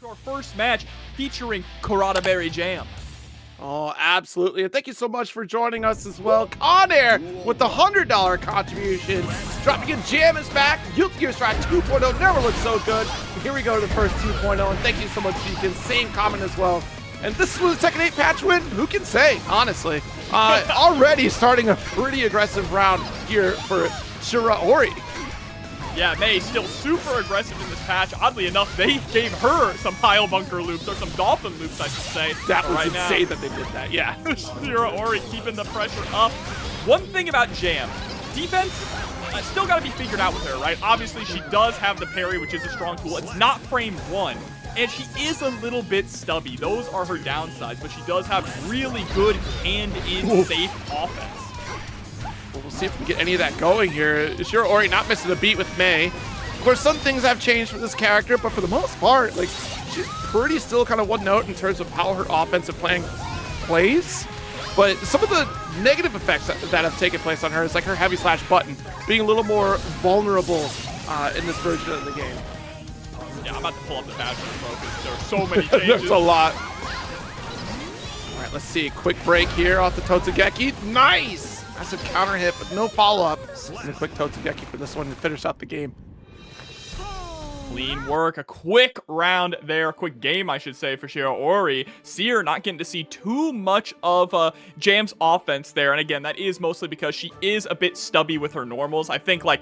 Our first match featuring Karadaberry Jam. Oh, absolutely. And thank you so much for joining us as well. Conair with the $100 contribution. Dropping in, Jam is back. Guilty Gear Strive 2.0 never looked so good. Here we go to the first 2.0. And thank you so much, Deacon. Same comment as well. And this is with the second 8 patch win. Who can say, honestly? Already starting a pretty aggressive round here for Shiraorii. Yeah, May still super aggressive in this patch. Oddly enough, they gave her some pile bunker loops, or some dolphin loops, I should say. That was right insane now. that they did that, yeah. Shiraorii keeping the pressure up. One thing about Jam, defense still got to be figured out with her, right? Obviously, she does have the parry, which is a strong tool. It's not frame 1, and she is a little bit stubby. Those are her downsides, but she does have really good hand-in safe offense. We'll see if we can get any of that going here. Shiraorii not missing a beat with May. Of course, some things have changed for this character, but for the most part, like, she's pretty still kind of one note in terms of how her offensive playing plays. But some of the negative effects that have taken place on her is like her heavy slash button being a little more vulnerable in this version of the game. Yeah, I'm about to pull up the patch focus. There are so many changes. There's a lot. All right, let's see. Quick break here off the Totsugeki. Nice! Massive counter hit, but no follow-up. And a quick Totsugeki for this one to finish out the game. Clean work. A quick round there. A quick game, I should say, for Shiraorii. Seer not getting to see too much of Jam's offense there. And again, that is mostly because she is a bit stubby with her normals. I think, like,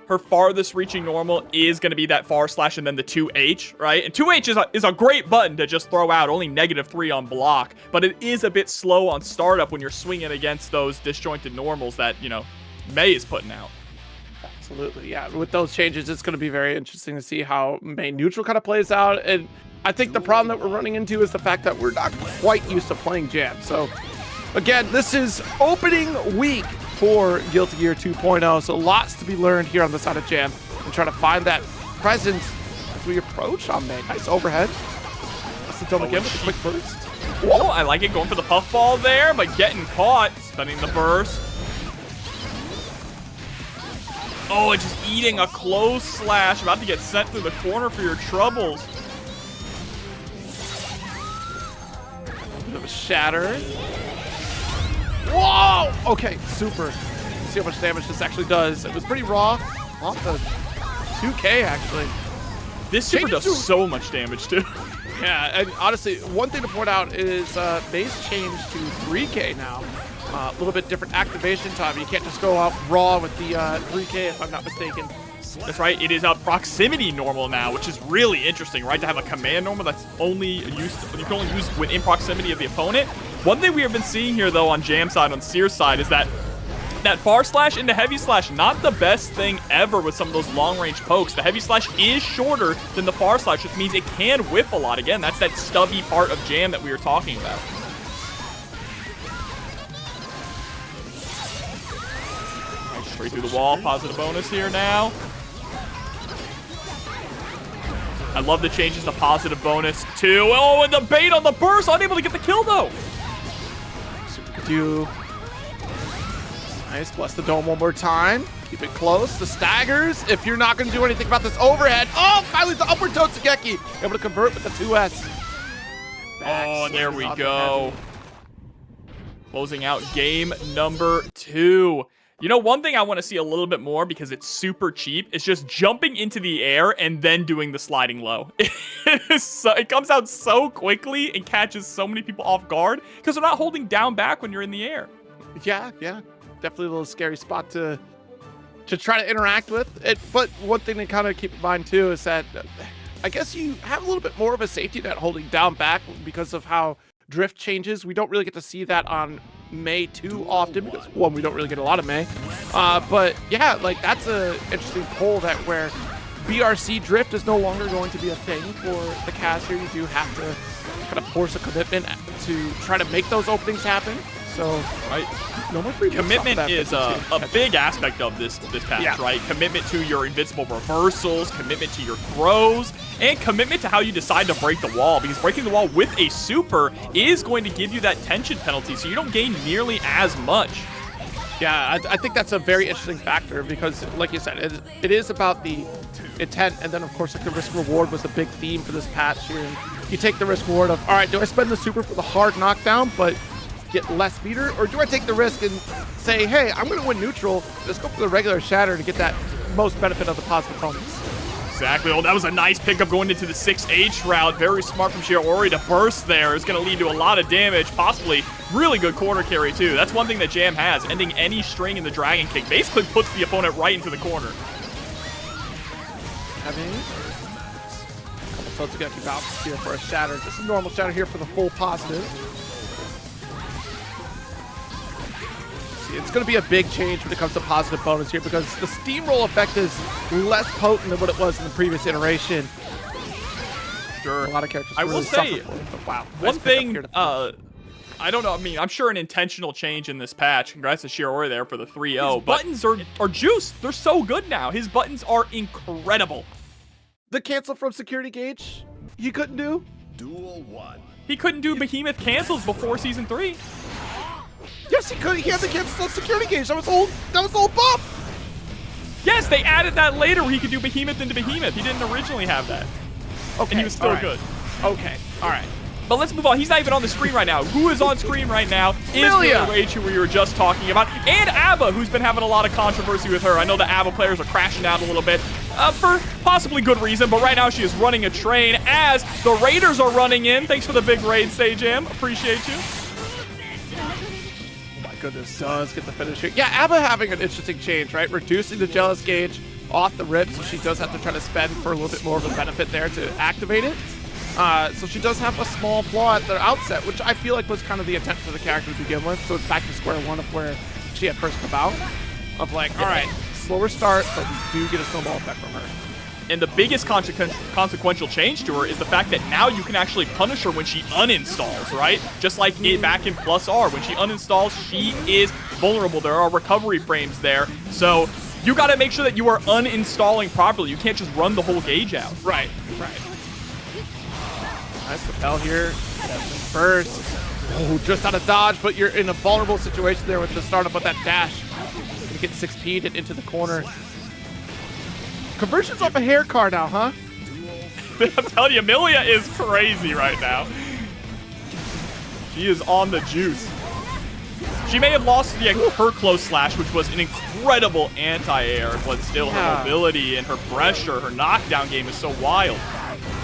her farthest reaching normal is going to be that far slash and then the 2H, right? And 2H is a great button to just throw out, only -3 on block, but it is a bit slow on startup when you're swinging against those disjointed normals that, you know, May is putting out. Absolutely, yeah. With those changes, it's going to be very interesting to see how May neutral kind of plays out. And I think the problem that we're running into is the fact that we're not quite used to playing Jam. So, again, this is opening week for Guilty Gear 2.0, so lots to be learned here on the side of Jam and try to find that presence as we approach on May. Nice overhead. That's the double again with a quick burst. Whoa, I like it, going for the puffball there, but getting caught, spending the burst. Oh, and just eating a close slash, about to get sent through the corner for your troubles. A bit of a shatter. Whoa! Okay, super. Let's see how much damage this actually does. It was pretty raw. Off the 2K, actually. This super does so much damage, too. Yeah, and honestly, one thing to point out is base changed to 3K now. A little bit different activation time. You can't just go out raw with the 3K, if I'm not mistaken. That's right. It is a proximity normal now, which is really interesting, right? To have a command normal that's only used, you can only use within proximity of the opponent. One thing we have been seeing here, though, on Jam side, on Seer's side, is that far slash into heavy slash, not the best thing ever with some of those long-range pokes. The heavy slash is shorter than the far slash, which means it can whiff a lot. Again, that's that stubby part of Jam that we were talking about. Right, straight through the wall. Positive bonus here now. I love the changes to positive bonus, too. Oh, and the bait on the burst. Unable to get the kill, though. Super Kadu. Nice. Bless the dome one more time. Keep it close. The staggers. If you're not going to do anything about this overhead. Oh, finally the upward Totsugeki. Able to convert with the 2S. Oh, and there we go. Closing out game number 2. You know, one thing I want to see a little bit more, because it's super cheap, is just jumping into the air and then doing the sliding low. It comes out so quickly and catches so many people off guard because they're not holding down back when you're in the air. Yeah. Definitely a little scary spot to try to interact with. But one thing to kind of keep in mind, too, is that I guess you have a little bit more of a safety net holding down back because of how drift changes. We don't really get to see that on May too often because, one, we don't really get a lot of May. But yeah, like, that's a interesting pull that where BRC drift is no longer going to be a thing for the Kaz here. You do have to kind of force a commitment to try to make those openings happen. So, right, no more free commitment is a big aspect of this patch, yeah. Right? Commitment to your invincible reversals, commitment to your throws, and commitment to how you decide to break the wall, because breaking the wall with a super is going to give you that tension penalty, so you don't gain nearly as much. Yeah, I think that's a very interesting factor because, like you said, it is about the intent, and then of course like the risk reward was the big theme for this patch here. And you take the risk reward of, all right, do I spend the super for the hard knockdown but get less meter, or do I take the risk and say, hey, I'm going to win neutral, just go for the regular shatter to get that most benefit of the positive bonus. Exactly. Oh, that was a nice pickup going into the 6H route. Very smart from Shiraorii to burst there. It's going to lead to a lot of damage, possibly really good corner carry too. That's one thing that Jam has. Ending any string in the Dragon Kick basically puts the opponent right into the corner. Having a couple tilts going to keep out here for a shatter. Just a normal shatter here for the full positive. It's going to be a big change when it comes to positive bonus here because the steamroll effect is less potent than what it was in the previous iteration. Sure. A lot of characters I really will say, suffer for it, but wow. One thing, I don't know, I mean, I'm sure an intentional change in this patch. Congrats to Shiraorii there for the 3-0. His buttons are juiced. They're so good now. His buttons are incredible. The cancel from security gauge, he couldn't do? Duel 1. He couldn't do behemoth cancels before Season 3. Yes, he could. He had the cancel security gauge. That was old buff. Yes, they added that later where he could do behemoth into behemoth. He didn't originally have that. Okay. And he was still good. Okay. All right. But let's move on. He's not even on the screen right now. Who is on screen right now is Millia, Rage, who we were just talking about, and Abba, who's been having a lot of controversy with her. I know the Abba players are crashing out a little bit for possibly good reason, but right now she is running a train as the Raiders are running in. Thanks for the big raid, Jam. Appreciate you. Goodness, does get the finish here. Yeah, Abba having an interesting change, right? Reducing the jealous gauge off the rip, so she does have to try to spend for a little bit more of a benefit there to activate it. So she does have a small flaw at the outset, which I feel like was kind of the intent for the character to begin with. So it's back to square one of where she had first come out. Of like, all right, slower start, but we do get a snowball effect from her. And the biggest consequential change to her is the fact that now you can actually punish her when she uninstalls, right? Just like back in Plus R. When she uninstalls, she is vulnerable. There are recovery frames there. So you got to make sure that you are uninstalling properly. You can't just run the whole gauge out. Right. Nice propel here. First. Oh, just out of dodge, but you're in a vulnerable situation there with the startup of that dash. Gonna get 6P'd it into the corner. Conversion's off a hair car now, huh? I'm telling you, Millia is crazy right now. She is on the juice. She may have lost her close slash, which was an incredible anti-air, but still her mobility and her pressure, her knockdown game is so wild.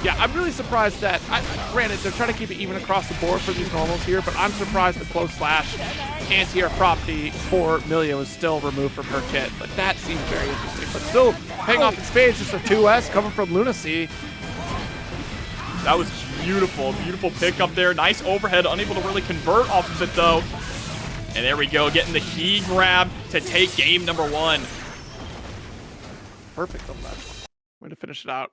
Yeah, I'm really surprised that, granted, they're trying to keep it even across the board for these normals here, but I'm surprised the close slash anti-air property for Millia was still removed from her kit. But that seems very interesting. But still, paying off in spades, just a 2S coming from LunaSea. That was beautiful. Beautiful pick up there. Nice overhead. Unable to really convert off of it, though. And there we go. Getting the key grab to take game number 1. Perfect on that. Way to finish it out.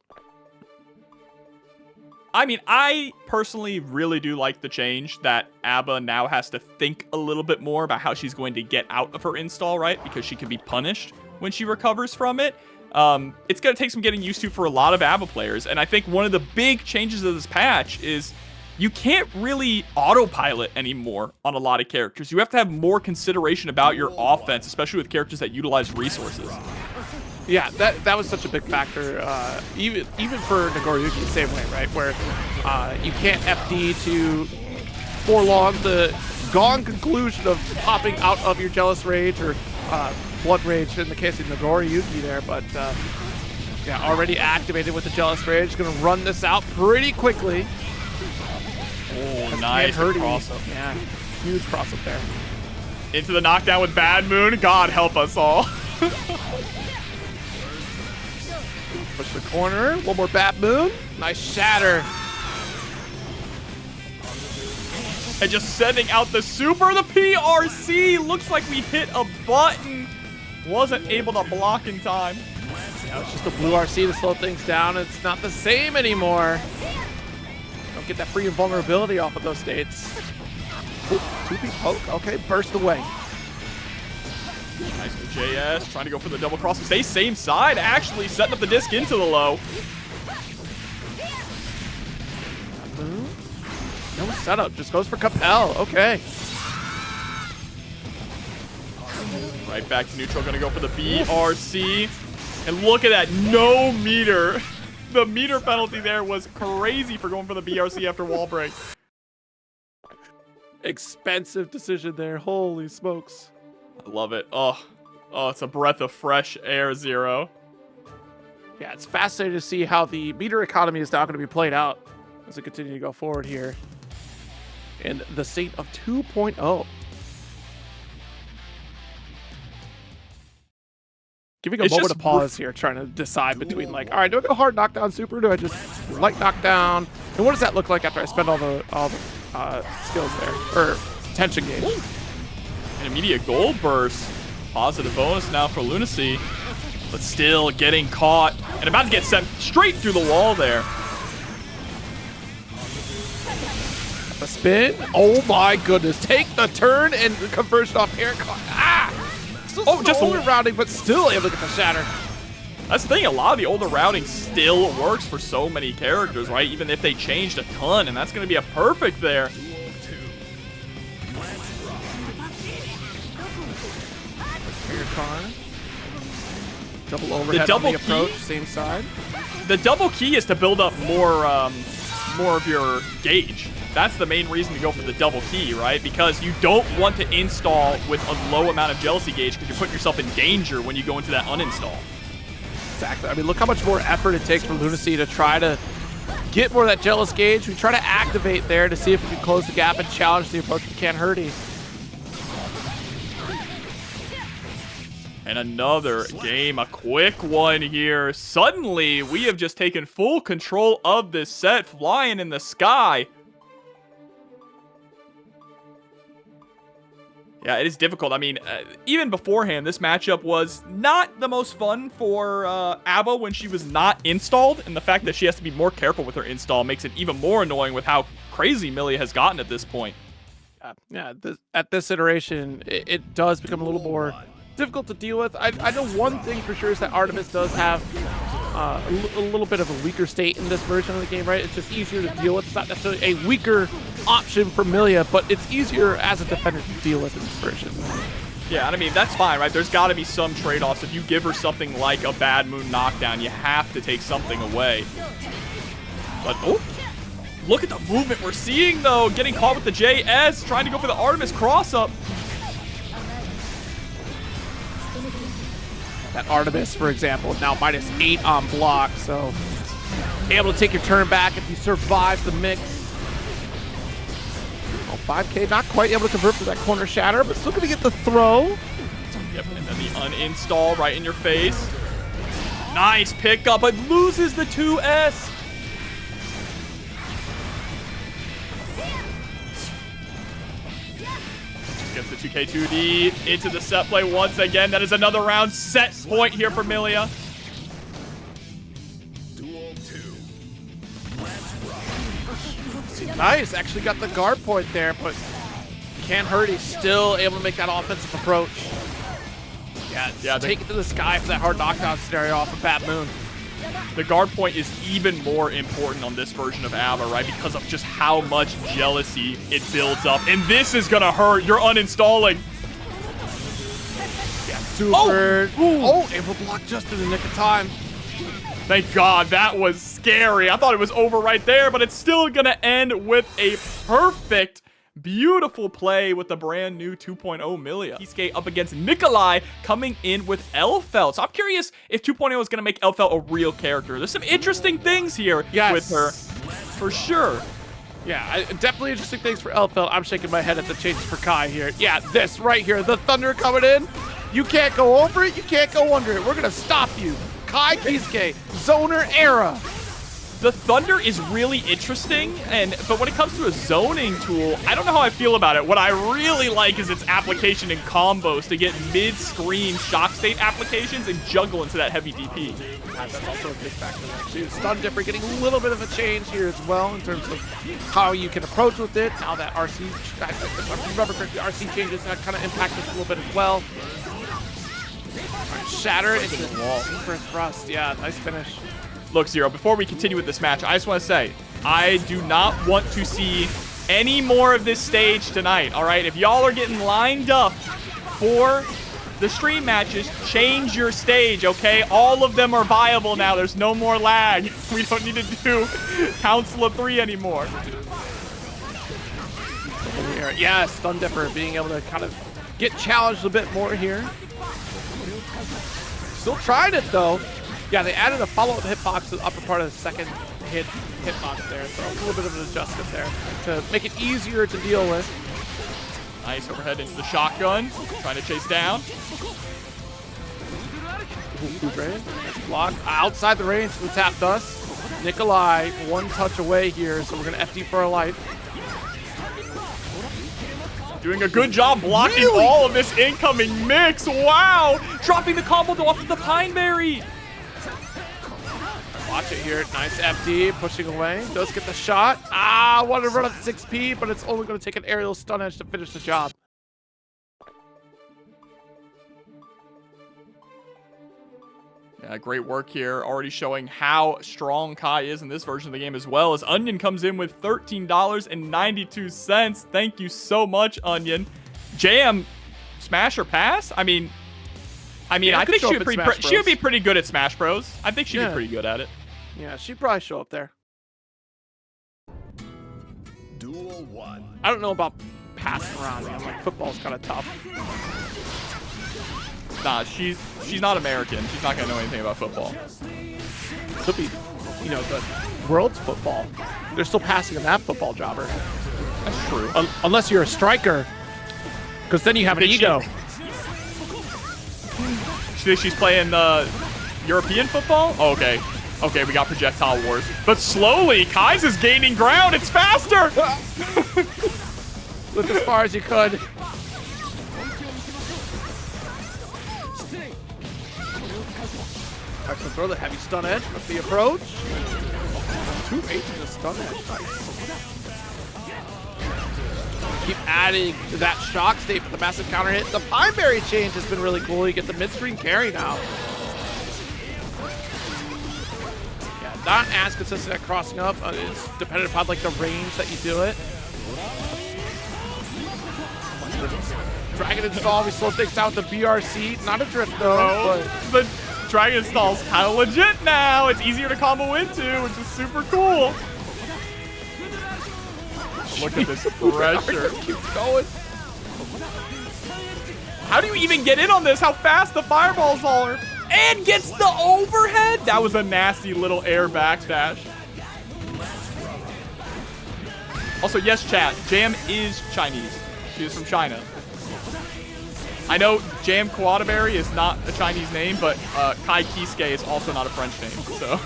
I mean, I personally really do like the change that Abba now has to think a little bit more about how she's going to get out of her install, right? Because she can be punished when she recovers from it. It's going to take some getting used to for a lot of Abba players. And I think one of the big changes of this patch is you can't really autopilot anymore on a lot of characters. You have to have more consideration about your offense, especially with characters that utilize resources. Yeah, that was such a big factor, even for Nagoriyuki the same way, right? Where you can't FD to prolong the gone conclusion of popping out of your Jealous Rage or Blood Rage in the case of Nagoriyuki there, but yeah, already activated with the Jealous Rage. Gonna run this out pretty quickly. Oh, nice cross-up. Yeah, huge cross-up there. Into the knockdown with Bad Moon. God help us all. Push the corner. One more Bat Moon. Nice shatter. And just sending out the super. The PRC. Looks like we hit a button. Wasn't able to block in time. Yeah, it's just a blue RC to slow things down. It's not the same anymore. Don't get that free invulnerability off of those states. 2P poke. Okay, burst away. Nice for JS, trying to go for the double cross. Stay same side, actually setting up the disc into the low. No setup, just goes for Capel. Okay. Right back to neutral. Gonna go for the BRC. And look at that. No meter. The meter penalty there was crazy for going for the BRC after wall break. Expensive decision there. Holy smokes. I love it. Oh, it's a breath of fresh air, Zero. Yeah, it's fascinating to see how the meter economy is now going to be played out as we continue to go forward here in the state of 2.0. Giving a moment of pause here, trying to decide between like, all right, do I go hard knockdown super? Or do I just light knockdown? And what does that look like after I spend all the skills there, or tension gauge? An immediate gold burst. Positive bonus now for LunaSea, but still getting caught and about to get sent straight through the wall there. A spin. Oh my goodness! Take the turn and the conversion off air. Still just older routing, but still able to get the shatter. That's the thing, a lot of the older routing still works for so many characters, right? Even if they changed a ton, and that's going to be a perfect there. Double overhead on the approach, same side. The double key is to build up more of your gauge. That's the main reason to go for the double key, right? Because you don't want to install with a low amount of jealousy gauge because you're putting yourself in danger when you go into that uninstall. Exactly. I mean, look how much more effort it takes for LunaSea to try to get more of that jealous gauge. We try to activate there to see if we can close the gap and challenge the approach from canhyrti. And another game, a quick one here. Suddenly, we have just taken full control of this set, flying in the sky. Yeah, it is difficult. I mean, even beforehand, this matchup was not the most fun for Abba when she was not installed, and the fact that she has to be more careful with her install makes it even more annoying with how crazy Millia has gotten at this point. Yeah, at this iteration, it does become a little more difficult to deal with. I know one thing for sure is that Artemis does have a little bit of a weaker state in this version of the game, right? It's just easier to deal with. It's not necessarily a weaker option for Millia, but it's easier as a defender to deal with in this version. Yeah, and I mean, that's fine, right? There's got to be some trade-offs. If you give her something like a Bad Moon knockdown, you have to take something away. But, oh, look at the movement we're seeing, though. Getting caught with the JS, trying to go for the Artemis cross-up. That Artemis, for example, now -8 on block, so able to take your turn back if you survive the mix. Oh, 5K, not quite able to convert for that corner shatter, but still going to get the throw. Yep, and then the uninstall right in your face. Nice pickup, but loses the 2S. Gets the 2K2D into the set play once again. That is another round set point here for Millia. Nice, actually got the guard point there, but canhyrti still able to make that offensive approach. Yeah, take it to the sky for that hard knockdown scenario off of Bad Moon. The guard point is even more important on this version of Abba, right? Because of just how much jealousy it builds up. And this is gonna hurt. You're uninstalling. Yeah, super. Oh, able to block just in the nick of time. Thank God, that was scary. I thought it was over right there, but it's still gonna end with a perfect, beautiful play with the brand new 2.0 Millia. Kisuke up against Nikolai, coming in with Elphelt. So I'm curious if 2.0 is going to make Elphelt a real character. There's some interesting things here with her, for sure. Yeah, definitely interesting things for Elphelt. I'm shaking my head at the changes for Kai here. Yeah, this right here, the thunder coming in. You can't go over it, you can't go under it. We're going to stop you. Kai Kisuke, zoner era. The thunder is really interesting, but when it comes to a zoning tool, I don't know how I feel about it. What I really like is its application in combos to get mid-screen shock state applications and juggle into that heavy DP. That's also a big factor there too. Stun Dipper getting a little bit of a change here as well in terms of how you can approach with it. Now that RC, if I remember correctly, RC changes that kind of impact this a little bit as well. Right, shatter into the wall. Super thrust. Yeah, nice finish. Look, Zero, before we continue with this match, I just want to say, I do not want to see any more of this stage tonight, all right? If y'all are getting lined up for the stream matches, change your stage, okay? All of them are viable now. There's no more lag. We don't need to do Council of 3 anymore. Yeah, Stun Dipper being able to kind of get challenged a bit more here. Still trying it though. Yeah, they added a follow-up hitbox to the upper part of the second hitbox there, so a little bit of an adjustment there to make it easier to deal with. Nice overhead into the shotgun, trying to chase down. Nice block outside the range of the tap dust. Nikolai one touch away here, so we're gonna FD for our life. Doing a good job blocking all of this incoming mix. Wow! Dropping the combo off of the Pineberry. Watch it here. Nice FD, pushing away. Does get the shot. Wanted to run up 6P, but it's only going to take an aerial stun edge to finish the job. Yeah, great work here. Already showing how strong Kai is in this version of the game as well, as Onion comes in with $13.92. Thank you so much, Onion. Jam, smash or pass? I mean, Yeah, I think she would be be pretty good at Smash Bros. I think she'd be pretty good at it. Yeah, she'd probably show up there. Duel 1. I don't know about passing around. Man. Like, football's kind of tough. Nah, she's not American. She's not gonna know anything about football. Could be, you know, the world's football. They're still passing in that football, jobber. That's true. Unless you're a striker, because then you have an ego. She's playing European football? Oh, okay. Okay, we got projectile wars. But slowly, Kai's is gaining ground. It's faster! Look as far as you could. Alright, so throw the heavy stun edge with the approach. 2H in the stun edge. Nice. Keep adding to that shock state with the massive counter hit. The Pineberry change has been really cool. You get the mid-screen carry now. Yeah, not as consistent at crossing up. It's dependent upon like the range that you do it. Dragon install, we slow things down with the BRC. Not a drift though. But the Dragon install's kind of legit now. It's easier to combo into, which is super cool. Look at this pressure. Keeps going. How do you even get in on this? How fast the fireballs are. And gets the overhead. That was a nasty little air backdash. Also, yes, chat. Jam is Chinese. She is from China. I know Jam Kawadaberry is not a Chinese name, but Kai Kisuke is also not a French name. So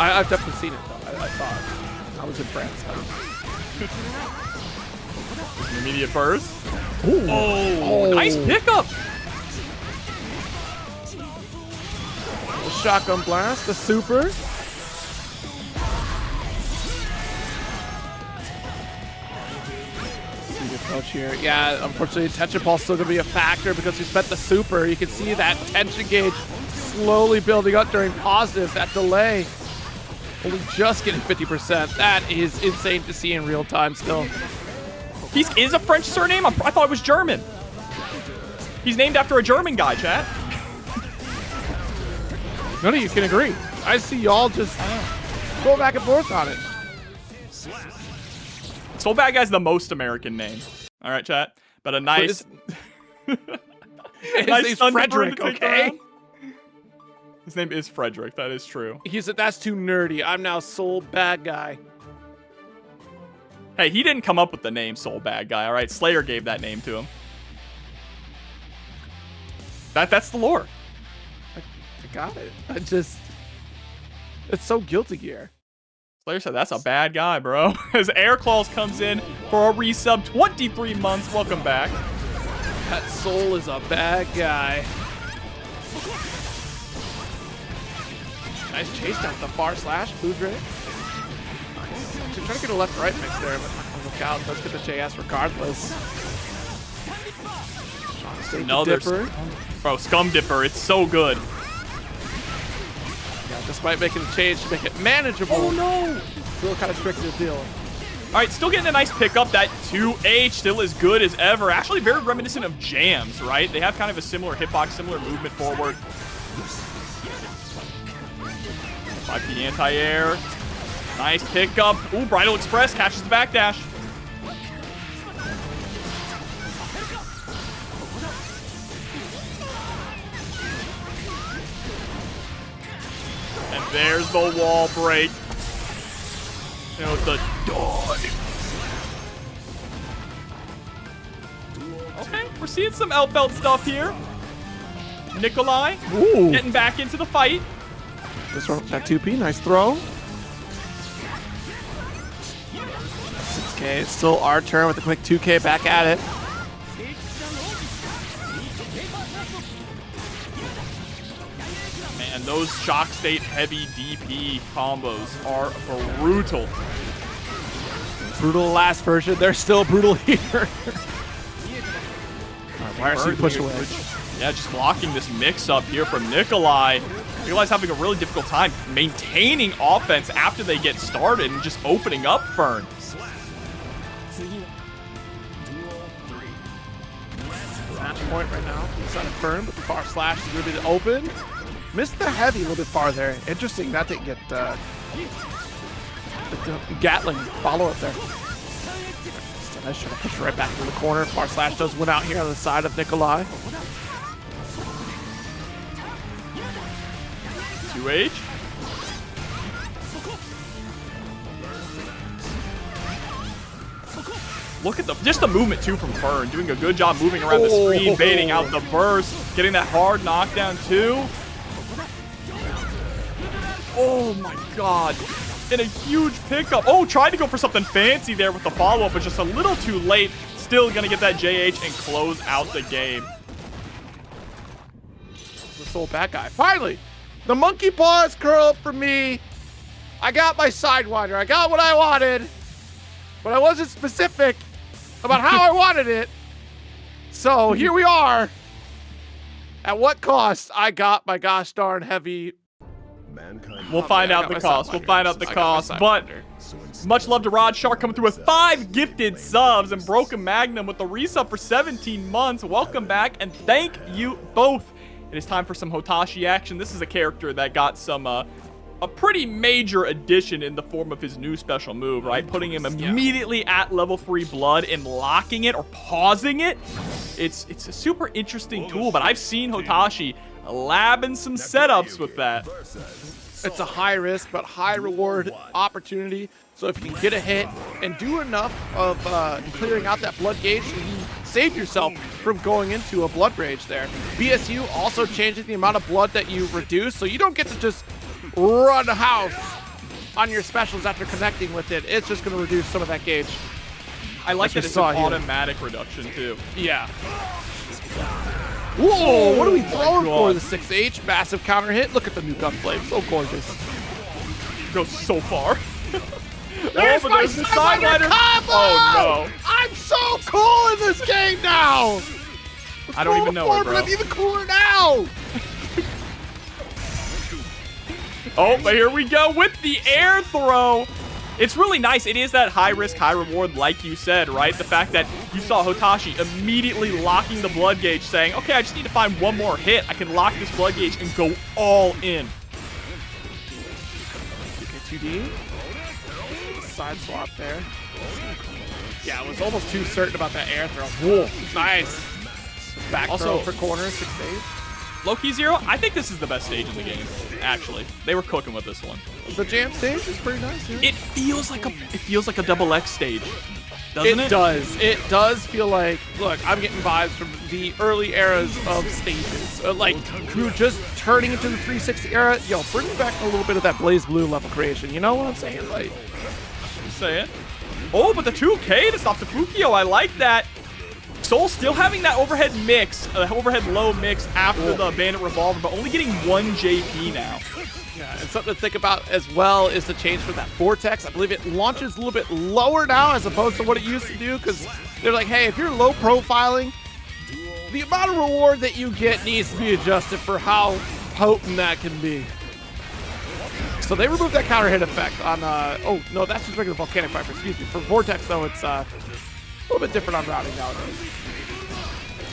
I've definitely seen it, though. I saw it. I was in France. An immediate burst. Ooh. Oh, nice pickup. The shotgun blast, the super. Approach here. Yeah, unfortunately, tension pulse still gonna be a factor because he spent the super. You can see that tension gauge slowly building up during positive. That delay. Only just getting 50%. That is insane to see in real time still. He is a French surname? I thought it was German. He's named after a German guy, chat. None of you can agree. I see y'all just go back and forth on it. Soul Bad Guy's the most American name. All right, chat. But a nice... His name's Frederick, okay? His name is Frederick. That is true. He said, that's too nerdy. I'm now Soul Bad Guy. Hey, he didn't come up with the name Soul Bad Guy, all right? Slayer gave that name to him. That's the lore. I got it. It's so Guilty Gear. Slayer said, that's a bad guy, bro. As Air Claws comes in for a resub, 23 months. Welcome back. That Soul is a bad guy. Nice chase down with the far slash. Food Drake. Nice. Actually, trying to get a left-right mix there, but not gonna look out. Let's get the JS regardless. Another Dipper. Bro, Scum Dipper. It's so good. Yeah, despite making a change to make it manageable. Oh no! Still kind of tricky to deal. All right, still getting a nice pickup. That 2H still as good as ever. Actually very reminiscent of Jams, right? They have kind of a similar hitbox, similar movement forward. 5P anti-air. Nice pickup. Ooh, Bridal Express catches the backdash. And there's the wall break. You know, the dog. Okay, we're seeing some Elphelt stuff here. Nikolai getting back into the fight. This one, that 2P, nice throw. 6K, it's still our turn with a quick 2K back at it. Man, those shock state heavy DP combos are brutal. Brutal last version, they're still brutal here. Alright, YRC push away. Yeah, just blocking this mix-up here from Nikolai. Nikolai's having a really difficult time maintaining offense after they get started and just opening up Fern. Match point right now inside of Fern, but the far slash is going to be the open. Missed the heavy a little bit farther. Interesting, that didn't get the Gatling follow-up there. Still, I should have pushed right back into the corner. Far slash does win out here on the side of Nikolai. 2H. Look at just the movement too from Fern, doing a good job moving around the screen, baiting out the burst, getting that hard knockdown too. Oh my god. And a huge pickup. Oh, tried to go for something fancy there with the follow-up, but just a little too late. Still gonna get that JH and close out the game. The sole bad guy. Finally! The monkey paws curl for me. I got my Sidewinder. I got what I wanted, but I wasn't specific about how I wanted it. So here we are. At what cost? I got my gosh darn heavy. We'll find out the cost. We'll find out the cost. But much love to Rod Shark coming through with 5 gifted subs and Broken Magnum with the resub for 17 months. Welcome back and thank you both. It is time for some Hotashi action. This is a character that got some a pretty major addition in the form of his new special move, right? Putting him immediately at level 3 blood and locking it or pausing it. It's a super interesting tool, but I've seen Hotashi labbing some setups with that. It's a high risk but high reward opportunity. So if you can get a hit and do enough of clearing out that blood gauge, you save yourself from going into a blood rage there. BSU also changing the amount of blood that you reduce, so you don't get to just run house on your specials after connecting with it. It's just going to reduce some of that gauge. I like that it's an automatic reduction too. Yeah. Whoa, what are we throwing for the 6H? Massive counter hit. Look at the new gunblade. So gorgeous. Goes so far. There's but my there's the Sidewinder combo! Oh, no. I'm so cool in this game now! I don't even know it, bro. But I'm even cooler now! Oh, but here we go with the air throw. It's really nice. It is that high risk, high reward, like you said, right? The fact that you saw Hotashi immediately locking the blood gauge, saying, okay, I just need to find one more hit. I can lock this blood gauge and go all in. Okay, 2D. Side swap there. Yeah, I was almost too certain about that air throw. Whoa, nice. Back also, throw for corner, 6-8. Low-key Zero, I think this is the best stage in the game, actually. They were cooking with this one. The jam stage is pretty nice, yeah. It feels like a double X stage, doesn't it? It does. It does feel like, look, I'm getting vibes from the early eras of stages. Like, we were just turning into the 360 era. Yo, bring back a little bit of that Blaze Blue level creation. You know what I'm saying? Like, say it. Oh, but the 2K to stop the Fukio, I like that. Soul still having that overhead mix, overhead low mix after the Bandit Revolver, but only getting 1 JP now. Yeah, and something to think about as well is the change for that Vortex. I believe it launches a little bit lower now as opposed to what it used to do, because they're like, hey, if you're low profiling, the amount of reward that you get needs to be adjusted for how potent that can be. So they removed that counter hit effect on, oh, no, that's just regular Volcanic Viper, excuse me. For Vortex, though, it's a little bit different on routing nowadays.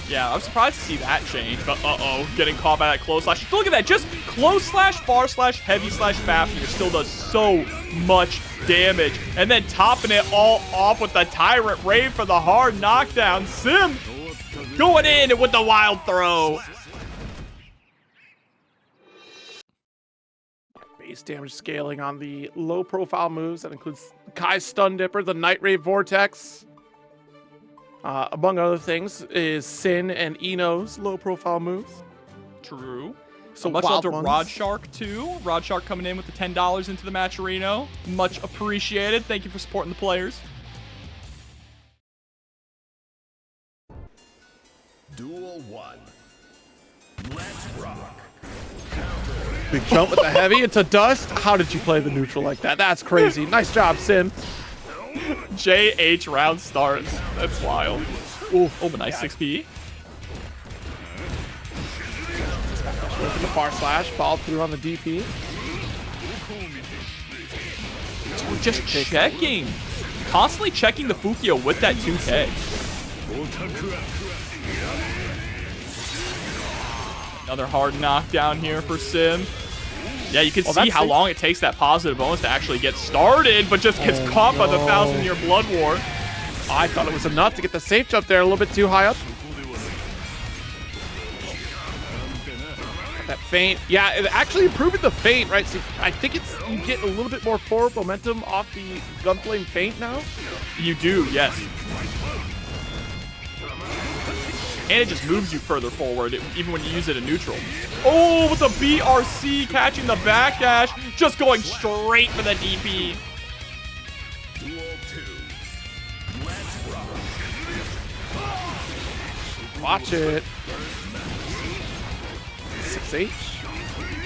Yeah, I'm surprised to see that change, but uh-oh, getting caught by that close slash. Look at that, just close slash, far slash, heavy slash, fast finger still does so much damage. And then topping it all off with the Tyrant Rave for the hard knockdown. Sim going in with the wild throw. Base damage scaling on the low profile moves. That includes Kai's Stun Dipper, the Night Rave Vortex. Among other things, is Sin and Eno's low-profile moves. True. So much love to ones. Rod Shark, too. Rod Shark coming in with the $10 into the match arena. Much appreciated. Thank you for supporting the players. Duel 1. Let's rock. Big jump with the heavy into dust. How did you play the neutral like that? That's crazy. Nice job, Sim. JH round starts. That's wild. Oof. Oh, but nice 6P. From the far slash, followed through on the DP. Just checking. Constantly checking the Fukio with that 2K. Another hard knockdown here for Sim. Yeah, you can see how long it takes that positive bonus to actually get started, but just gets caught by the 1,000-year Blood War. I thought it was enough to get the safe jump there a little bit too high up. That feint. Yeah, it actually improved the feint, right? So I think it's you get a little bit more forward momentum off the Gunflame feint now. You do, yes. And it just moves you further forward, even when you use it in neutral. Oh, with the BRC catching the backdash, just going straight for the DP. Duel 2. Let's rock. Watch it. 6H.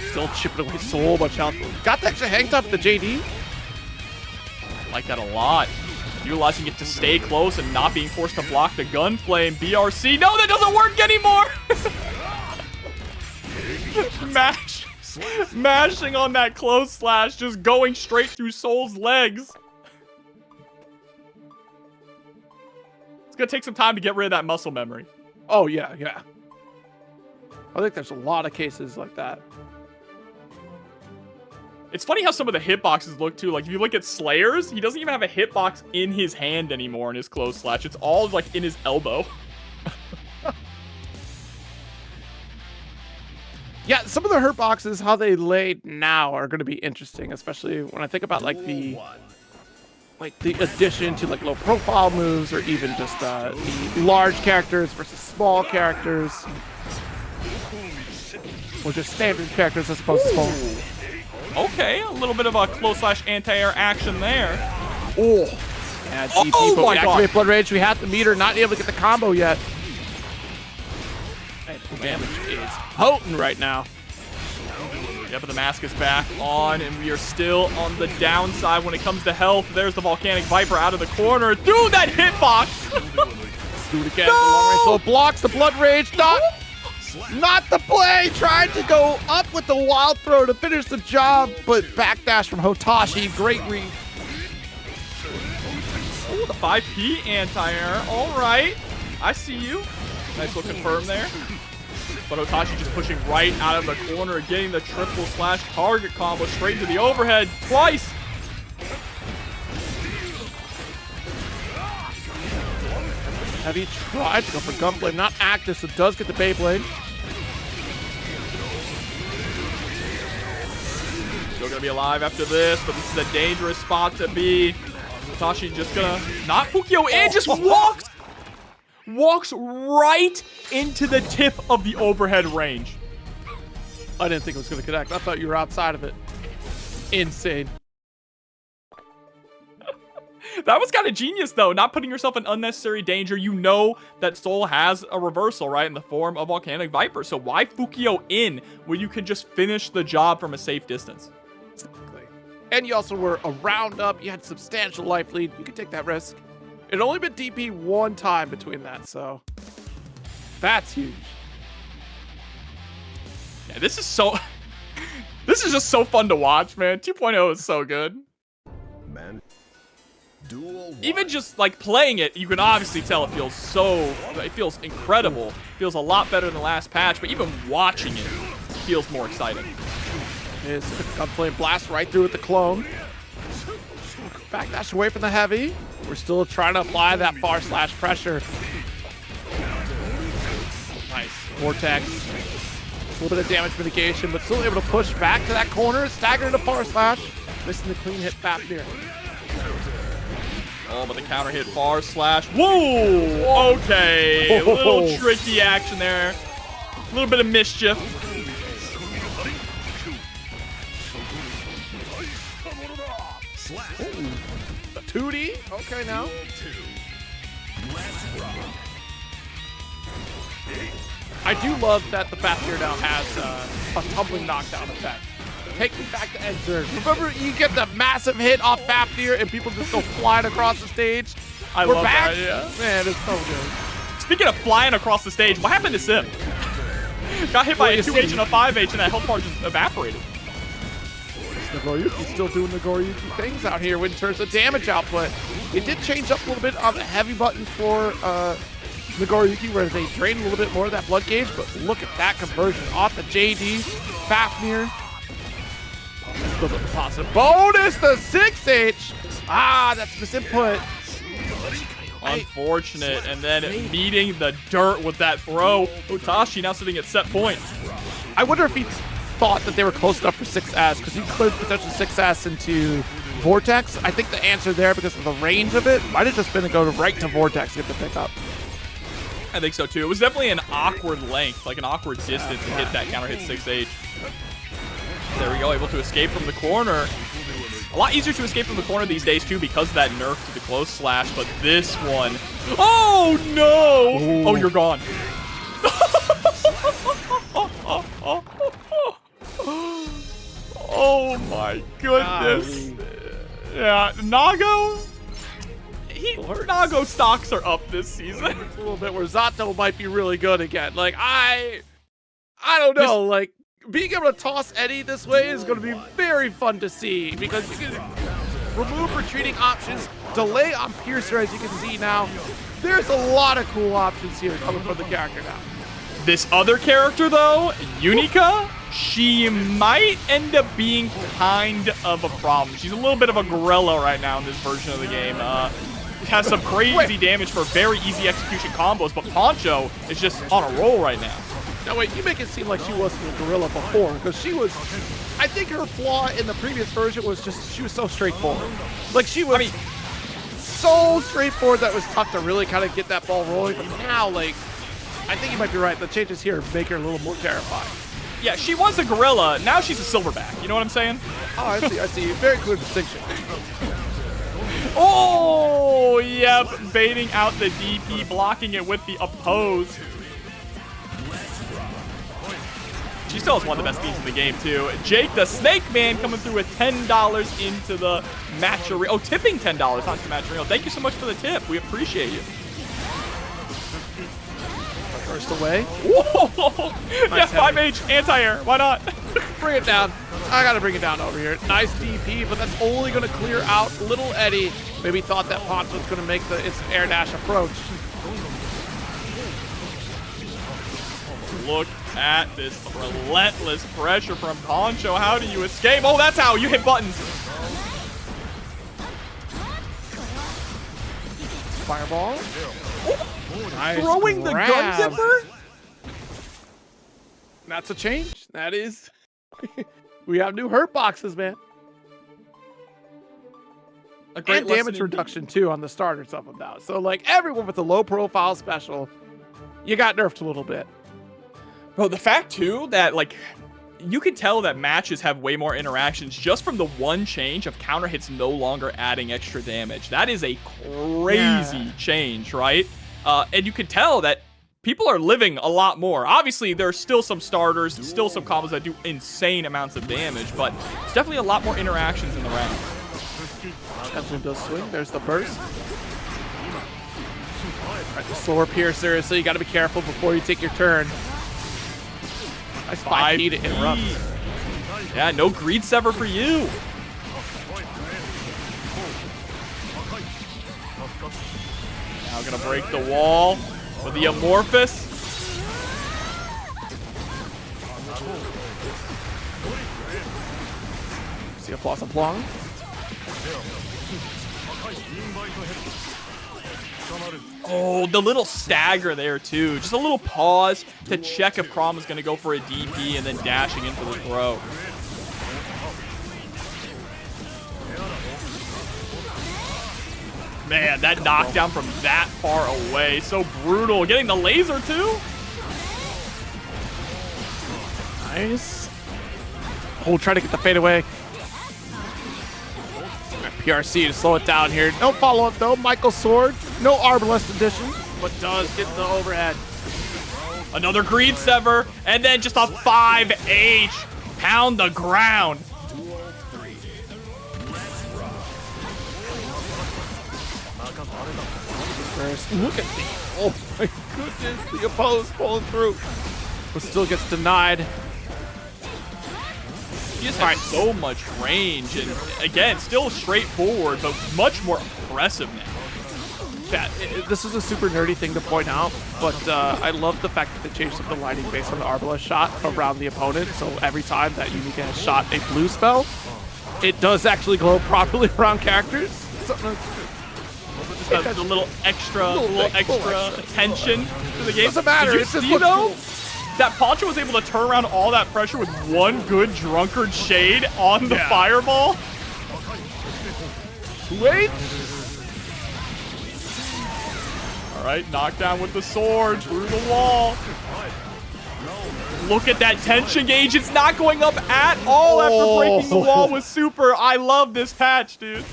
Still chipping away so much health. Got the extra hang top with the JD. I like that a lot. Utilizing it to stay close and not being forced to block the Gunflame. BRC. No, that doesn't work anymore. Mashing on that close slash, just going straight through Soul's legs. It's going to take some time to get rid of that muscle memory. Oh, yeah, yeah. I think there's a lot of cases like that. It's funny how some of the hitboxes look too. Like if you look at Slayer's, he doesn't even have a hitbox in his hand anymore in his close slash. It's all like in his elbow. Yeah, some of the hurt boxes, how they laid now are going to be interesting, especially when I think about like the addition to like low profile moves or even just the large characters versus small characters. Or just standard characters as opposed to small. Okay, a little bit of a close slash anti-air action there. Oh, yeah, DP, oh but my we activate Blood Rage. We have the meter, not able to get the combo yet. And the damage is potent right now. Yeah, but the mask is back on, and we are still on the downside when it comes to health. There's the Volcanic Viper out of the corner. Dude, that hitbox! Do it again. No! So it blocks the Blood Rage. Not the play. Tried to go up with the wild throw to finish the job, but backdash from Hotashi. Great read. Ooh, the 5P anti-air. All right. I see you. Nice little confirm there. But Hotashi just pushing right out of the corner, getting the triple slash target combo straight to the overhead twice. Heavy tried to go for Gunblade, not active, so does get the Beyblade. Still gonna be alive after this, but this is a dangerous spot to be. Hotashi just gonna not Fukio in, just walks right into the tip of the overhead range. I didn't think it was gonna connect. I thought you were outside of it. Insane. That was kind of genius, though, not putting yourself in unnecessary danger. You know that Soul has a reversal, right, in the form of Volcanic Viper. So why Fukio in when you can just finish the job from a safe distance? Exactly. And you also were a round up. You had substantial life lead. You could take that risk. It only been DP one time between that, so that's huge. Yeah, this is so... This is just so fun to watch, man. 2.0 is so good. Man. Duel 1. Even just like playing it, you can obviously tell it feels incredible. Feels a lot better than the last patch, but even watching it feels more exciting. Is Gunflame blast right through with the clone. Backdash away from the heavy. We're still trying to apply that far slash pressure. Nice. Vortex. A little bit of damage mitigation, but still able to push back to that corner. Stagger into far slash. Missing the clean hit Fafnir. Oh, but the counter hit far slash. Whoa! Okay. A little tricky action there. A little bit of mischief. The 2D. Okay, now. I do love that the Fafnir now has a tumbling knockdown effect. Take me back to Exert. Remember, you get the massive hit off Fafnir and people just go flying across the stage? We're love back. That, yeah. Man, it's so good. Speaking of flying across the stage, what happened to Sim? Got hit by a 2H and a 5H and that health bar just evaporated. Nagoriyuki still doing Nagoriyuki things out here in terms of damage output. It did change up a little bit on the heavy button for Nagoriyuki, where they drain a little bit more of that blood gauge, but look at that conversion off the JD. Fafnir. Goes up the positive bonus, the 6H. Ah, that's misinput. Unfortunate, and then meeting the dirt with that throw. Hotashi now sitting at set point. I wonder if he thought that they were close enough for 6S, because he could potentially 6S into Vortex. I think the answer there, because of the range of it, might have just been to go right to Vortex to get the pickup. I think so too. It was definitely an awkward length, like an awkward distance to hit that counter hit 6H. There we go, able to escape from the corner. A lot easier to escape from the corner these days too because of that nerf to the close slash, but this one, oh no! Ooh. Oh, you're gone. Oh my goodness. Yeah, Nago? Nago stocks are up this season. A little bit where Zato might be really good again. Like, I don't know, like, being able to toss Eddie this way is going to be very fun to see because you can remove retreating options, delay on Piercer, as you can see now. There's a lot of cool options here coming from the character now. This other character, though, Unika, she might end up being kind of a problem. She's a little bit of a gorilla right now in this version of the game. Has some crazy damage for very easy execution combos, but Poncho is just on a roll right now. Now wait, you make it seem like she wasn't a gorilla before, because she was, I think her flaw in the previous version was just, she was so straightforward. Like she was so straightforward that it was tough to really kind of get that ball rolling, but now, like, I think you might be right, the changes here make her a little more terrifying. Yeah, she was a gorilla, now she's a silverback, you know what I'm saying? Oh, I see, very clear distinction. Oh, yep, baiting out the DP, blocking it with the oppose. She still has one of the best teams in the game, too. Jake, the Snake Man, coming through with $10 into the match arena. Oh, tipping $10 onto the match arena. Thank you so much for the tip. We appreciate you. First away. Whoa! Nice, yeah, 5H, anti-air. Why not? Bring it down. I gotta bring it down over here. Nice DP, but that's only gonna clear out little Eddie. Maybe thought that Poncho was gonna make the instant air dash approach. Look at this relentless pressure from Poncho. How do you escape? Oh, that's how you hit buttons. Fireball. Nice throwing grab. The gun zipper? That's a change. That is. We have new hurt boxes, man. A great and damage reduction, too, on the starters of them now. So, like, everyone with a low-profile special, you got nerfed a little bit. Bro, the fact, too, that, like, you can tell that matches have way more interactions just from the one change of counter hits no longer adding extra damage. That is a crazy change, right? And you can tell that people are living a lot more. Obviously, there are still some starters, still some combos that do insane amounts of damage, but it's definitely a lot more interactions in the round. Definitely does swing. There's the burst. Right, the slower Piercer, so you got to be careful before you take your turn. Nice 5P to interrupt. Yeah, no greed sever for you. Now gonna break the wall with the Amorphous. See a plus plong. Oh, the little stagger there too. Just a little pause to check if Crawm is gonna go for a DP and then dashing in for the throw. Man, that knockdown from that far away. So brutal. Getting the laser too. Nice. Oh, try to get the fade away. PRC to slow it down here. No follow-up though. Michael's sword. No Arbalest edition, but does get the overhead. Another greed sever, and then just a 5H. Pound the ground. Look at the, oh my goodness, the opposed pulling through, but still gets denied. He just has so much range, and again, still straightforward, but much more impressive now. Yeah, this is a super nerdy thing to point out, but I love the fact that they changed up the lighting based on the Arbalest shot around the opponent, so every time that Unika has shot a blue spell, it does actually glow properly around characters. The little extra attention to the game. Doesn't matter. Did you It's just see though? cool. That Poncho was able to turn around all that pressure with one good drunkard shade on the fireball. Wait. All right, knockdown with the sword through the wall. Look at that tension gauge. It's not going up at all after breaking the wall with super. I love this patch, dude.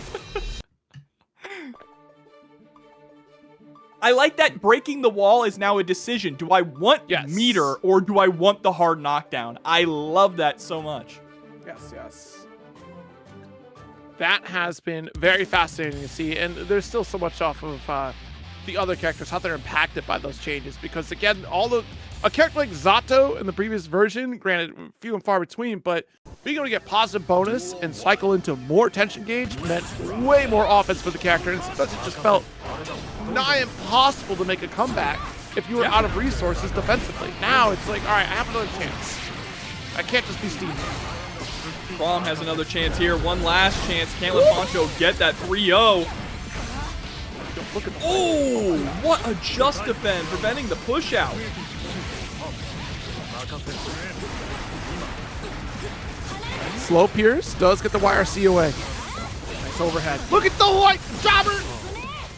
I like that breaking the wall is now a decision. Do I want meter or do I want the hard knockdown? I love that so much. Yes. That has been very fascinating to see, and there's still so much off of the other characters, how they're impacted by those changes. Because again, a character like Zato in the previous version, granted few and far between, but being able to get positive bonus and cycle into more tension gauge meant way more offense for the character, and sometimes it just felt nigh impossible to make a comeback if you were out of resources defensively. Now it's like, all right, I have another chance. I can't just be steaming. Crawm has another chance here. One last chance. Can't let Poncho get that 3-0. Oh, what a just defend, preventing the push out. Slow Pierce does get the YRC away. Nice overhead. Look at the white jobber!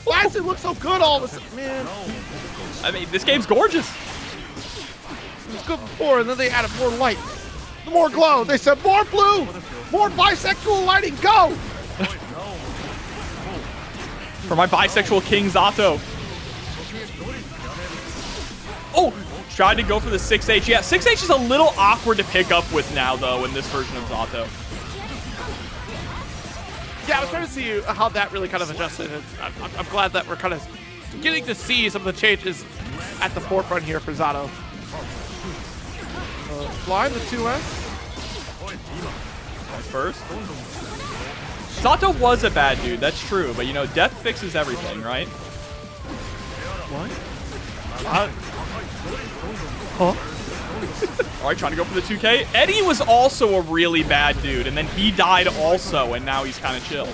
Why does it look so good all of a sudden, man? I mean, this game's gorgeous. It was good before, and then they added more light. More glow. They said more blue, more bisexual lighting, go! For my bisexual King Zato. Oh, tried to go for the 6H. Yeah, 6H is a little awkward to pick up with now, though, in this version of Zato. Yeah, I was trying to see how that really kind of adjusted. I'm glad that we're kind of getting to see some of the changes at the forefront here for Zato. Fly the 2S. First. Zato was a bad dude, that's true, but you know, death fixes everything, right? What? All right, trying to go for the 2K. Eddie was also a really bad dude, and then he died also, and now he's kind of chill.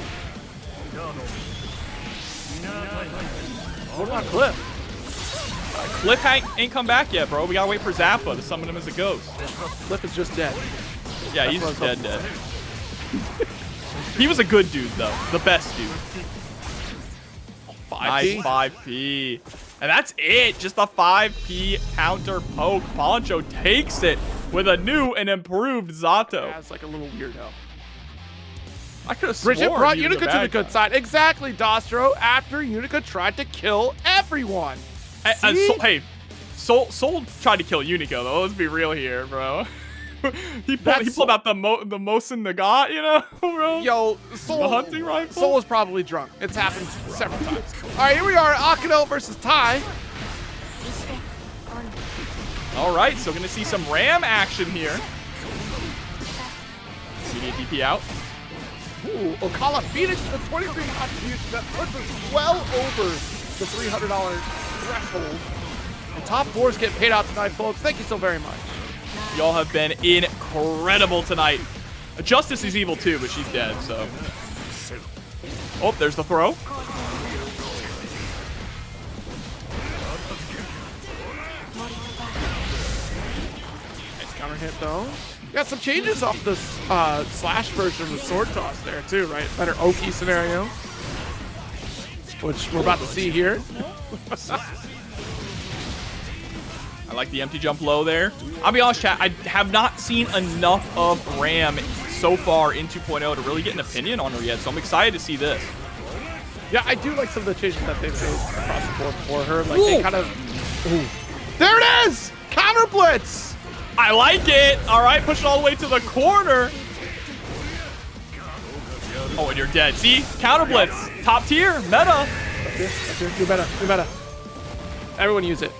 What about Cliff? Cliff ain't come back yet, bro. We gotta wait for Zappa to summon him as a ghost. Cliff is just dead. Yeah, he's dead. He was a good dude, though. The best dude. 5P? Nice 5P. And that's it. Just a 5P counter poke. Poncho takes it with a new and improved Zato. That's like a little weirdo. I could have sworn Bridget brought he was Unika a to bad the good guy. side. Exactly, Dostro, after Unika tried to kill everyone. Hey, Soul tried to kill Unika, though. Let's be real here, bro. he pulled out the Mosin Nagat, you know, bro. Yo, Soul, the hunting rifle. Soul was probably drunk. It's happened several times. All right, here we are, Akeno versus Tai. All right, so gonna see some Ram action here. Immediate DP out. Ooh, Ocala Phoenix with 23 contributions. That puts us well over the $300 threshold. And top fours get paid out tonight, folks. Thank you so very much. Y'all have been incredible tonight. Justice is evil too, but she's dead, so. Oh, there's the throw. Nice counter hit, though. Got some changes off the slash version of the sword toss there, too, right? Better Oki scenario, which we're about to see here. I like the empty jump low there. I'll be honest, chat, I have not seen enough of Ram so far in 2.0 to really get an opinion on her yet, so I'm excited to see this. Yeah, I do like some of the changes that they've made across the board for her. Like, they kind of... Ooh. There it is! Counter Blitz! I like it! All right, push it all the way to the corner. Oh, and you're dead. See? Counter Blitz. Top tier. Meta. Up here. Do better. Do better. Everyone use it.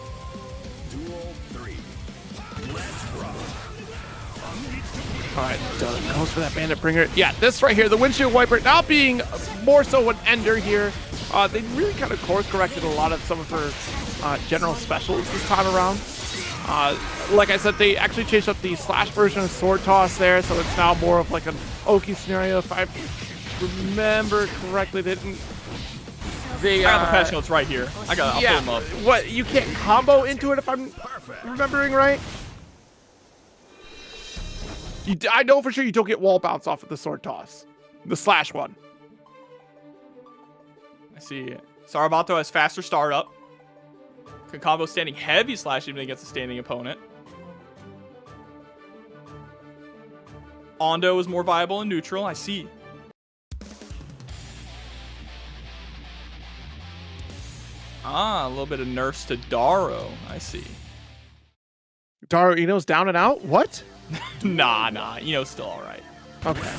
All right, goes for that Bandit Bringer. Yeah, this right here, the Windshield Wiper, now being more so an ender here. They really kind of course-corrected a lot of some of her general specials this time around. Like I said, they actually changed up the slash version of Sword Toss there, so it's now more of like an Oki scenario. If I remember correctly, I got the patch notes right here. I'll pull them up. What, you can't combo into it if I'm remembering right? I know for sure you don't get wall bounce off of the sword toss. The slash one. I see. Sarabato has faster startup. Can combo standing heavy slash even against a standing opponent. Ondo is more viable in neutral. I see. Ah, a little bit of nerfs to Daro. I see. Daro Ino's down and out? What? Nah. Still all right. Okay.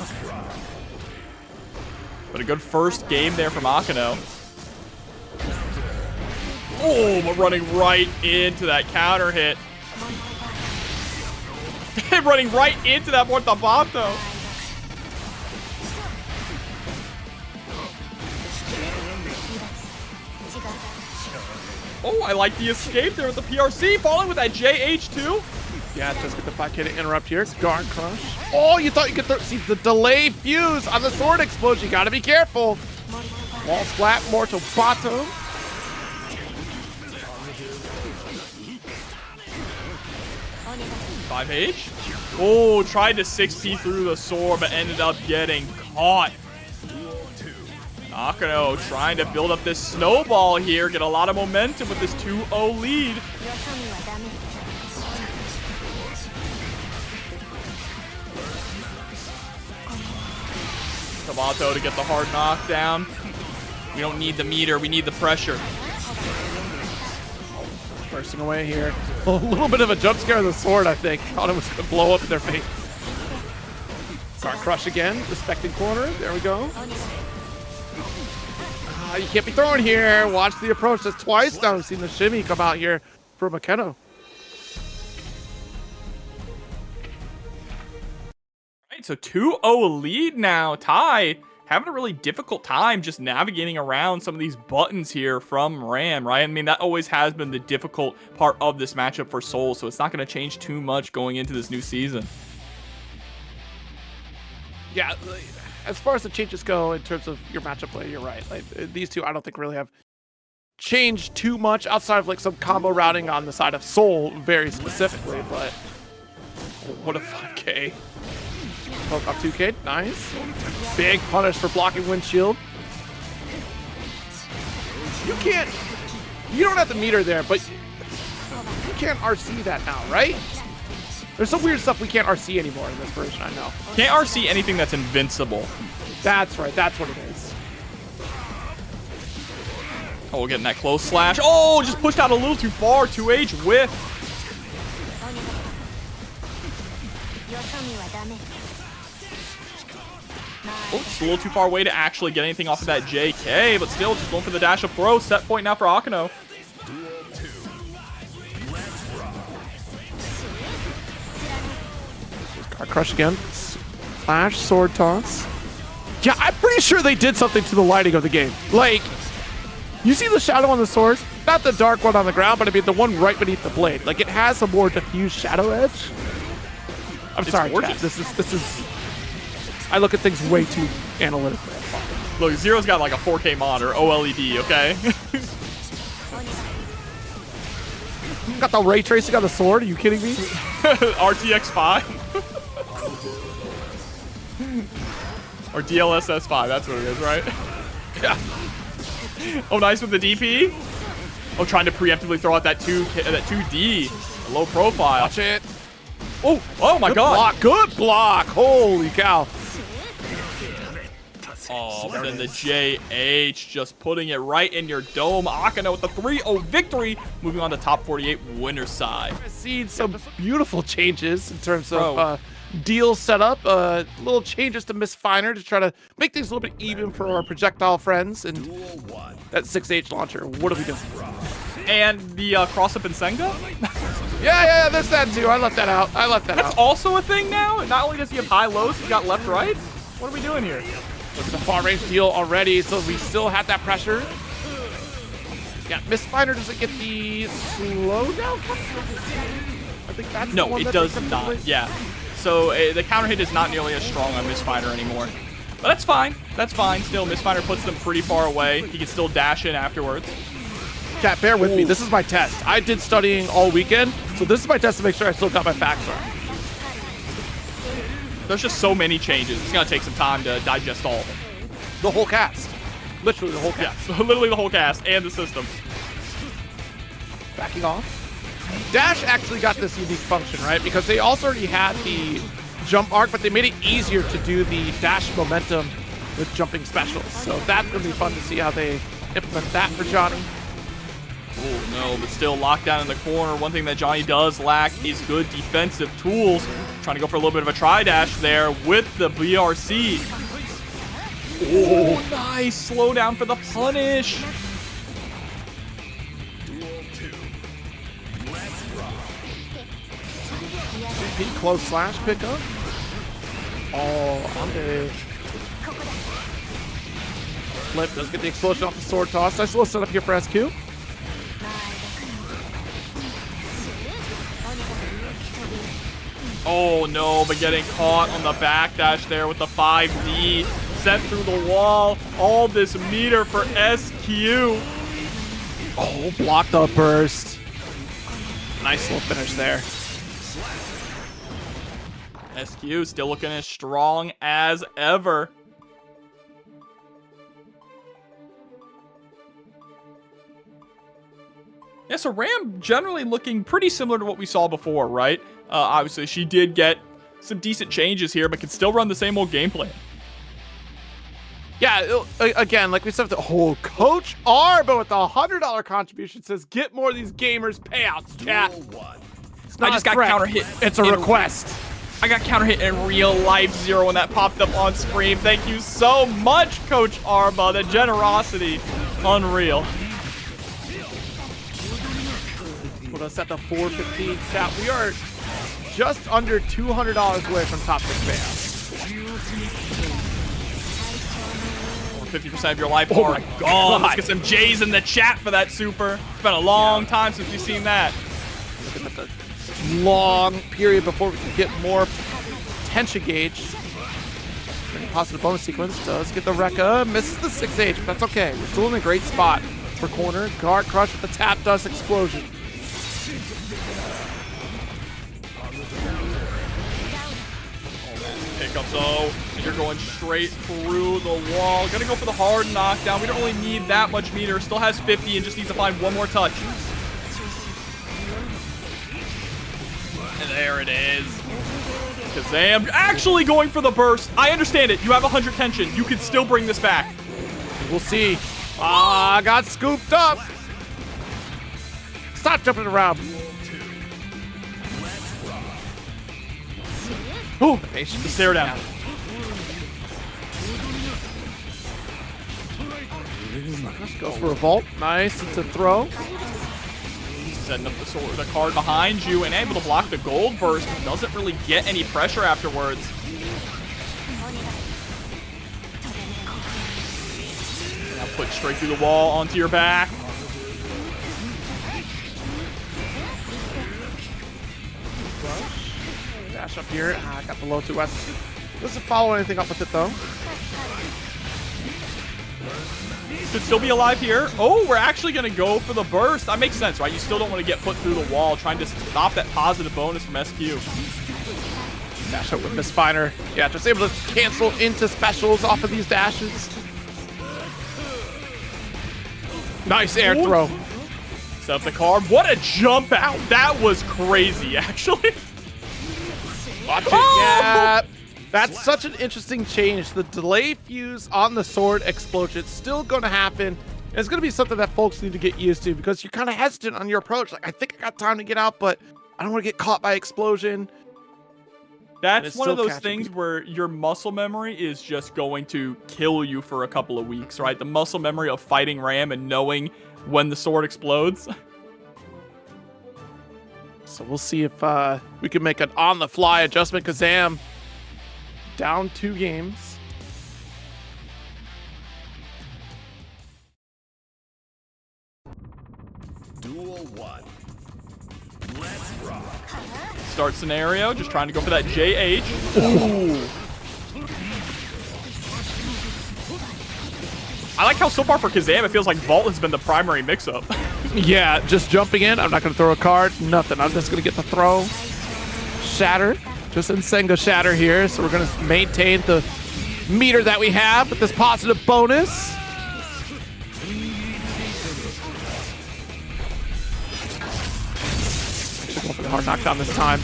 But a good first game there from Akeno. Oh, but running right into that counter hit. Running right into that Mortabato. Oh, I like the escape there with the PRC. Falling with that JH2. Yeah, just get the 5K to interrupt here. Guard crush. Oh, you thought you could see the delay fuse on the sword explosion. You gotta be careful. Wall splat, Mortal Bato. Five H. Oh, tried to 6P through the sword, but ended up getting caught. Akeno trying to build up this snowball here, get a lot of momentum with this 2-0 lead. Tabato to get the hard knockdown. We don't need the meter, we need the pressure. Bursting away here. A little bit of a jump scare of the sword, I think. Thought it was going to blow up in their face. Guard crush again. Respecting corner. There we go. You can't be throwing here. Watch the approach. That's twice now we've seen the shimmy come out here from Akeno. Right, so 2-0 lead now. Ty having a really difficult time just navigating around some of these buttons here from Ram, right? I mean, that always has been the difficult part of this matchup for Seoul, so it's not going to change too much going into this new season. Yeah, as far as the changes go in terms of your matchup play, you're right. Like, these two, I don't think really have changed too much outside of like some combo routing on the side of Seoul very specifically, but what a 5K. Poke up 2K, nice. Big punish for blocking windshield. You don't have the meter there, but you can't RC that now, right? There's some weird stuff we can't RC anymore in this version, I know. Can't RC anything that's invincible. That's right, that's what it is. Oh, we're getting that close slash. Oh, just pushed out a little too far. 2H whiff. Oh, just a little too far away to actually get anything off of that JK, but still just going for the dash up throw. Set point now for Akeno. Crush again. Flash, sword toss. Yeah, I'm pretty sure they did something to the lighting of the game. Like, you see the shadow on the sword? Not the dark one on the ground, but I mean the one right beneath the blade. Like, it has a more diffused shadow edge. I'm sorry, chat. This is. I look at things way too analytically. Look, Zero's got like a 4K monitor, OLED, okay? Got the ray tracing on the sword? Are you kidding me? RTX 5? Or DLSS 5, that's what it is, right? Yeah. Oh, nice with the DP. Oh, trying to preemptively throw out that 2D. Low profile. Watch it. Oh my Good god. Block. Good block. Holy cow. Oh, but then the JH just putting it right in your dome. Akeno with the 3-0 victory, moving on to top 48 winner's side. I've seen some beautiful changes in terms of deal setup, little changes to Miss Finer to try to make things a little bit even for our projectile friends. And that 6H launcher, what are we doing? And the cross-up in Senga? Yeah, there's that too. I left that out. That's also a thing now? Not only does he have high-lows, he's got left-right? What are we doing here? Look at the far-range deal already, so we still have that pressure. Yeah, Miss Finer doesn't get the slowdown. I think that's no, the one it that does not. Yeah. So the counter hit is not nearly as strong on Miss Finer anymore. But that's fine. That's fine. Still, Miss Finer puts them pretty far away. He can still dash in afterwards. Chat, bear with me. This is my test. I did studying all weekend, so this is my test to make sure I still got my facts right. There's just so many changes. It's going to take some time to digest all of them. The whole cast. Literally the whole cast. Yeah, so literally the whole cast and the system. Backing off. Dash actually got this unique function, right? Because they also already had the jump arc, but they made it easier to do the dash momentum with jumping specials. So that's going to be fun to see how they implement that for Johnny. Oh, no, but still locked down in the corner. One thing that Johnny does lack is good defensive tools. Trying to go for a little bit of a tri-dash there with the BRC. Oh, nice slowdown for the punish. Close slash pickup. Oh, on the flip does get the explosion off the sword toss. Nice little setup here for SQ. Oh no, but getting caught on the backdash there with the 5D. Sent through the wall. All this meter for SQ. Oh, blocked the burst. Nice little finish there. SQ still looking as strong as ever. Yeah, so Ram generally looking pretty similar to what we saw before, right? Obviously, she did get some decent changes here, but can still run the same old game plan. Yeah, again, like we said, Coach R, but with the $100 contribution says, get more of these gamers payouts, chat. I just got counter hit. It's a request. I got counter hit in real life, Zero, when that popped up on screen. Thank you so much, Coach Arba. The generosity, unreal. Put us at the 415 chat. We are just under $200 away from top 6 payouts. Over 50% of your life bar. Oh my God. Let's get some J's in the chat for that super. It's been a long time since we've seen that. Looking at the long period before we can get more tension gauge. Positive bonus sequence does get the Rekka, misses the 6H, but that's okay. We're still in a great spot for corner. Guard crush with the tap dust explosion. Pickups though, and you're going straight through the wall. Gonna go for the hard knockdown. We don't really need that much meter. Still has 50 and just needs to find one more touch. And there it is. Kazam actually going for the burst. I understand it. You have 100 tension. You can still bring this back. We'll see. Ah, got scooped up. Stop jumping around. Ooh, the stare down. Goes for a vault. Nice. It's a throw. Setting up the card behind you and able to block the gold burst. Doesn't really get any pressure afterwards. put straight through the wall onto your back. Dash up here. I got the low 2S. Doesn't follow anything up with it though. Could still be alive here. Oh, we're actually going to go for the burst. That makes sense, right? You still don't want to get put through the wall, trying to stop that positive bonus from SQ. Dash up with Misfiner. Yeah, just able to cancel into specials off of these dashes. Nice air throw. Set up the card. What a jump out. That was crazy, actually. Watch it. Yeah. That's such an interesting change. The delay fuse on the sword explosion is still going to happen. And it's going to be something that folks need to get used to because you're kind of hesitant on your approach. Like, I think I got time to get out, but I don't want to get caught by explosion. That's one of those things where your muscle memory is just going to kill you for a couple of weeks, right? The muscle memory of fighting Ram and knowing when the sword explodes. So we'll see if we can make an on-the-fly adjustment. Kazam down 2 games. Duel 1. Let's rock. Start scenario, just trying to go for that JH. Ooh. I like how so far for Kazam, it feels like Vault has been the primary mix-up. Yeah, just jumping in. I'm not going to throw a card. Nothing. I'm just going to get the throw. Shatter. Just in Senga Shatter here. So we're going to maintain the meter that we have with this positive bonus. Actually going for the hard knockdown this time.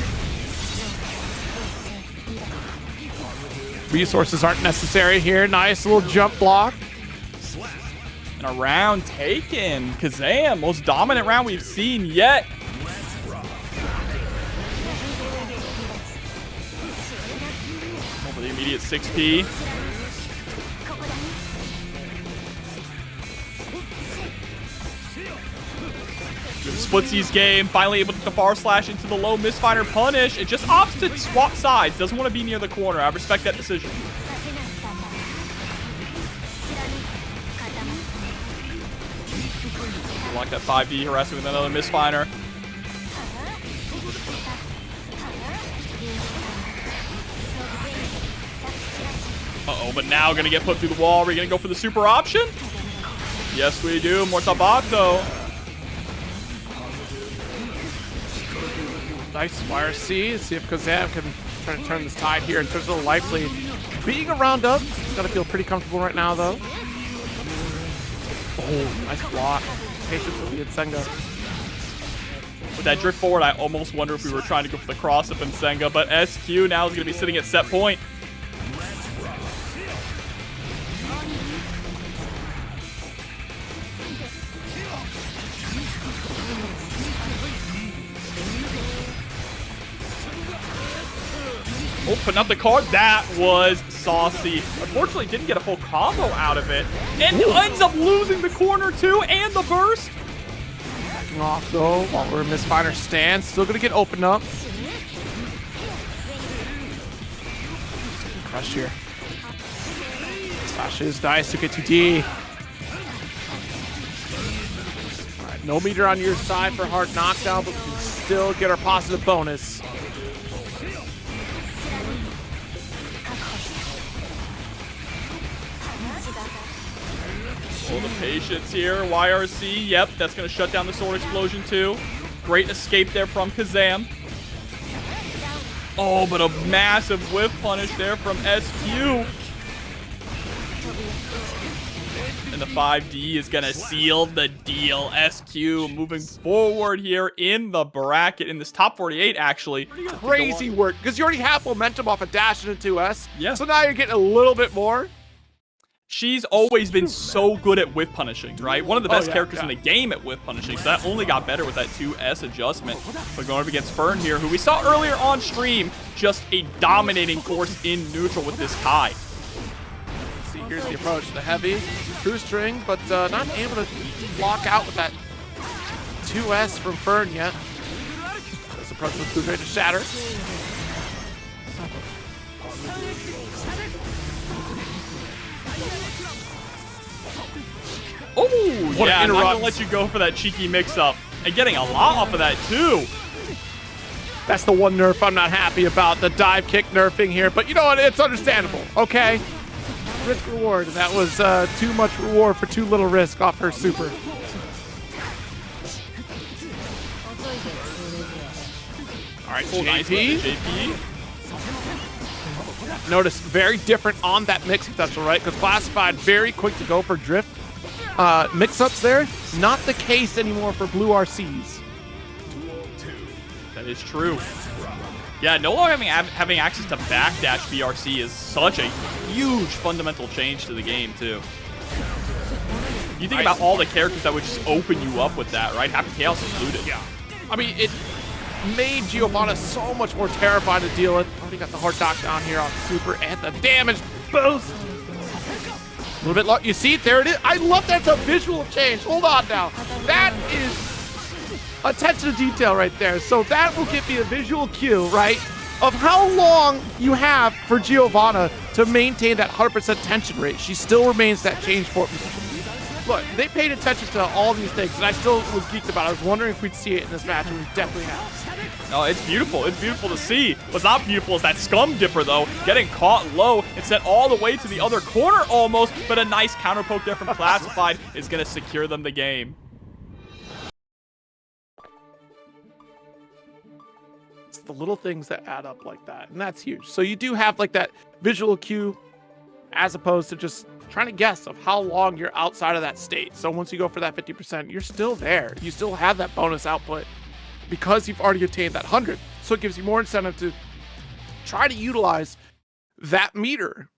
Resources aren't necessary here. Nice little jump block. And a round taken. Kazam, most dominant round we've seen yet. Over the immediate 6P. Good Splitsies game. Finally able to get the far slash into the low misfire punish. It just opts to swap sides. Doesn't want to be near the corner. I respect that decision. Like that 5D harassing with another misfire. Uh-oh, but now gonna get put through the wall. Are we gonna go for the super option? Yes, we do. Mortabato. Nice YRC. See if Kazam can try to turn this tide here in terms of the life lead. Being a round up, he's gotta feel pretty comfortable right now, though. Oh, nice block. Patience with the Senga. With that drift forward, I almost wonder if we were trying to go for the cross up in Senga, but SQ now is going to be sitting at set point. Oh, putting up the card. That was saucy. Unfortunately, didn't get a full combo out of it. And ends up losing the corner, too, and the burst. Backing off, though, while we're in Misfire stance. Still going to get opened up. Crush here. Slashes, nice. 2K2D. All right, no meter on your side for hard knockdown, but we can still get our positive bonus. Oh, the patience here. YRC. Yep, that's going to shut down the sword explosion too. Great escape there from Kazam. Oh, but a massive whiff punish there from SQ. And the 5D is going to seal the deal. SQ moving forward here in the bracket, in this top 48, actually. Crazy work, because you already have momentum off a dash into 2S. Yeah. So now you're getting a little bit more. She's always been so good at whiff punishing, right? One of the best characters in the game at whiff punishing, so that only got better with that 2S adjustment. But going up against Fern here, who we saw earlier on stream, just a dominating force in neutral with this Kai. Let's see, here's the approach. The heavy, true string, but not able to block out with that 2S from Fern yet. This approach with too great to shatter. Oh, What yeah, an not gonna interrupt. let you go for that cheeky mix-up. And getting a lot off of that, too. That's the one nerf I'm not happy about, the dive kick nerfing here. But you know what? It's understandable, okay? Risk reward, and that was too much reward for too little risk off her super. All right, Oh, nice with JP. the JP. Notice very different on that mix potential, right? Because Classified very quick to go for drift mix-ups there. Not the case anymore for blue RCs. That is true. Yeah, no longer having access to backdash BRC is such a huge fundamental change to the game, too. You think about all the characters that would just open you up with that, right? Happy Chaos is looted. Yeah. I mean, it made Giovanna so much more terrifying to deal with. Already got the hard knockdown here on super and the damage boost. A little bit low. You see, there it is. I love that's a visual change. Hold on now. That is attention to detail right there. So that will give me a visual cue, right, of how long you have for Giovanna to maintain that 100% tension rate. She still remains that change for. Look, they paid attention to all these things, and I still was geeked about it. I was wondering if we'd see it in this match, and we definitely have. No, it's beautiful. It's beautiful to see. What's not beautiful is that Scum Dipper, though, getting caught low and sent all the way to the other corner almost, but a nice counter poke there from Classified is going to secure them the game. It's the little things that add up like that, and that's huge. So you do have like that visual cue as opposed to just trying to guess of how long you're outside of that state. So once you go for that 50%, you're still there. You still have that bonus output because you've already attained that 100. So it gives you more incentive to try to utilize that meter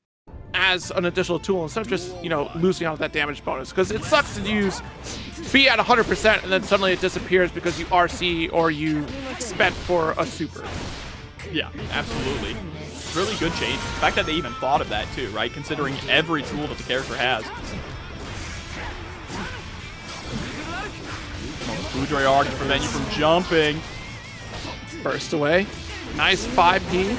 as an additional tool instead of just, you know, losing out that damage bonus. Because it sucks to be at 100% and then suddenly it disappears because you RC or you spent for a super. Yeah, absolutely. Really good change. The fact that they even thought of that too, right? Considering every tool that the character has. Foudroyard to prevent you from jumping. Burst away. Nice 5P.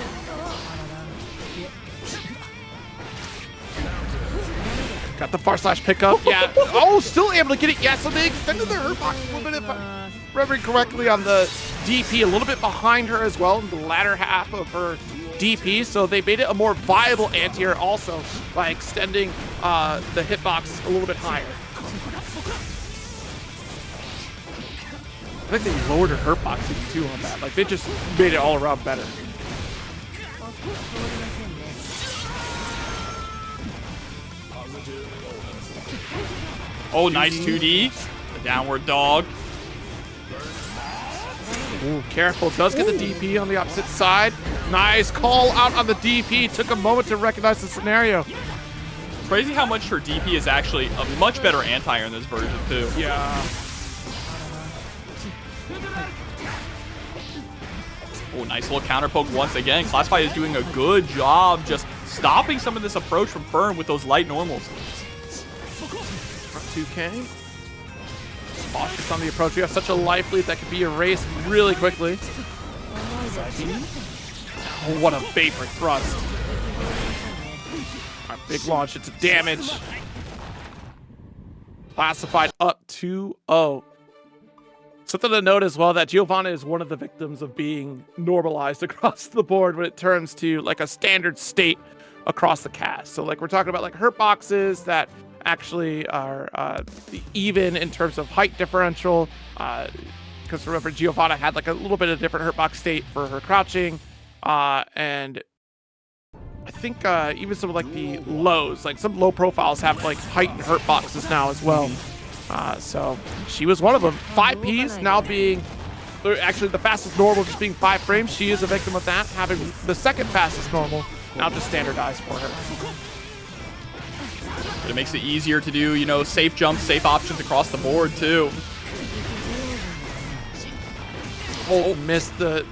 Got the far slash pickup. Yeah. Oh, still able to get it. Yeah, so they extended their hurt box a little bit, if I'm remembering correctly, on the DP, a little bit behind her as well in the latter half of her DP, so they made it a more viable anti-air also by extending the hitbox a little bit higher. I think they lowered her hurt box even too on that. Like, they just made it all around better. Oh, nice 2D. The downward dog. Ooh, careful. Does get the DP on the opposite side. Nice call out on the DP. Took a moment to recognize the scenario. Crazy how much her DP is actually a much better anti-air in this version, too. Yeah. Oh, nice little counter poke once again. Classified is doing a good job just stopping some of this approach from Fern with those light normals. 2K. Cautious on the approach. We have such a life lead that can be erased really quickly. Oh, what a vapor thrust. All right, big launch into damage. Classified up 2-0. Something to note as well, that Giovanna is one of the victims of being normalized across the board when it turns to like a standard state across the cast. So like we're talking about like hurt boxes that actually are even in terms of height differential, because remember Giovanna had like a little bit of different hurtbox state for her crouching, and I think even some of like the lows, like some low profiles have like height and hurt boxes now as well. So she was one of them. 5Ps now being actually the fastest normal, just being 5 frames. She is a victim of that, having the second fastest normal now just standardized for her. It makes it easier to do, you know, safe jumps, safe options across the board, too. Oh, missed the...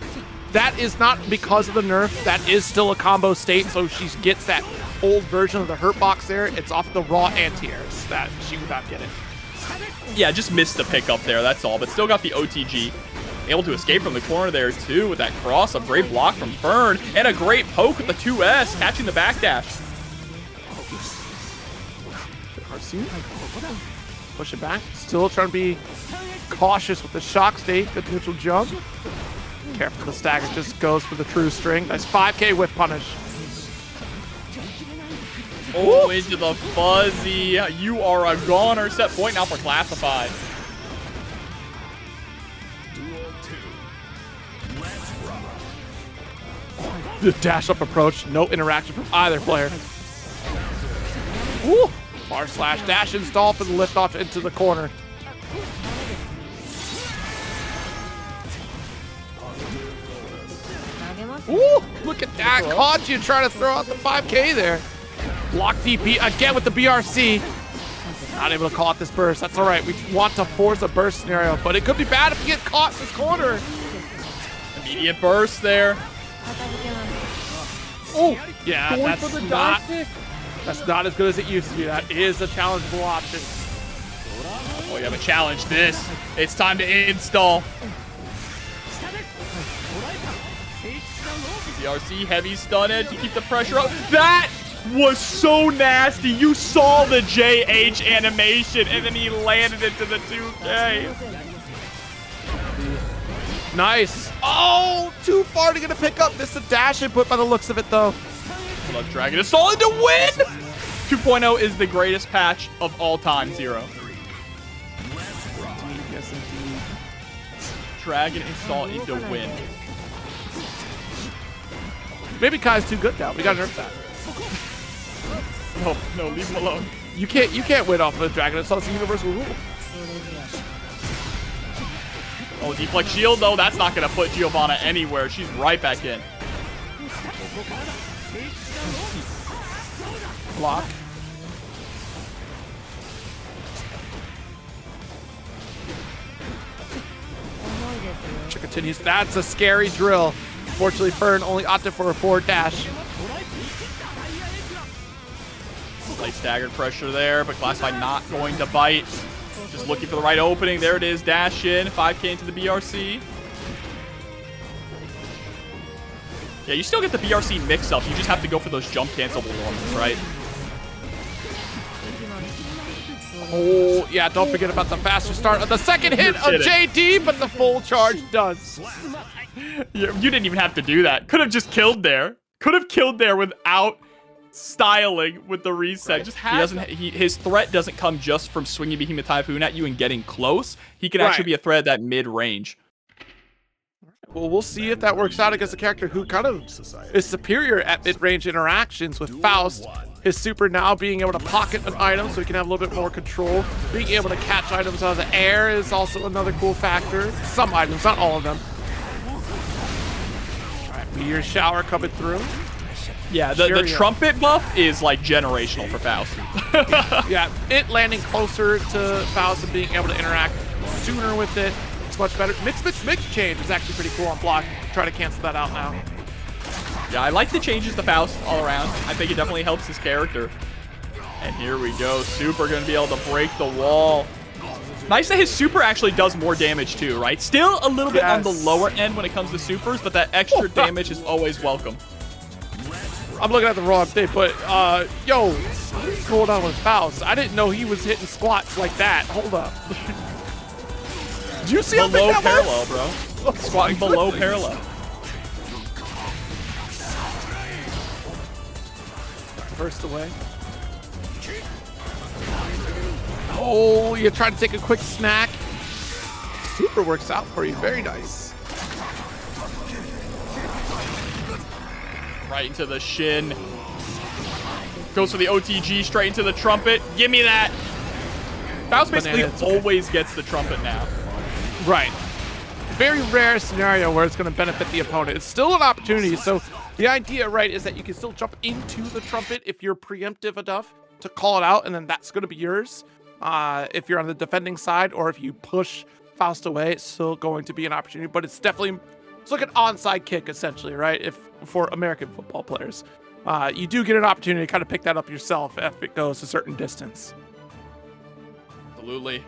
That is not because of the nerf. That is still a combo state, so she gets that old version of the hurt box there. It's off the raw anti-airs that she would not get it. Yeah, just missed the pickup there, that's all, but still got the OTG. Able to escape from the corner there, too, with that cross. A great block from Fern, and a great poke with the 2S, catching the backdash. Push it back. Still trying to be cautious with the shock state. Good neutral jump. Careful, the stagger just goes for the true string. Nice 5K whip punish. Oh, into the fuzzy. You are a goner. Set point now for classified. Duel 2. Let's rock. The dash up approach. No interaction from either player. Ooh. Bar slash dash install for the lift off into the corner. Ooh, look at that. Caught you trying to throw out the 5K there. Block DP again with the BRC. Not able to call out this burst. That's all right. We want to force a burst scenario, but it could be bad if you get caught in this corner. Immediate burst there. Oh, yeah, that's not as good as it used to be. That is a challengeable option. Oh, you haven't challenged this. It's time to install. CRC heavy stun edge to keep the pressure up. That was so nasty. You saw the JH animation and then he landed into the 2K. Nice. Oh, too far to get a pickup. This is a dash input by the looks of it, though. Blood Dragon is solid to win. 2.0 is the greatest patch of all time. 0. Yes, indeed. Dragon install into win. Maybe Kai's too good now. We gotta nerf that. No, leave him alone. You can't win off of the dragon. It's a universal rule. Oh, deflect shield though. That's not gonna put Giovanna anywhere. She's right back in. Block. She continues. That's a scary drill. Fortunately, Fern only opted for a forward dash. Slight staggered pressure there, but Classified not going to bite. Just looking for the right opening. There it is. Dash in. 5K into the BRC. Yeah, you still get the BRC mix-up. You just have to go for those jump cancelable ones, right? Oh, yeah, don't forget about the faster start of the second hit of JD, but the full charge does. You didn't even have to do that. Could have just killed there. Could have killed there without styling with the reset. His threat doesn't come just from swinging Behemoth Typhoon at you and getting close. He can actually be a threat at that mid-range. Well, we'll see if that works out against a character who kind of is superior at mid-range interactions with Faust. His super now being able to pocket an item so he can have a little bit more control. Being able to catch items out of the air is also another cool factor. Some items, not all of them. All right, Meteor Shower coming through. Yeah, the trumpet buff is like generational for Faust. Yeah, it landing closer to Faust and being able to interact sooner with it. It's much better. Mix change is actually pretty cool on block. Try to cancel that out now. Yeah, I like the changes to Faust all around. I think it definitely helps his character. And here we go. Super going to be able to break the wall. Nice that his super actually does more damage too, right? Still a little bit on the lower end when it comes to supers, but that extra damage is always welcome. I'm looking at the wrong thing, but yo, what's going on with Faust? I didn't know he was hitting squats like that. Hold up. Did you see how big that parallel, was? bro. Squatting below parallel. First away. Oh, you're trying to take a quick snack. Super works out for you. Very nice. Right into the shin. Goes for the OTG straight into the trumpet. Give me that. Faust basically always gets the trumpet now. Right. Very rare scenario where it's going to benefit the opponent. It's still an opportunity. So the idea, right, is that you can still jump into the trumpet if you're preemptive enough to call it out, and then that's going to be yours. If you're on the defending side, or if you push Faust away, it's still going to be an opportunity. But it's definitely, it's like an onside kick, essentially, right? If for American football players, you do get an opportunity to kind of pick that up yourself if it goes a certain distance. Absolutely.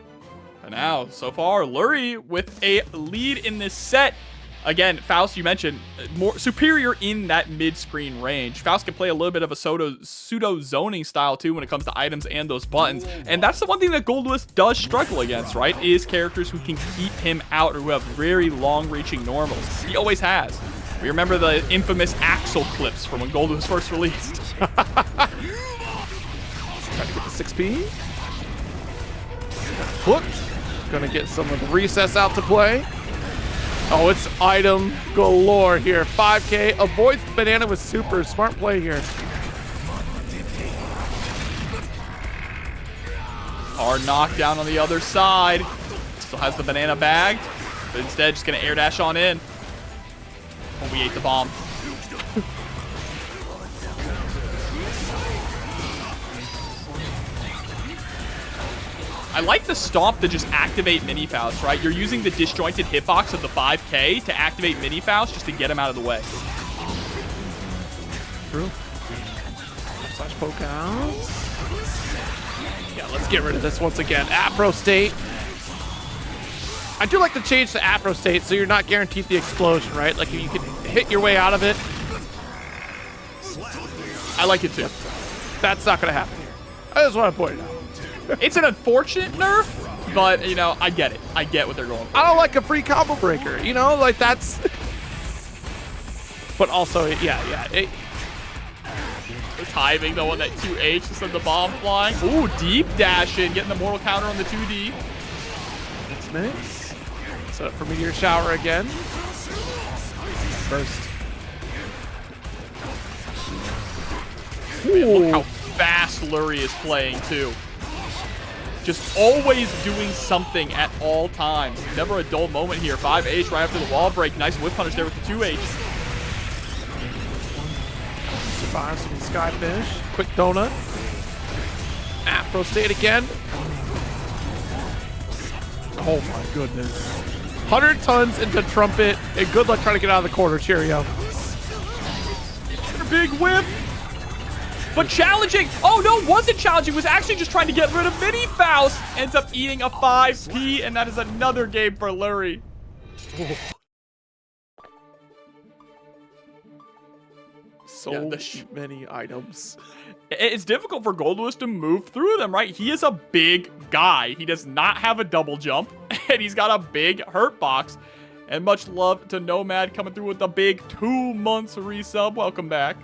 And now, so far, Lurry with a lead in this set. Again, Faust, you mentioned, more superior in that mid-screen range. Faust can play a little bit of a pseudo-zoning style, too, when it comes to items and those buttons. And that's the one thing that Goldlewis does struggle against, right? Is characters who can keep him out or who have very long-reaching normals. He always has. We remember the infamous Axel clips from when Gold was first released. Trying to get the 6P. Hooked. Gonna get some of the recess out to play. Oh, it's item galore here. 5K. Avoids the banana with super. Smart play here. Hard knockdown on the other side. Still has the banana bagged, but instead just gonna air dash on in. Oh, we ate the bomb. I like the stomp to just activate Mini Faust, right? You're using the disjointed hitbox of the 5K to activate Mini Faust just to get him out of the way. True. Slash poke out. Yeah, let's get rid of this once again. Afro state. I do like to change to Afro state so you're not guaranteed the explosion, right? Like you can hit your way out of it. I like it too. That's not going to happen here. I just want to point it out. It's an unfortunate nerf, but, you know, I get it. I get what they're going for. I don't like a free combo breaker, you know? Like, that's... But also, yeah. The timing, though, on that 2H to send the bomb flying. Ooh, deep dash in, getting the mortal counter on the 2D. Mix. Set up for Meteor Shower again. First. Man, look how fast Lurry is playing, too. Just always doing something at all times. Never a dull moment here. 5H right after the wall break. Nice whip punish there with the 2H. Survives some Skyfish. Quick donut. Afro state again. Oh my goodness. 100 tons into trumpet. And good luck trying to get out of the corner, Cheryo. Big whip. But challenging. Oh, no, wasn't challenging. Was actually just trying to get rid of Mini Faust. Ends up eating a 5P, and that is another game for Lurry. Oh. So many items. It's difficult for Goldlewis to move through them, right? He is a big guy. He does not have a double jump, and he's got a big hurt box. And much love to Nomad coming through with the big 2 months resub. Welcome back.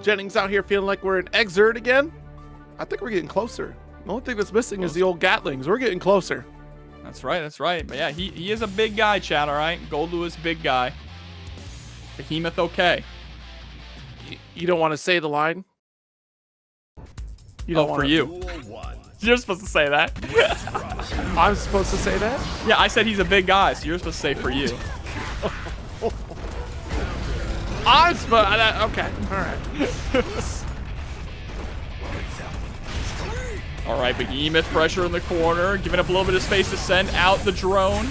Jennings out here feeling like we're in Exert again. I think we're getting closer. The only thing that's missing is the old Gatlings. We're getting closer. That's right, that's right. But yeah, he is a big guy, chat, all right? Goldlewis, big guy. Behemoth, okay. You don't want to say the line? You don't for you. You're supposed to say that. I'm supposed to say that? Yeah, I said he's a big guy, so you're supposed to say for you. I'm supposed to... Okay, all right. All right, Behemoth pressure in the corner, giving up a little bit of space to send out the drone.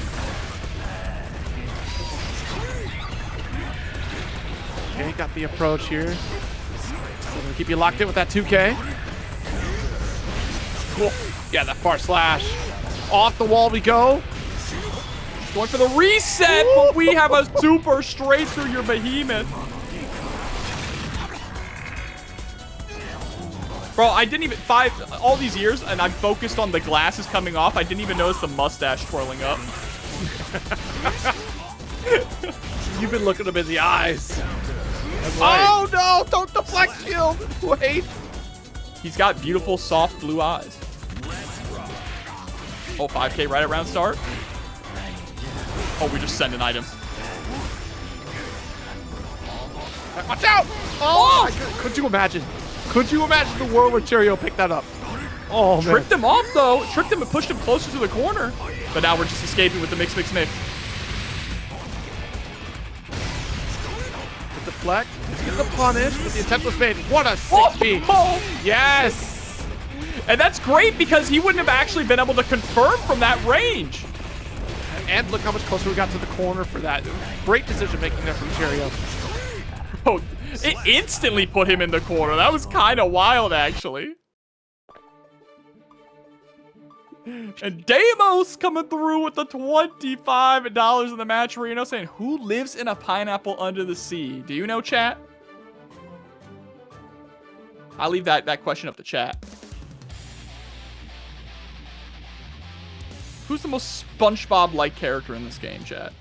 Okay, got the approach here. Still gonna keep you locked in with that 2K. Cool. Yeah, that far slash. Off the wall we go. Going for the reset, but we have a super straight through your Behemoth. Bro, I didn't even, all these years, and I'm focused on the glasses coming off, I didn't even notice the mustache twirling up. You've been looking him in the eyes. Right. Oh no, don't deflect shield. Wait. He's got beautiful, soft blue eyes. Oh, 5K right at round start. Oh, we just send an item. Watch out! Oh! Could you imagine? Could you imagine the world where Cheryo picked that up? Oh, man. Tricked him off, though. Tricked him and pushed him closer to the corner. But now we're just escaping with the mix. With the deflect. He's getting the punish, but the attempt was made. What a 6P. Oh. Yes! And that's great because he wouldn't have actually been able to confirm from that range. And look how much closer we got to the corner for that. Great decision making there from Cheryo. Oh, it instantly put him in the corner. That was kind of wild, actually. And Deimos coming through with the $25 in the match arena saying, who lives in a pineapple under the sea? Do you know, chat? I'll leave that question up to chat. Who's the most SpongeBob-like character in this game, chat?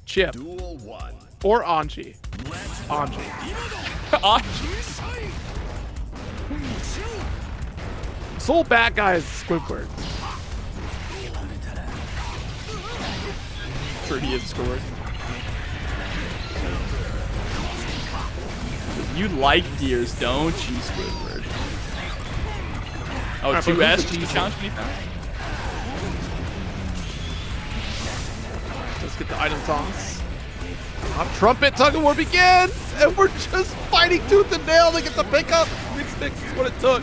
Chip. Duel 1. Or Anji. Anji. Anji. This whole bad guy is Squidward. Sure he is Squidward. You like gears, don't you, Squidward? Oh, 2S just to challenge me now? Let's get the item toss. Trumpet tug of war begins, and we're just fighting tooth and nail to get the pickup. Mix is what it took.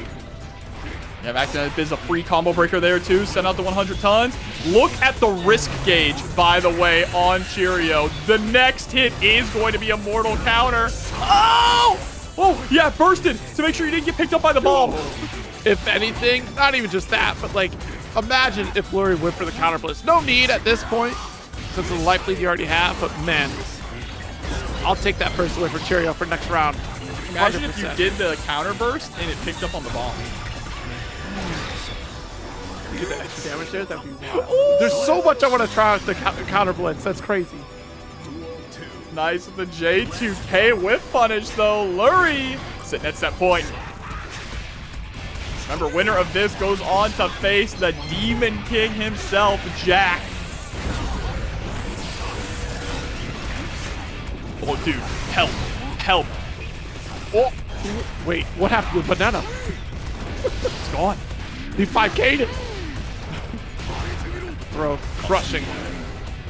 Yeah, back to there's a free combo breaker there too. Send out the 100 tons. Look at the risk gauge, by the way, on Cheryo. The next hit is going to be a mortal counter. Oh! Oh, yeah, bursted to make sure you didn't get picked up by the bomb. If anything, not even just that, but like, imagine if Lurry went for the counter blitz. No need at this point, since of the life lead you already have, but man, I'll take that burst away for Cheryo for next round. Imagine if you 100%. did the counter burst and it picked up on the bomb. You get the extra damage there, that'd be wild. There's so much I want to try with the counter blitz. That's crazy. Nice with the J2K whiff punish though. Lurry sitting at set point. Remember, winner of this goes on to face the Demon King himself, Jack. Oh, dude, help, help. Oh, wait, what happened with Banana? It's gone. He 5K'd it. Throw, crushing.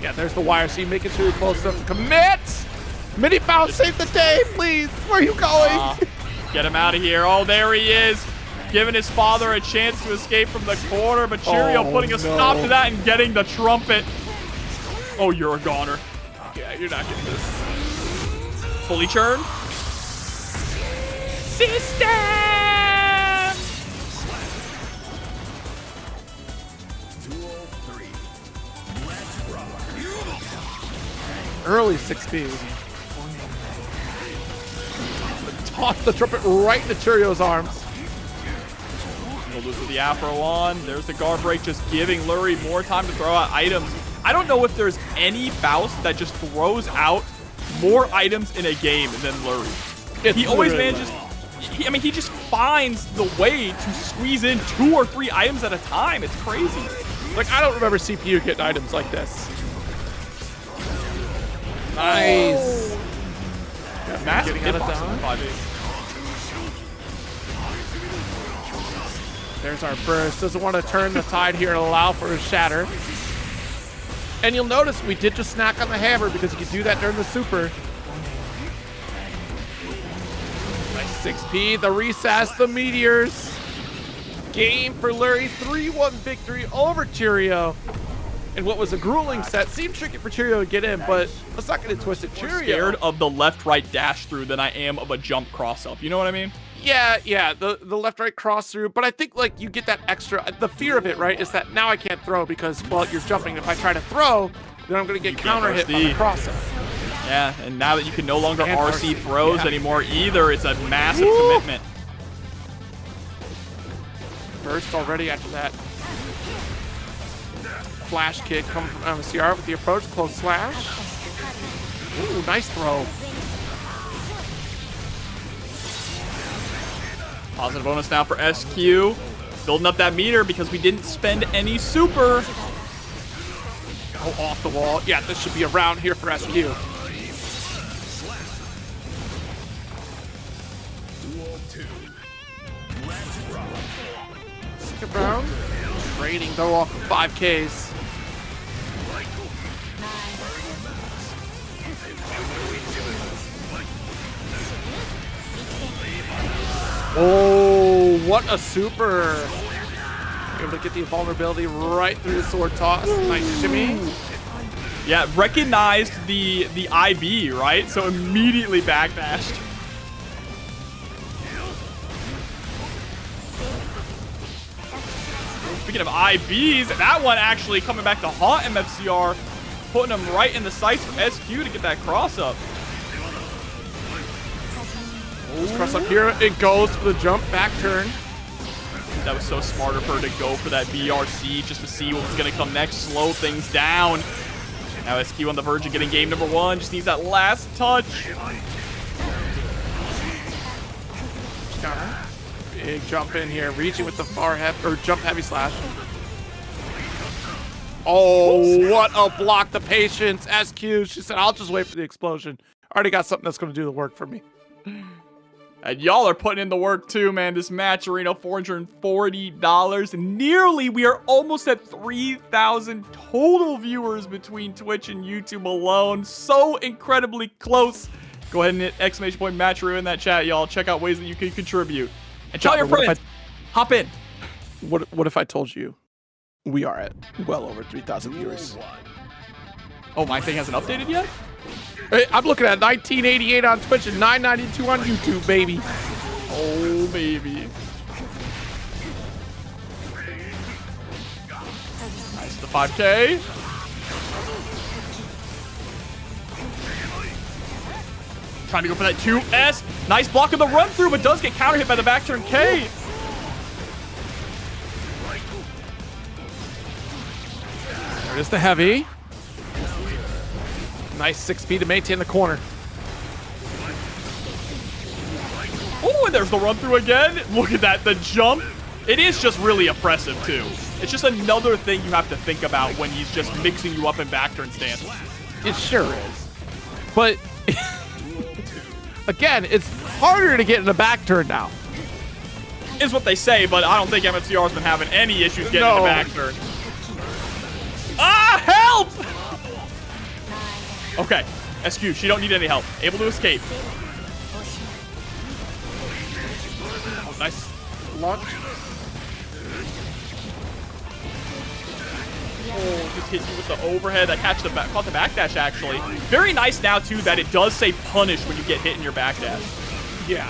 Yeah, there's the wire. See, making sure you're close enough to commit. Mini Faust, save the day, please. Where are you going? Get him out of here. Oh, there he is. Giving his father a chance to escape from the corner, but Cheryo putting a stop to that and getting the trumpet. Oh, you're a goner. Yeah, you're not getting this. Fully churned. System! Duel 3. Let's rock. Early 6 speed. Toss the trumpet right into Cheryo's arms. He'll lose with the Afro on. There's the guard break, just giving Lurry more time to throw out items. I don't know if there's any Faust that just throws out more items in a game than Lurry. He always manages. I mean, he just finds the way to squeeze in 2 or 3 items at a time. It's crazy. Like, I don't remember CPU getting items like this. Nice. Yeah, massive Getting out of hitbox on dodge. 5-8. There's our burst. Doesn't want to turn the tide here and allow for a shatter. And you'll notice we did just snack on the hammer because you can do that during the super. Nice 6P, the recess, the meteors. Game for Lurry, 3-1 victory over Cheryo. And what was a grueling set. Seemed tricky for Cheryo to get in, but let's not get it twisted. I'm Cheryo. scared of the left-right dash through than I am of a jump cross-up. You know what I mean? Yeah, the left-right cross through, but I think like you get that extra, the fear of it, right, is that now I can't throw because, well, you're jumping. If I try to throw, then I'm gonna get counter hit on the cross up. Yeah, and now that you can no longer And RC RC, throws yeah. anymore either, it's a massive Woo! commitment. Burst already after that. Flash kick coming from MFCR with the approach, close slash. Ooh, nice throw. Positive bonus now for SQ. Building up that meter because we didn't spend any super. Go off the wall. Yeah, this should be a round here for SQ. Duel 2. Let's rock. Second round. Trading though off of 5Ks. Oh, what a super. Able to get the vulnerability right through the sword toss. Nice shimmy. Yeah, recognized the IB, right? So immediately backdashed. Speaking of IBs, that one actually coming back to haunt MFCR, putting him right in the sights for SQ to get that cross up. Cross up here. It goes for the jump back turn. That was so smart of her to go for that BRC just to see what was going to come next, slow things down. Now SQ on the verge of getting game number 1. Just needs that last touch. Big jump in here, reaching with the far jump heavy slash. Oh, what a block the patience. SQ, she said, I'll just wait for the explosion. Already got something that's going to do the work for me. And y'all are putting in the work too, man. This match arena, $440. Nearly, we are almost at 3,000 total viewers between Twitch and YouTube alone. So incredibly close. Go ahead and hit exclamation point match arena in that chat, y'all. Check out ways that you can contribute. And tell your friends, hop in. What if I told you we are at well over 3,000 viewers? Oh, my thing hasn't updated yet? Hey, I'm looking at 1988 on Twitch and 992 on YouTube, baby. Oh, baby. Nice, the 5K. Trying to go for that 2S. Nice block of the run through, but does get counter hit by the back turn K. There is the heavy. Nice 6 speed to maintain the corner. Oh, and there's the run through again. Look at that, the jump. It is just really oppressive too. It's just another thing you have to think about when he's just mixing you up in back turn stance. It sure is. But again, it's harder to get in the back turn now. Is what they say, but I don't think MFCR's been having any issues getting in the back turn. Ah, help! Okay, SQ, she don't need any help. Able to escape. Oh, nice launch. Oh, just hit you with the overhead. I caught the backdash, actually. Very nice now, too, that it does say punish when you get hit in your backdash. Yeah.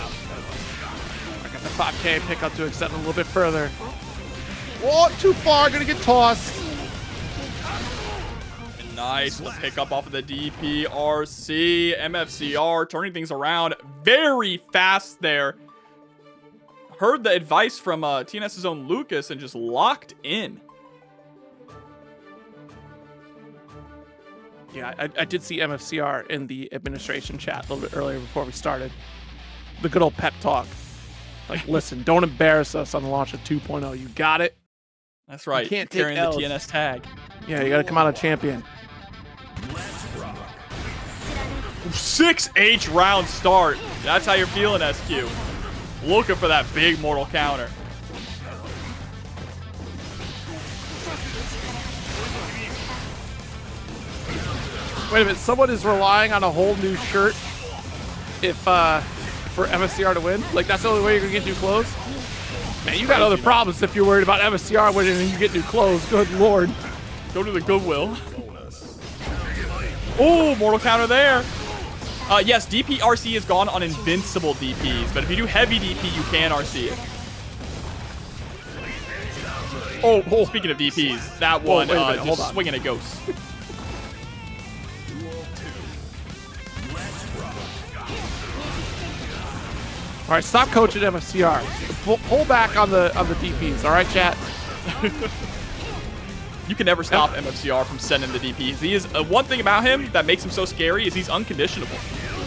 I got the 5K pick up to extend a little bit further. Oh, too far. Gonna get tossed. Nice. Let's pick up off of the DPRC. MFCR turning things around very fast there. Heard the advice from TNS's own Lucas and just locked in. Yeah, I did see MFCR in the administration chat a little bit earlier before we started. The good old pep talk. Like, listen, don't embarrass us on the launch of 2.0. You got it? That's right. You can't take carrying the L's. TNS tag. Yeah, you got to come out a champion. 6H round start. That's how you're feeling, SQ. Looking for that big mortal counter. Wait a minute, someone is relying on a whole new shirt for MFCR to win? Like, that's the only way you're going to get new clothes? Man, you got other problems if you're worried about MFCR winning and you get new clothes. Good lord. Go to the Goodwill. Oh, mortal counter there. Yes, DPRC has gone on invincible DPs, but if you do heavy DP, you can RC it. Oh, speaking of DPs, that one just swinging a ghost. All right, stop coaching MFCR. Pull back on the DPs. All right, chat. You can never stop MFCR from sending the DPs. He is one thing about him that makes him so scary is he's unconditionable.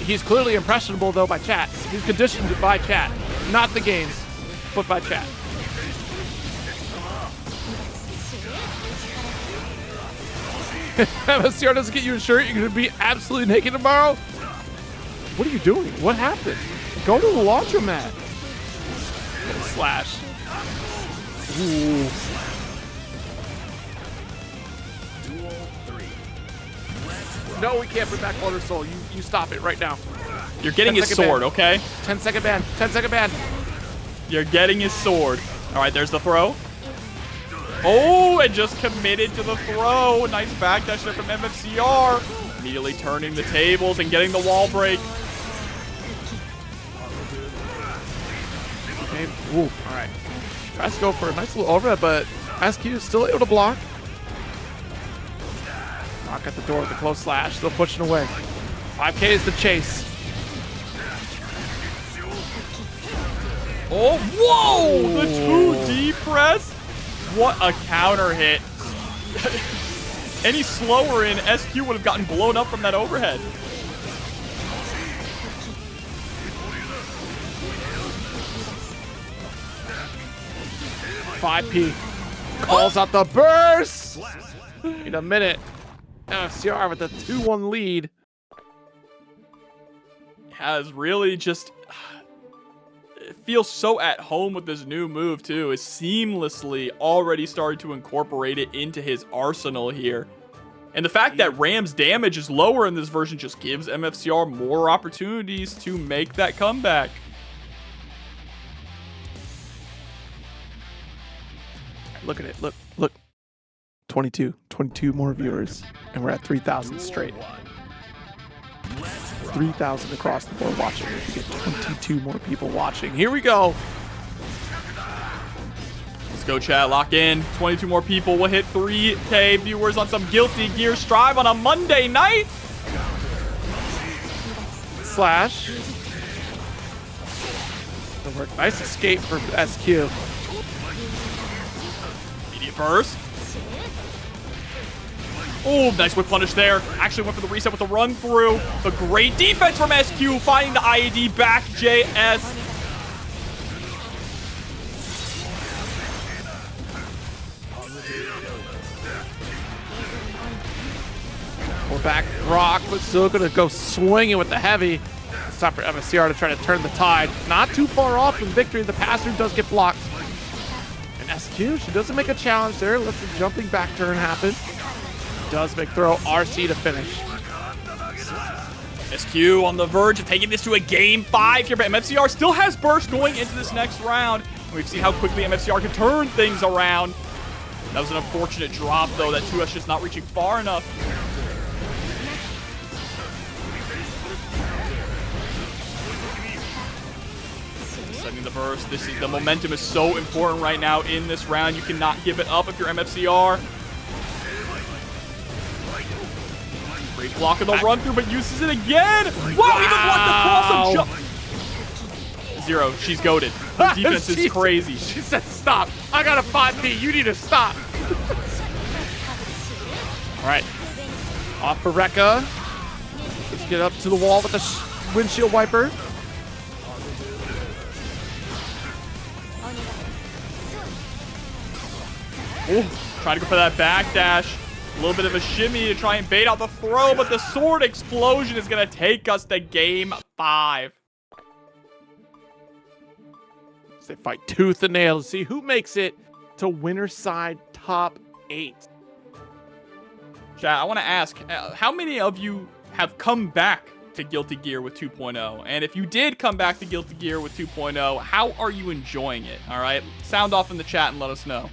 He's clearly impressionable though by chat. He's conditioned by chat, not the game, but by chat. If MFCR doesn't get you a shirt, you're gonna be absolutely naked tomorrow. What are you doing? What happened? Go to the laundromat. Slash. Ooh. No, we can't bring back Water Soul. You stop it right now. You're getting his sword, okay? 10-second ban. 10-second ban. You're getting his sword. All right, there's the throw. Oh, and just committed to the throw. Nice backdash there from MFCR. Immediately turning the tables and getting the wall break. Okay. Ooh, all right. Tries to go for a nice little overhead, but SQ is still able to block. Knock at the door with the close slash. Still pushing away. 5K is the chase. Oh, whoa! The 2D press? What a counter hit. Any slower in, SQ would have gotten blown up from that overhead. .5P calls out the burst. In a minute. MFCR with a 2-1 lead. Has really just feels so at home with this new move too. Is seamlessly already started to incorporate it into his arsenal here. And the fact that Ram's damage is lower in this version just gives MFCR more opportunities to make that comeback. Look at it. Look. 22 more viewers. And we're at 3,000 straight. 3,000 across the board watching. If you get 22 more people watching. Here we go. Let's go, chat. Lock in. 22 more people. We'll hit 3K viewers on some Guilty Gear Strive on a Monday night. Slash. Good work. Nice escape for SQ. Immediate burst. Oh, nice whip punish there. Actually went for the reset with the run through. But great defense from SQ, finding the IAD back. JS. We're back rock, but still gonna go swinging with the heavy. It's time for MFCR to try to turn the tide. Not too far off from victory. The passer does get blocked. And SQ, she doesn't make a challenge there. Lets the jumping back turn happen. Does make throw RC to finish. SQ on the verge of taking this to a game 5 here, but MFCR still has burst going into this next round. We've seen how quickly MFCR can turn things around. That was an unfortunate drop, though. That 2S just not reaching far enough. Setting the burst. The momentum is so important right now in this round. You cannot give it up if you're MFCR. Great block of the run through, but uses it again. Wow, even what the cross of jump. Zero, she's goated. Her defense is crazy. She said, stop. I got a 5D. You need to stop. All right. Off for Rekka. Let's get up to the wall with the windshield wiper. Oh, trying to go for that backdash. A little bit of a shimmy to try and bait out the throw, but the sword explosion is going to take us to game 5. They fight tooth and nail to see who makes it to winner's side top 8. Chat, I want to ask, how many of you have come back to Guilty Gear with 2.0? And if you did come back to Guilty Gear with 2.0, how are you enjoying it? All right, sound off in the chat and let us know.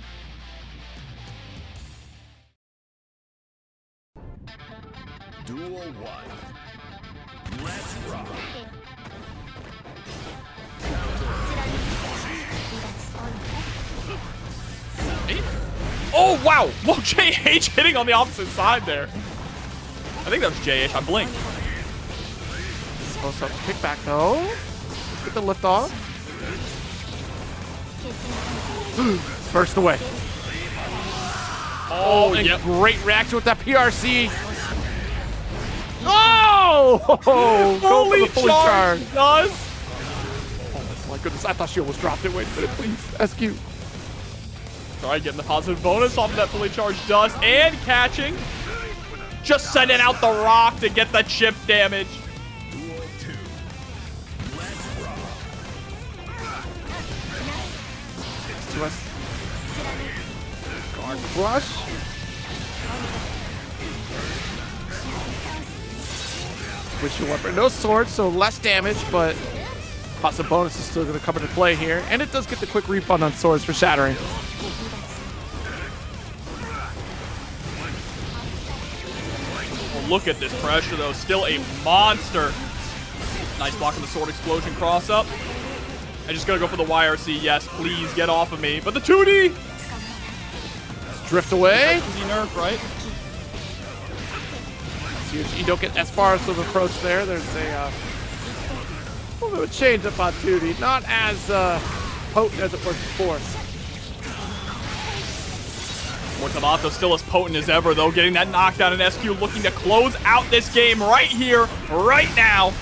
Duel 1. Let's rock. Oh, wow. Whoa, JH hitting on the opposite side there. I think that was JH. I blinked. Close up kickback, though. Let's get the lift off. Burst away. Oh, and yep. Great reaction with that PRC. Oh! Go for the fully charged. Does. Oh my goodness, I thought she almost dropped it. Wait a minute, please. SQ. Sorry, getting the positive bonus off of that fully charged dust and catching. Just sending out the rock to get the chip damage. Duel 2. Let's rock. Takes to us. Guard flush. Windshield wiper. No sword, so less damage, but positive bonus is still going to come into play here. And it does get the quick refund on swords for shattering. Oh, look at this pressure, though. Still a monster. Nice block of the sword explosion cross up. I'm just going to go for the YRC. Yes, please get off of me. But the 2D. Drift away. Easy nerf, right? You don't get as far as the approach there. There's a little bit of change up on duty. Not as potent as it was before. Mortamato still as potent as ever, though, getting that knockdown, and SQ looking to close out this game right here, right now.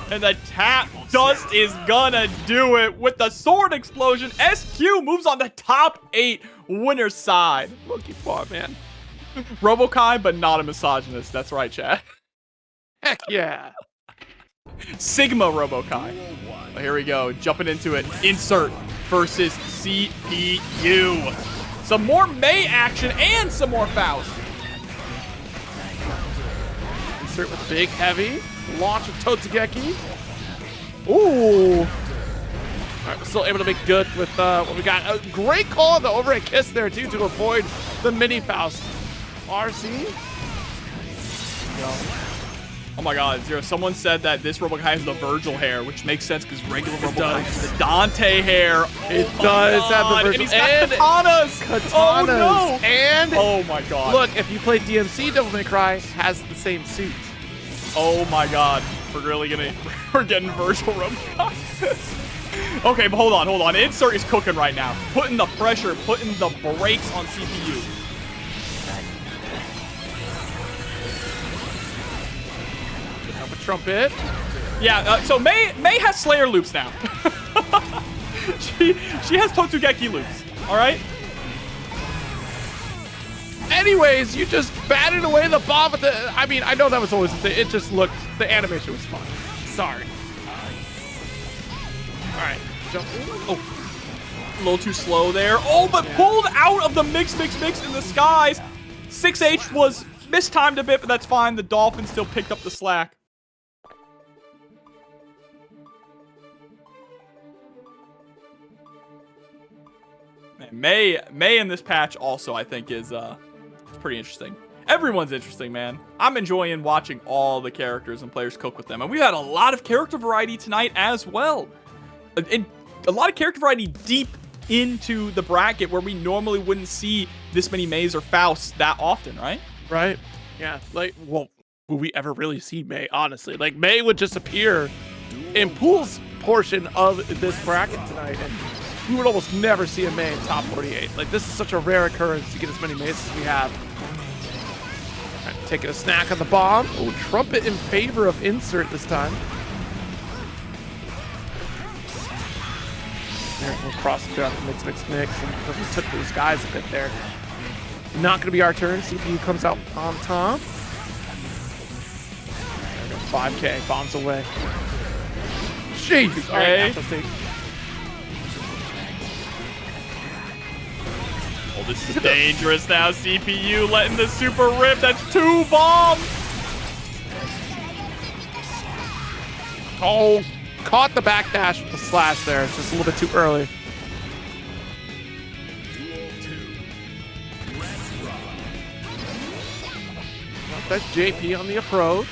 And the tap dust is gonna do it with the sword explosion. SQ moves on the top 8 winner's side. Monkey paw, man. Robokai, but not a misogynist. That's right, Chad. Heck yeah. Sigma Robokai. Well, here we go, jumping into it. Insert versus CPU. Some more Mei action and some more Faust. Insert with big heavy. Launch with Totsugeki. Ooh. All right, we're still able to make good with what we got. A great call on the overhead kiss there, too, to avoid the mini Faust. RC. Oh my god, Zero. Someone said that this Robokai has the Virgil hair, which makes sense because regular Robokai has the Dante hair. It does have the Virgil. And he's got katanas. Oh no. And oh my god. Look, if you play DMC, Devil May Cry has the same suit. Oh my god. We're getting Virgil Robokai. Okay, but hold on. Insert is cooking right now. Putting the pressure, putting the brakes on CPU. Trumpet. Yeah, so Mei has Slayer loops now. she has Totsugeki loops, all right? Anyways, you just batted away the bomb with the... I mean, I know that was always the thing. It just looked... The animation was fun. Sorry. All right. Jump. Oh. A little too slow there. Oh, but pulled out of the mix in the skies. 6H was mistimed a bit, but that's fine. The Dolphins still picked up the slack. Mei in this patch also, I think, is pretty interesting. Everyone's interesting, man. I'm enjoying watching all the characters and players cook with them. And we had a lot of character variety tonight as well. And a lot of character variety deep into the bracket where we normally wouldn't see this many Meis or Fausts that often, right? Right. Yeah. Like, well, will we ever really see Mei, honestly? Like, Mei would just appear in Pool's portion of this bracket tonight, and you would almost never see a Mei in top 48. Like, this is such a rare occurrence to get as many Meis as we have. All right, taking a snack on the bomb. Oh, Trumpet in favor of Insert this time. There, we'll cross throughout the mix. And because we took those guys a bit there. Not going to be our turn. CPU comes out on top. There we go, 5K, bombs away. Jeez. All right, Oh, this is dangerous now. CPU letting the super rip. That's 2 bombs. Oh, caught the backdash with the slash there. It's just a little bit too early. That's JP on the approach.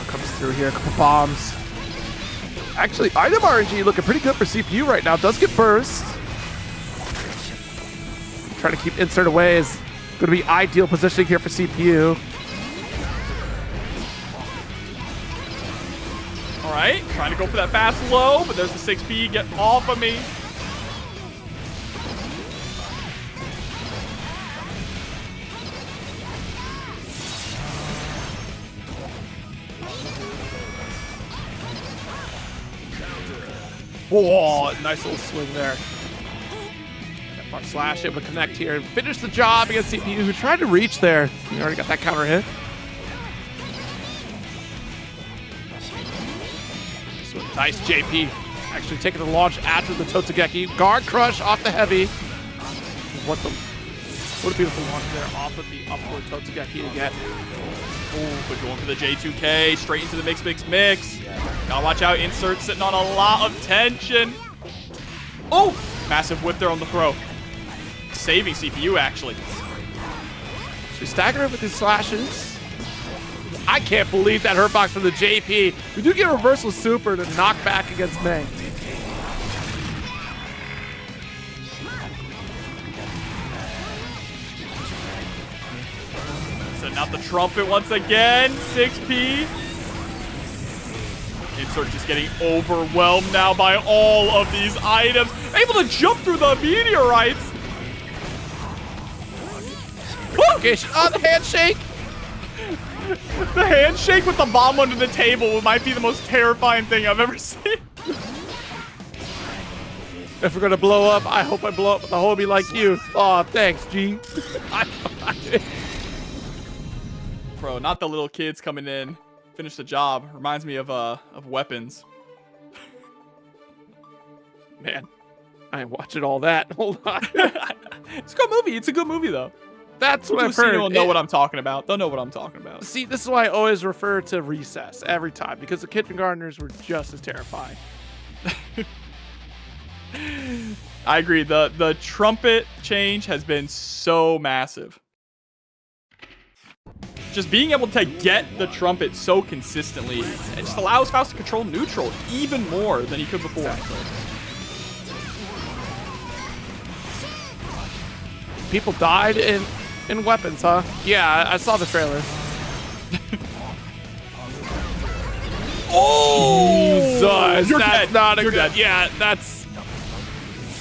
Comes through here, a couple bombs. Actually, item RNG looking pretty good for CPU right now. Does get burst. Trying to keep Insert away is going to be ideal positioning here for CPU. All right, trying to go for that fast low, but there's the 6B. Get off of me. Whoa, nice little swing there. Far slash able to connect here and finish the job against CPU, who tried to reach there. He already got that counter hit. So nice JP. Actually taking the launch after the Totsugeki. Guard crush off the heavy. What a beautiful launch there off of the upward Totsugeki again. Oh, but going for the J2K, straight into the mix. Gotta watch out, Insert sitting on a lot of tension. Oh, massive whip there on the throw. Saving CPU, actually. So we stagger with his slashes. I can't believe that hurt box from the JP. We do get reversal super to knock back against May. Setting out the trumpet once again. 6P. Insert just getting overwhelmed now by all of these items. Able to jump through the meteorites. Oh, the handshake. The handshake with the bomb under the table might be the most terrifying thing I've ever seen. If we're gonna blow up, I hope I blow up with a homie like you. Aw, thanks, G. Bro, not the little kids coming in. Finish the job. Reminds me of weapons. Man, I ain't watching all that. Hold on. It's a good movie. It's a good movie, though. That's what I've heard. They'll know what I'm talking about. They'll know what I'm talking about. See, this is why I always refer to Recess every time, because the kindergartners were just as terrifying. I agree. The trumpet change has been so massive. Just being able to get the trumpet so consistently, it just allows Faust to control neutral even more than he could before. Exactly. People died in weapons, huh? Yeah, I saw the trailer. Oh! Jesus, You're that's dead. not a You're good. dead. Yeah, that's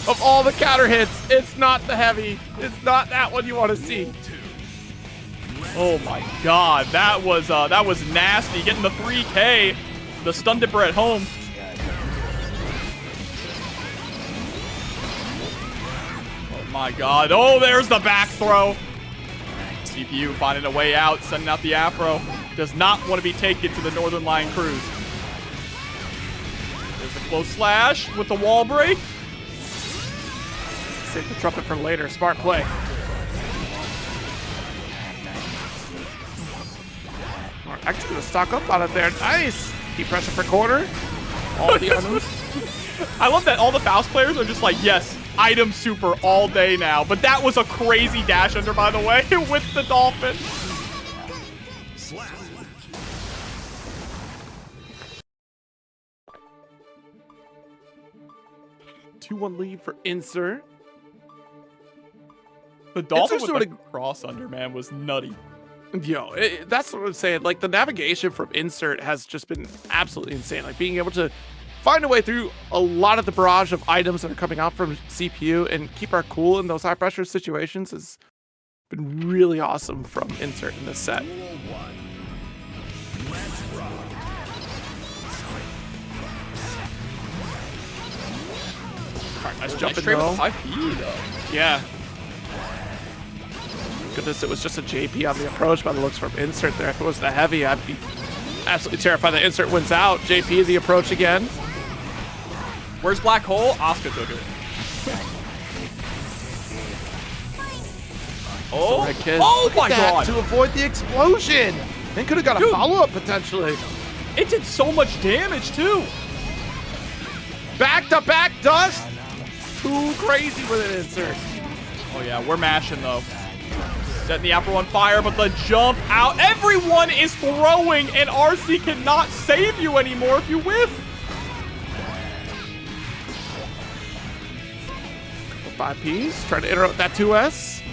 of all the counter hits, it's not the heavy. It's not that one you want to see. Oh my God, that was nasty. Getting the 3K, the stun dipper at home. Oh my God. Oh, there's the back throw. CPU finding a way out, sending out the afro. Does not want to be taken to the Northern Line Cruise. There's a close slash with the wall break. Save the trumpet for later. Smart play. Actually gonna stock up on it there. Nice. Keep pressure for corner. All the items. I love that all the Faust players are just like, yes, item super all day now. But that was a crazy dash under, by the way, with the dolphin. Slap. 2-1 lead for Insert. The dolphin Insert's with the cross under, man, was nutty. Yo, that's what I'm saying. Like, the navigation from Insert has just been absolutely insane. Like, being able to find a way through a lot of the barrage of items that are coming out from CPU and keep our cool in those high pressure situations has been really awesome from Insert in this set. Duel 1. Let's rock. All right, nice Nice jumping trade though. with the 5P, though. Yeah. Goodness, it was just a JP on the approach by the looks from Insert there. If it was the heavy, I'd be absolutely terrified that Insert wins out. JP the approach again. Where's Black Hole? Asuka took it. Oh, Red Kid. oh Look my at that, God. to avoid the explosion. Then could have got a Dude. follow-up potentially. It did so much damage, too. Back-to-back dust. Too crazy with an Insert. Oh, yeah, we're mashing, though. Setting the upper on fire, but the jump out. Everyone is throwing, and RC cannot save you anymore if you whiff. 5Ps, trying to interrupt that 2S.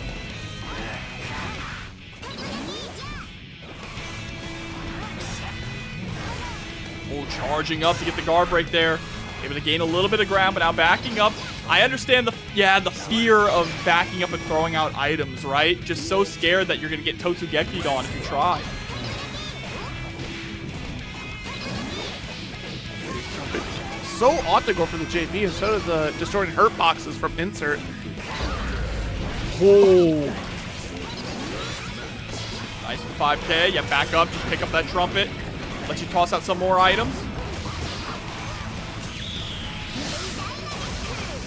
Oh, charging up to get the guard break there. Able to gain a little bit of ground, but now backing up. I understand the fear of backing up and throwing out items, right? Just so scared that you're going to get Totsugeki'd on if you try. So ought to go for the JP instead of the distorted hurt boxes from Insert. Oh. Nice for 5K. Yeah, back up. Just pick up that trumpet. Let you toss out some more items.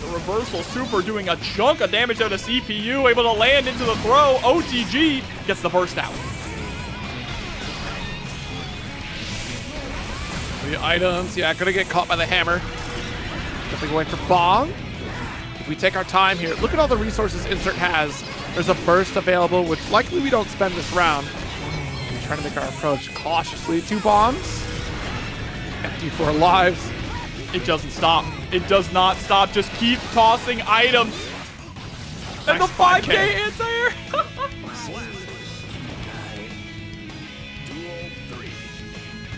The reversal super doing a chunk of damage out of CPU. Able to land into the throw. OTG gets the burst out. The items, yeah, gonna get caught by the hammer. Definitely going for Bong. If we take our time here, look at all the resources Insert has. There's a burst available, which likely we don't spend this round. Trying to make our approach cautiously. 2 bombs. FD4 lives. It doesn't stop. It does not stop. Just keep tossing items. And the Nice 5K is there. Slap. Duel 3.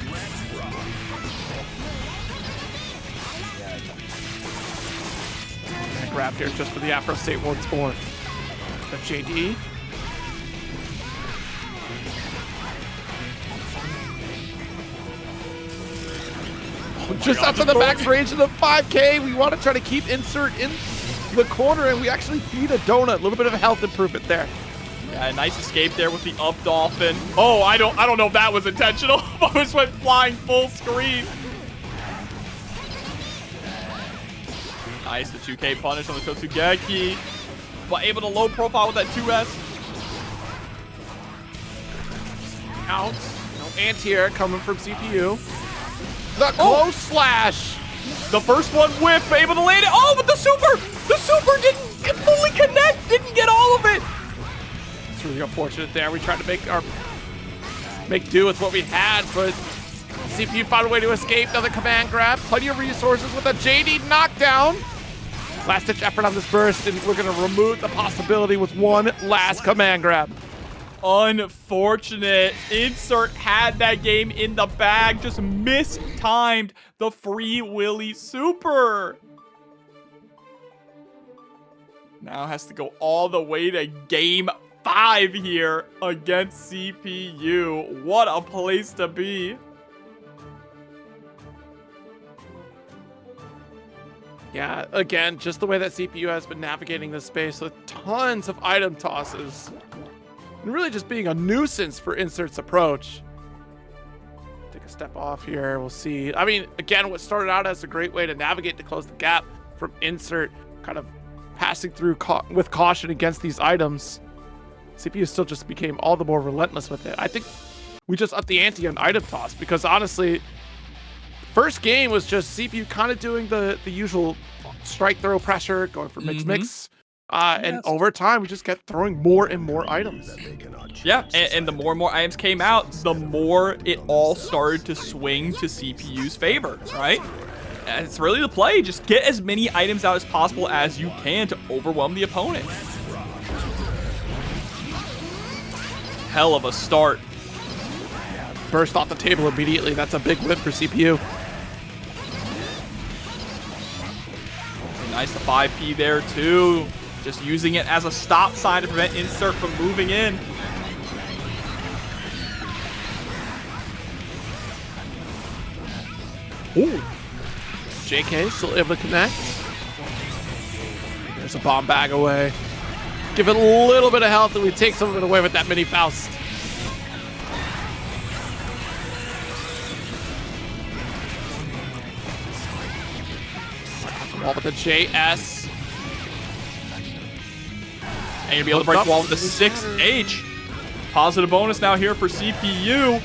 Let's rock. I grabbed here just for the Afro State once more. The JD. Just God, after the max range of the 5K, we want to try to keep insert in the corner, and we actually feed a donut. A little bit of a health improvement there. Yeah, nice escape there with the up dolphin. Oh, I don't know if that was intentional. I just went flying full screen. Nice, the 2K punish on the Totsugeki. But able to low profile with that 2S. Out. No anti-air coming from CPU. The close slash. The first one whiffed, but able to land it. Oh, but the super didn't fully connect, didn't get all of it. It's really unfortunate there. We tried to make do with what we had, but CPU found a way to escape. Another command grab. Plenty of resources with a JD knockdown. Last ditch effort on this burst, and we're gonna remove the possibility with one last command grab. Unfortunate. Insert had that game in the bag, just mistimed the Free Willy Super. Now has to go all the way to game 5 here against CPU. What a place to be. Yeah, again, just the way that CPU has been navigating this space with tons of item tosses. And really just being a nuisance for Insert's approach. Take a step off here, we'll see. I mean, again, what started out as a great way to navigate to close the gap from Insert, kind of passing through with caution against these items. CPU still just became all the more relentless with it. I think we just upped the ante on item toss because honestly, first game was just CPU kind of doing the usual strike throw pressure, going for mix. And over time, we just kept throwing more and more items. Yeah, and the more and more items came out, the more it all started to swing to CPU's favor, right? And it's really the play. Just get as many items out as possible as you can to overwhelm the opponent. Hell of a start. Burst off the table immediately. That's a big win for CPU. Nice, the 5P there too. Just using it as a stop sign to prevent Insert from moving in. Ooh. JK still able to connect. There's a bomb bag away. Give it a little bit of health and we take some of it away with that mini Faust. Wall with the JS. And you'll be able to break the wall with the 6H. Positive bonus now here for CPU.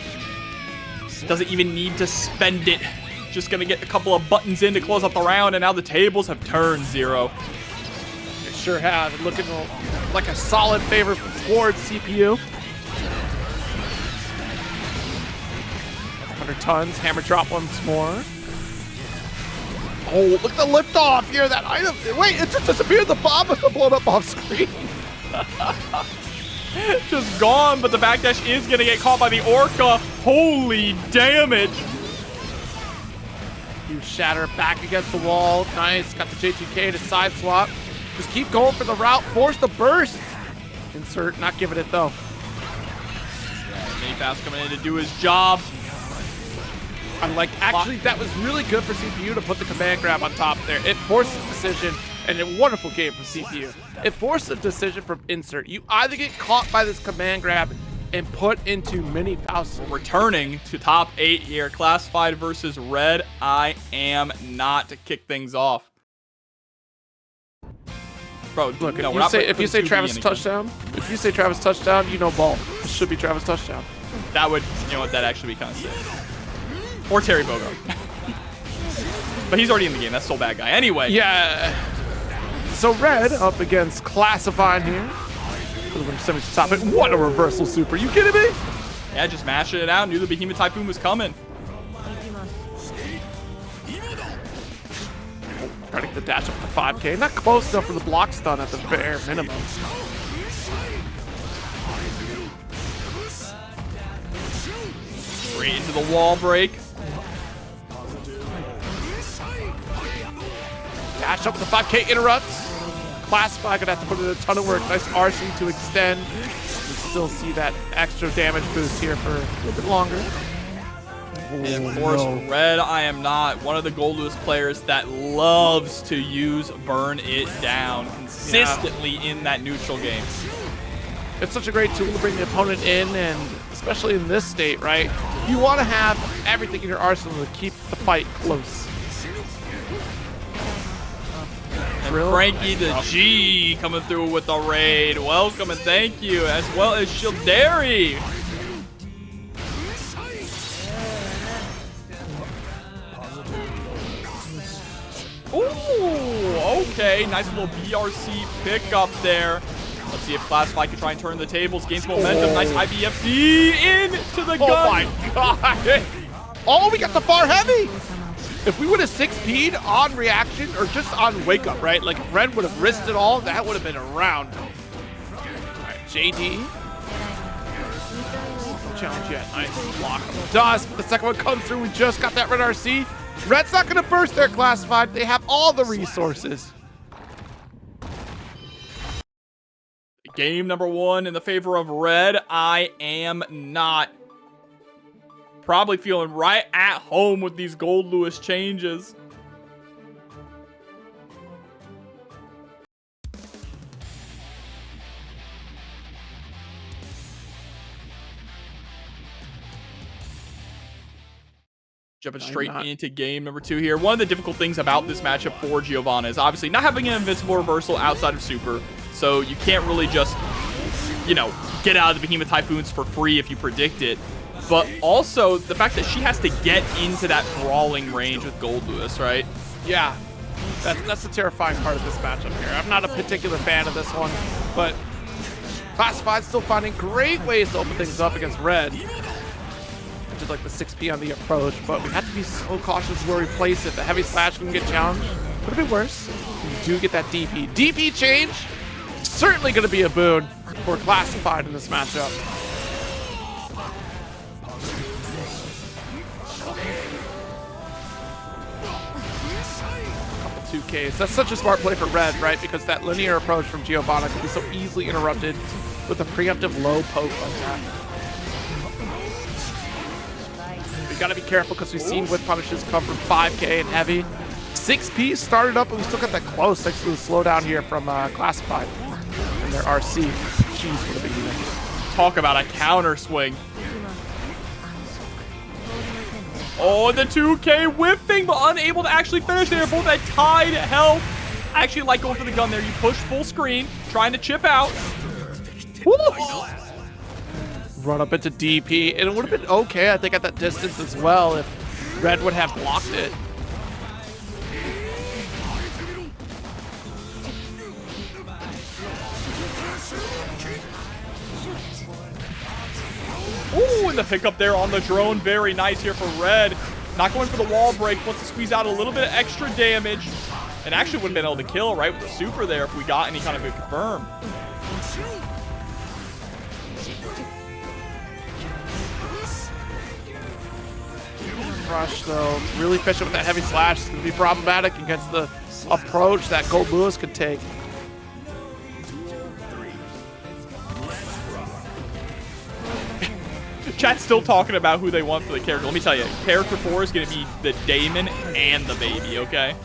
Doesn't even need to spend it. Just gonna get a couple of buttons in to close out the round, and now the tables have turned 0. They sure have. Looking like a solid favor towards CPU. 100 tons, hammer drop once more. Oh, look at the lift off here. That item. Wait, it just disappeared. The bomb was blown up off screen. Just gone, but the backdash is gonna get caught by the Orca. Holy damage. Huge shatter back against the wall. Nice. Got the J2K to side swap. Just keep going for the route. Force the burst. Insert, not giving it though. Mini Faust coming in to do his job. I'm like, actually, that was really good for CPU to put the command grab on top there. It forced the decision, and a wonderful game from CPU. It forced the decision from Insert. You either get caught by this command grab and put into mini Faust. Returning to top 8 here, Classified versus RedIAmNot to kick things off. Bro, Look, no, if you say Travis touchdown, you know ball. It should be Travis touchdown. That would, you know what, that'd actually be kind of sick. Or Terry Bogard. But he's already in the game. That's still bad guy. Anyway. Yeah. So Red up against Classifying here. Semis to top it. What a reversal super. You kidding me? Yeah, just mashing it out. Knew the Behemoth Typhoon was coming. Trying to get the dash up to 5K. Not close enough for the block stun at the bare minimum. Straight into the wall break. Dash up with the 5K interrupts. Classify gonna have to put in a ton of work. Nice RC to extend. We still see that extra damage boost here for a little bit longer. And of course, RedIAmNot, one of the Goldlewis players that loves to use Burn It Down consistently in that neutral game. It's such a great tool to bring the opponent in, and especially in this state, right? You want to have everything in your arsenal to keep the fight close. And Frankie the G coming through with the raid. Welcome and thank you, as well as Shiraorii. Ooh, okay. Nice little BRC pickup there. Let's see if Classify can try and turn the tables, gain some momentum. Nice IBFD into the gun. Oh my god. Oh, we got the far heavy. If we would have 6P'd on reaction or just on wake up, right? Like if Red would have risked it all, that would have been a round. All right, JD. No challenge yet. Nice block on the dust. But the second one comes through. We just got that Red RC. Red's not going to burst their Classified. They have all the resources. Game number 1 in the favor of RedIAmNot. Probably feeling right at home with these Goldlewis changes. Jumping straight into game number 2 here. One of the difficult things about this matchup for Giovanna is obviously not having an invincible reversal outside of Super. So you can't really just, you know, get out of the Behemoth Typhoons for free if you predict it. But also the fact that she has to get into that brawling range with Goldlewis, right? Yeah, that's the terrifying part of this matchup here. I'm not a particular fan of this one, but Classified's still finding great ways to open things up against Red. Just like the 6P on the approach, but we have to be so cautious where we place it. The heavy slash can get challenged. Could have been worse. We do get that DP. DP change, certainly going to be a boon for Classified in this matchup. Couple 2Ks. That's such a smart play for Red, right? Because that linear approach from Giovanna can be so easily interrupted with a preemptive low poke like that. We gotta be careful because we've seen whip punishes come from 5K and heavy. 6P started up, and we still got that close thanks to the slowdown here from Classified and their RC. Jeez, what a big unit. Talk about a counter swing. Oh, the 2K whiffing, but unable to actually finish. They're both at tied health. I actually like going for the gun there. You push full screen, trying to chip out. Woo! Run up into DP, and it would have been okay, I think, at that distance as well if Red would have blocked it. Ooh, and the pickup there on the drone. Very nice here for Red. Not going for the wall break. Wants to squeeze out a little bit of extra damage. And actually would have been able to kill right with the super there if we got any kind of a confirm. Rush, though, really efficient with that heavy slash. It's going to be problematic against the approach that Goldlewis could take. Chat's still talking about who they want for the character. Let me tell you, character 4 is going to be the Damon and the baby, okay?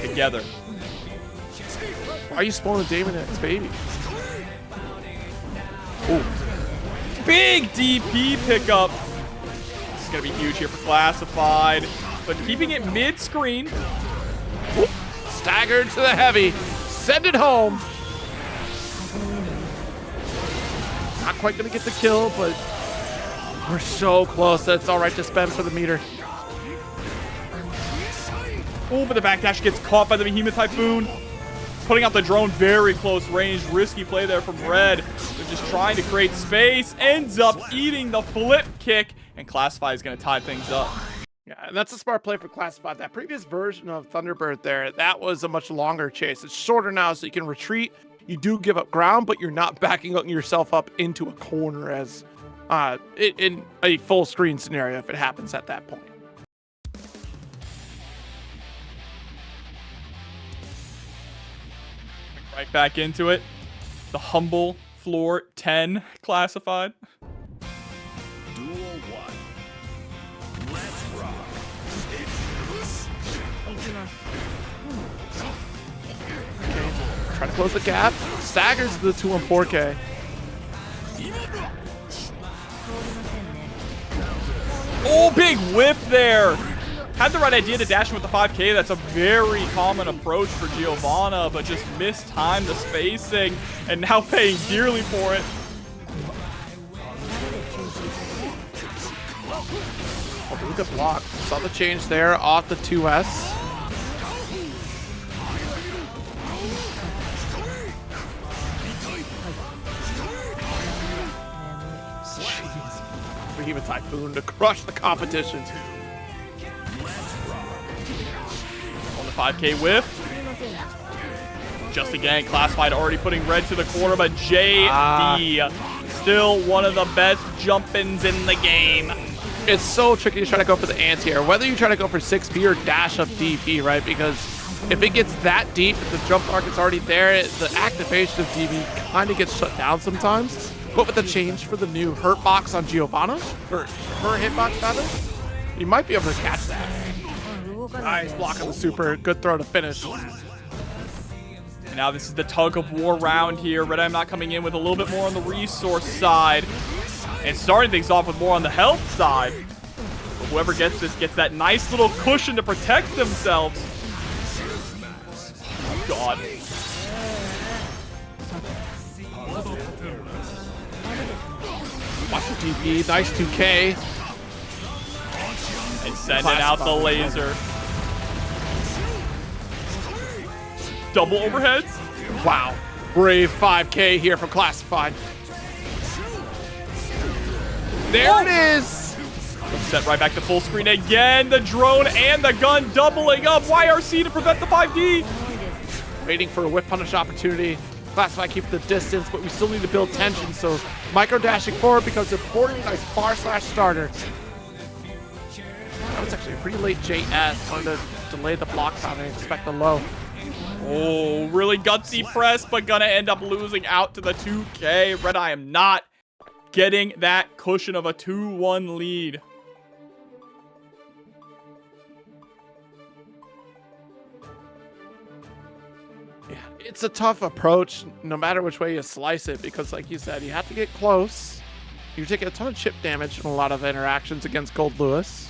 Together. Why are you spoiling Damon and his baby? Ooh. Big DP pickup. This is going to be huge here for Classified. But keeping it mid-screen. Staggered to the heavy. Send it home. Not quite going to get the kill, but we're so close that it's all right to spend for the meter. Oh, but the backdash gets caught by the Behemoth Typhoon. putting out the drone very close range. Risky play there from Red. They're just trying to create space. Ends up eating the flip kick. And Classify is going to tie things up. Yeah, and that's a smart play for Classified. That previous version of Thunderbird there, that was a much longer chase. It's shorter now, so you can retreat. You do give up ground, but you're not backing yourself up into a corner as in a full screen scenario if it happens at that point. Right back into it. The humble floor 10 Classified. Duel 1. Let's rock. Try to close the gap. Staggers the 2-on-4K. Oh, big whiff there. Had the right idea to dash in with the 5K. That's a very common approach for Giovanna, but just mistimed the spacing and now paying dearly for it. Oh, really good block. Saw the change there off the 2S. Jeez. Even Typhoon to crush the competition. On the 5K whiff. Just again, Classified already putting Red to the corner, but JD still one of the best jump-ins in the game. It's so tricky to try to go for the anti-air, whether you try to go for 6P or dash up DP, right? Because if it gets that deep, if the jump target's already there, the activation of DP kind of gets shut down sometimes. But with the change for the new hurt box on Giovanna, or her hitbox rather, you might be able to catch that. Nice block on the super, good throw to finish. And now this is the tug of war round here. RedIAmNot coming in with a little bit more on the resource side. And starting things off with more on the health side. But whoever gets this gets that nice little cushion to protect themselves. Oh, God. Watch the DP, nice 2K. And sending out the laser. Double overheads. Wow. Brave 5K here from Classified. There it is. Set right back to full screen again. The drone and the gun doubling up. YRC to prevent the 5D. Waiting for a whip punish opportunity. Classified keep the distance, but we still need to build tension, so micro dashing forward becomes important. Nice far slash starter. That was actually a pretty late JS. Trying to delay the block time and expect the low. Oh, really gutsy press, but gonna end up losing out to the 2K. RedIAmNot getting that cushion of a 2-1 lead. Yeah, it's a tough approach no matter which way you slice it, because like you said, you have to get close. You're taking a ton of chip damage in a lot of interactions against Goldlewis.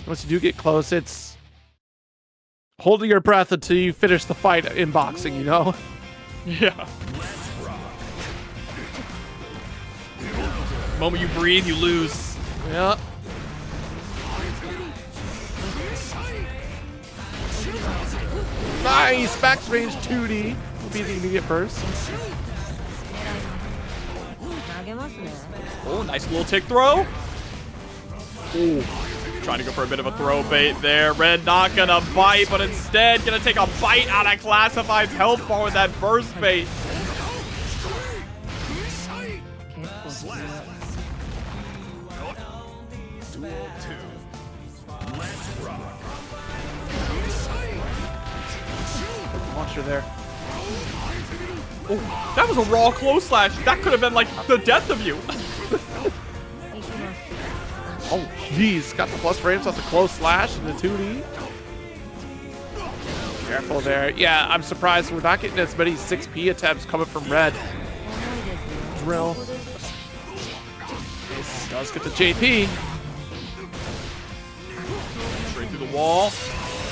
Once you do get close, it's holding your breath until you finish the fight in boxing, you know? Yeah. The moment you breathe, you lose. Yeah. Nice! Max range 2D will be the immediate burst. Oh, nice little tick throw. Ooh. Trying to go for a bit of a throw bait there. Red not gonna bite, but instead gonna take a bite out of Classified's health bar with that burst bait. Duel 2. Let's rock. Launcher there. Oh, that was a raw close slash. That could have been like the death of you. Oh, jeez. Got the plus frames off the close slash and the 2D. Careful there. Yeah, I'm surprised we're not getting as many 6P attempts coming from Red. Drill. This does get the JP. Straight through the wall.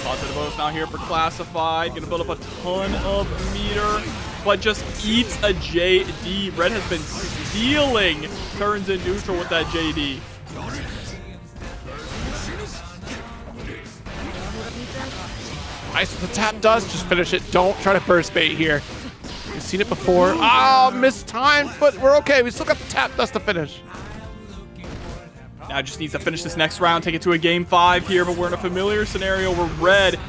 Commentators now here for Classified. Gonna build up a ton of meter, but just eats a JD. Red has been stealing turns in neutral with that JD. Nice with the tap dust. Just finish it. Don't try to burst bait here. We've seen it before. Oh, missed time, but we're okay. We still got the tap dust to finish. Now just needs to finish this next round, take it to a game 5 here, but we're in a familiar scenario where Red,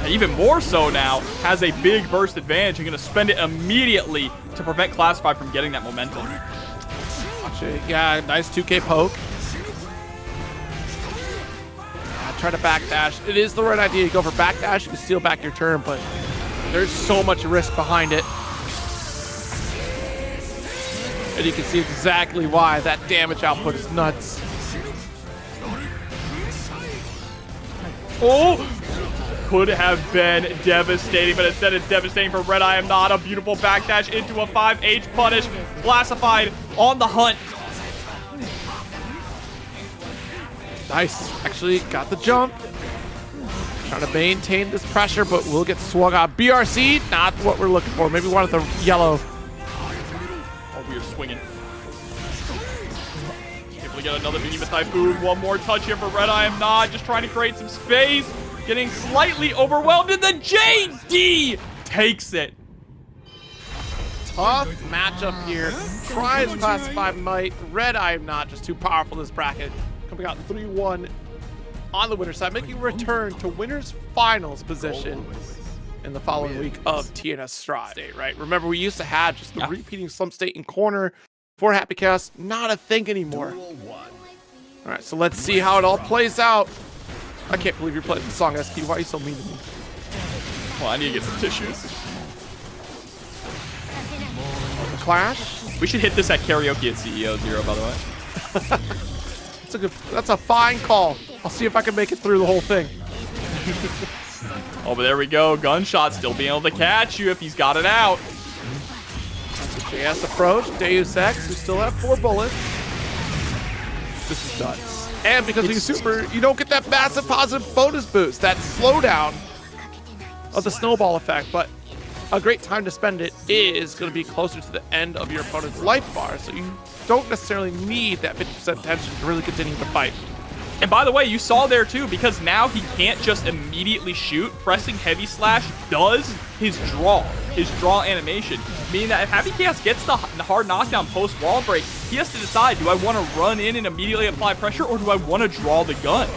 even more so now, has a big burst advantage and going to spend it immediately to prevent Classified from getting that momentum. Watch it. Yeah, nice 2K poke. Try to backdash. It is the right idea. You go for backdash, you can steal back your turn, but there's so much risk behind it. And you can see exactly why that damage output is nuts. Oh! Could have been devastating, but instead it's devastating for RedIAmNot. A beautiful backdash into a 5H punish. Classified on the hunt. Nice. Actually got the jump. Trying to maintain this pressure, but we'll get swung on. BRC, not what we're looking for. Maybe one of the yellow. Oh, we are swinging. Able to get another Behemoth Typhoon. One more touch here for RedIAmNot. Just trying to create some space. Getting slightly overwhelmed, and the JD takes it. Tough matchup here. Try as Classified might. RedIAmNot just too powerful in this bracket. Coming out 3-1 on the winner's side, making a return to winner's finals position in the following week of TNS State, right? Remember, we used to have just the repeating slump state in corner for Happy Chaos. Not a thing anymore. All right, so let's see how it all plays out. I can't believe you're playing the song, SQ. Why are you so mean to me? Well, I need to get some tissues. The clash. We should hit this at karaoke at CEO 0, by the way. That's a fine call. I'll see if I can make it through the whole thing. Oh, but there we go. Gunshot still being able to catch you if he's got it out. JS approach. Deus Ex. We still have 4 bullets. This is nuts. And because he's super, you don't get that massive positive bonus boost, that slowdown of the snowball effect. But a great time to spend it is going to be closer to the end of your opponent's life bar. So you don't necessarily need that 50% tension to really continue the fight. And by the way, you saw there too, because now he can't just immediately shoot. Pressing heavy slash does his draw animation, meaning that if Happy Chaos gets the hard knockdown post wall break, he has to decide, do I want to run in and immediately apply pressure, or do I want to draw the gun?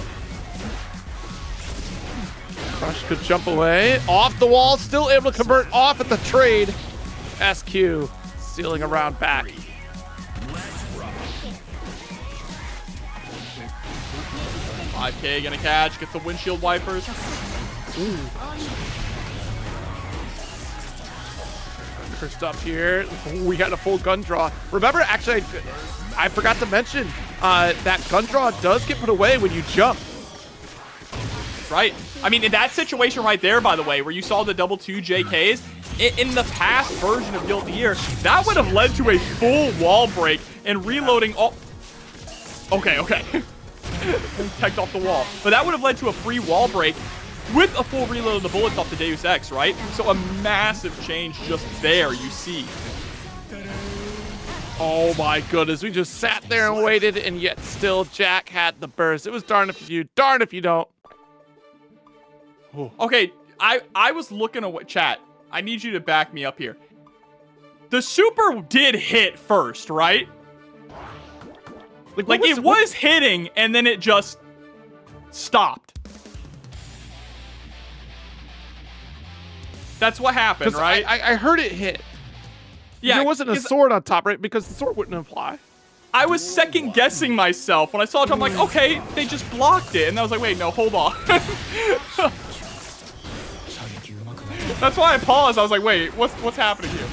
Crush could jump away. Off the wall, still able to convert off at the trade. SQ stealing a round back. 5K gonna catch, gets the windshield wipers. Ooh. Cursed up here. We got a full gun draw. Remember, actually, I forgot to mention, that gun draw does get put away when you jump. Right. I mean, in that situation right there, by the way, where you saw the double 2 JKs, in the past version of Guilty Gear, that would have led to a full wall break and reloading all... Okay. Teched off the wall. But that would have led to a free wall break with a full reload of the bullets off the Deus Ex, right? So a massive change just there, you see. Oh my goodness, we just sat there and waited, and yet still Jack had the burst. It was darn if you, darn if you don't. Okay, I was looking at what chat. I need you to back me up here. The super did hit first, right? Like it was hitting, and then it just stopped. That's what happened, right? I heard it hit. Yeah, there wasn't a sword on top, right? Because the sword wouldn't apply. I was second guessing myself when I saw it. I'm like, okay, they just blocked it, and I was like, wait, no, hold on. That's why I paused. I was like, wait, what's happening here?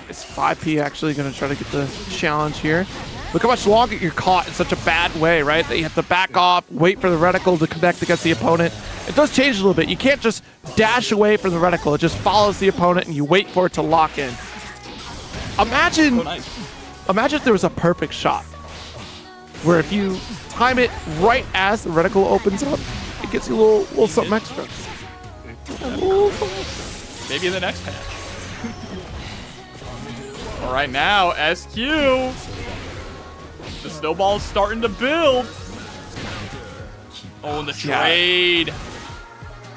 Is 5P actually going to try to get the challenge here? Look how much longer you're caught in such a bad way, right? That you have to back off, wait for the reticle to connect against the opponent. It does change a little bit. You can't just dash away from the reticle. It just follows the opponent and you wait for it to lock in. Imagine if there was a perfect shot where if you time it right as the reticle opens up, it gets you a little something extra. Maybe in the next patch. All right, now SQ. The snowball's starting to build. Oh, and the trade.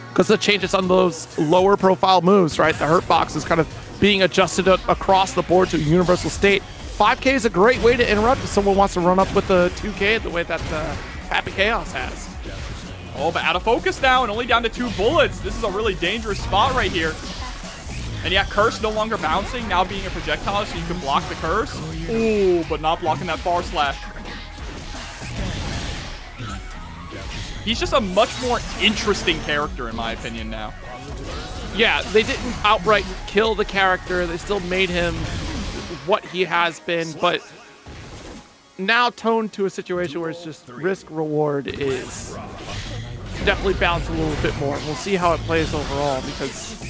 Because the changes on those lower profile moves, right? The hurt box is kind of being adjusted across the board to a universal state. 5K is a great way to interrupt if someone wants to run up with the 2K the way that Happy Chaos has. Oh, but out of focus now and only down to 2 bullets. This is a really dangerous spot right here. And yeah, Curse no longer bouncing, now being a projectile, so you can block the Curse. Ooh, but not blocking that far slash. He's just a much more interesting character, in my opinion, now. Yeah, they didn't outright kill the character. They still made him what he has been, but now toned to a situation where it's just risk-reward is definitely balanced a little bit more. We'll see how it plays overall, because you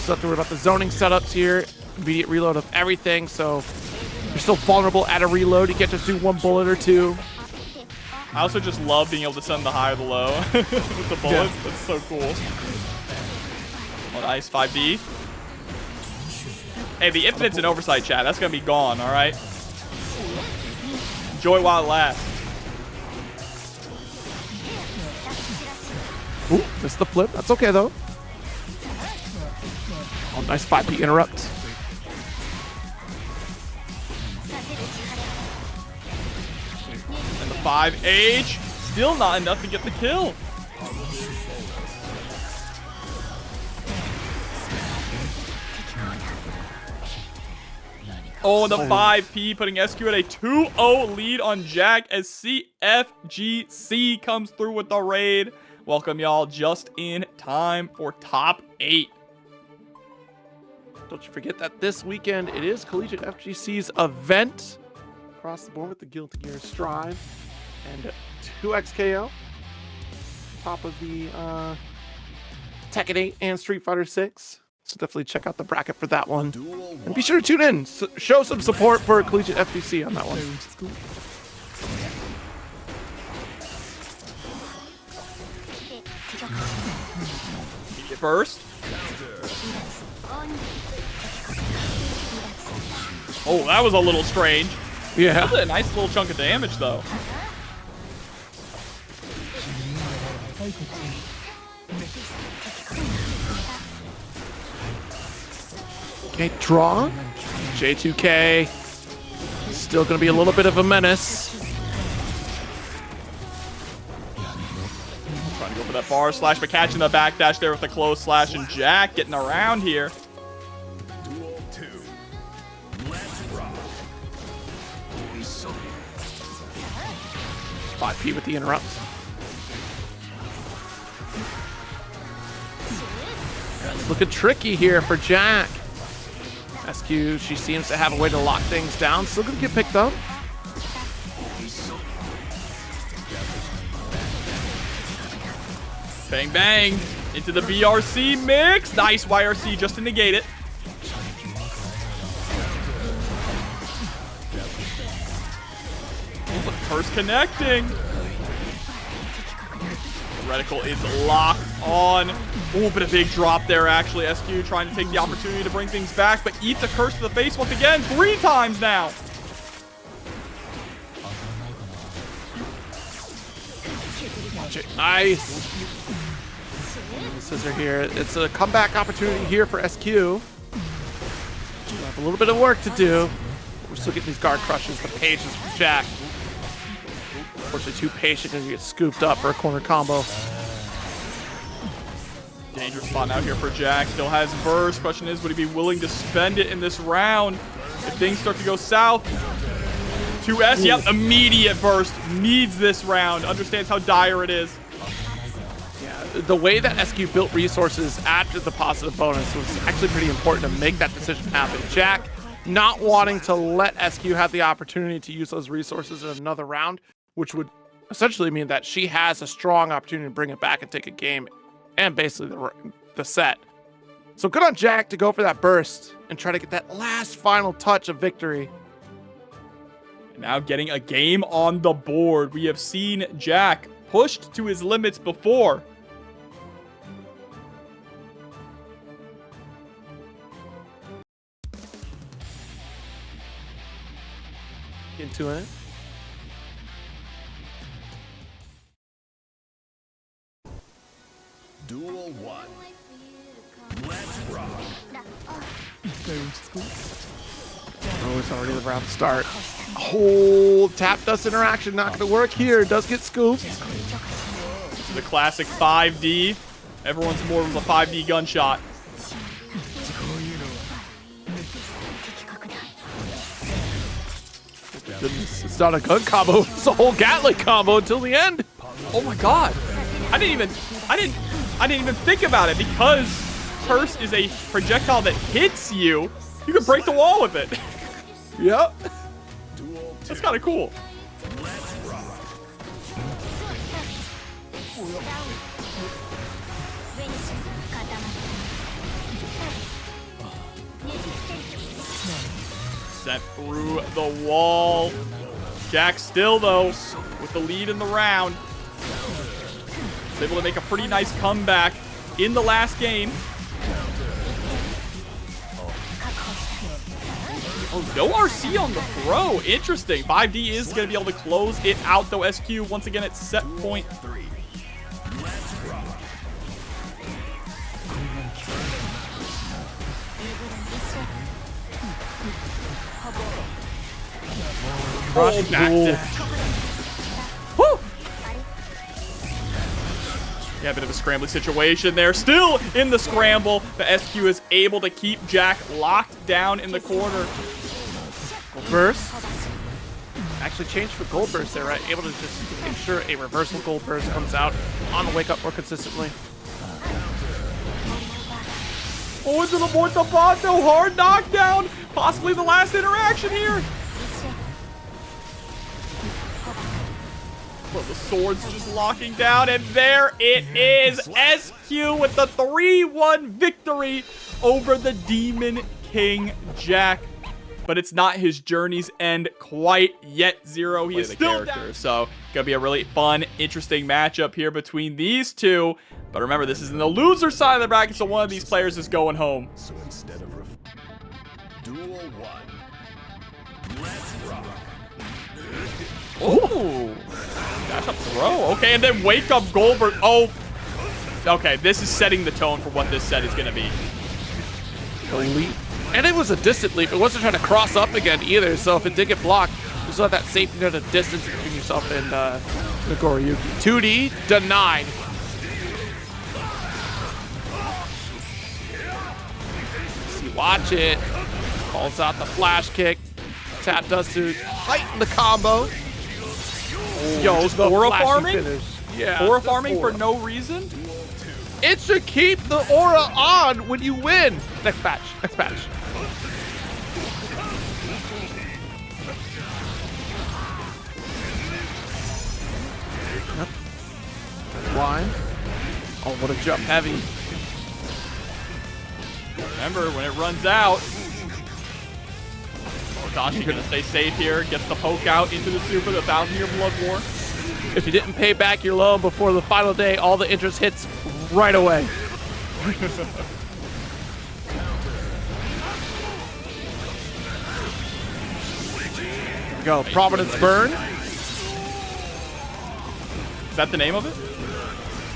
still have to worry about the zoning setups here, immediate reload of everything, so you're still vulnerable at a reload. You can't just do 1 bullet or 2. I also just love being able to send the high or the low with the bullets. That's so cool. Oh, nice. 5B. Hey, the Infinite's an oversight, chat. That's going to be gone, all right? Enjoy while it lasts. Ooh, missed the flip. That's okay, though. Oh, nice 5P interrupt. And the 5H. Still not enough to get the kill. Oh, and the 5P putting SQ at a 2-0 lead on Jack as CFGC comes through with the raid. Welcome, y'all, just in time for top 8. Don't you forget that this weekend it is Collegiate FGC's event. Across the board with the Guilty Gear Strive and 2XKO. Top of the Tekken 8 and Street Fighter 6. So definitely check out the bracket for that one. And be sure to tune in. Show some support for Collegiate FGC on that one. First. Oh, that was a little strange. Yeah. That was a nice little chunk of damage, though. Okay, draw. J2K. Still going to be a little bit of a menace. Trying to go for that bar slash, but catching the backdash there with the close slash, and Jack getting around here. Duel 2. Let's rock. 5P with the interrupt. It's looking tricky here for Jack. SQ, she seems to have a way to lock things down. Still gonna get picked up. Bang, bang. Into the BRC mix. Nice YRC just to negate it. First connecting. Reticle is locked on. Oh, but a big drop there, actually. SQ trying to take the opportunity to bring things back, but eats a curse to the face once again. 3 times now. Watch it. Nice. Scissor here. It's a comeback opportunity here for SQ. We have a little bit of work to do. We're still getting these guard crushes. The patience from Jack. Unfortunately, too patient and you get scooped up for a corner combo. Dangerous spot out here for Jack. Still has burst. Question is, would he be willing to spend it in this round if things start to go south? 2S, Ooh. Yep, immediate burst. Needs this round. Understands how dire it is. Yeah, the way that SQ built resources after the positive bonus was actually pretty important to make that decision happen. Jack not wanting to let SQ have the opportunity to use those resources in another round, which would essentially mean that she has a strong opportunity to bring it back and take a game and basically the set. So good on Jack to go for that burst and try to get that last final touch of victory. Now getting a game on the board. We have seen Jack pushed to his limits before. Into it. Oh, it's already the round start. Oh, tap dust interaction not going to work here. Does get scooped. The classic 5D. Everyone's more of a 5D gunshot. It's not a gun combo. It's a whole Gatling combo until the end. Oh my god. I didn't even think about it because Curse is a projectile that hits you. You can break the wall with it. Yep. That's kind of cool. Sent through the wall. Jack still, though, with the lead in the round. He's able to make a pretty nice comeback in the last game. Oh, no RC on the throw. Interesting. 5D is going to be able to close it out, though. SQ once again at set point 3. Oh, back Woo! Yeah, a bit of a scrambling situation there. Still in the scramble, but SQ is able to keep Jack locked down in the corner. Gold burst. Actually changed for gold burst there, right? Able to just ensure a reversal gold burst comes out on the wake up more consistently. Oh, into the point the poncho. Hard knockdown. Possibly the last interaction here. But the sword's just locking down, and there it is. SQ with the 3-1 victory over the Demon King Jack. But it's not his journey's end quite yet, Zero. He is still down. So, gonna be a really fun, interesting matchup here between these two. But remember, this is in the loser side of the bracket, so one of these players is going home. So instead of Duel 1, let's rock. Ooh. Dash up throw. Okay, and then wake up Goldberg. Oh. Okay, this is setting the tone for what this set is going to be. The leap. And it was a distant leap. It wasn't trying to cross up again either, so if it did get blocked, you still have that safety net of distance between yourself and Nagoriyuki. 2D denied. See, watch it. Calls out the flash kick. Tap does to heighten the combo. Yo, the aura flashy farming? finish. Yeah, Aura just farming aura. for no reason? It should keep the aura on when you win. Next match. Next match. Yep. Line. Oh, what a jump heavy. Remember, when it runs out, Hotashi gonna stay safe here. Gets the poke out into the super, the 1,000-year blood war. If you didn't pay back your loan before the final day, all the interest hits right away. Go, Providence Burn. Is that the name of it?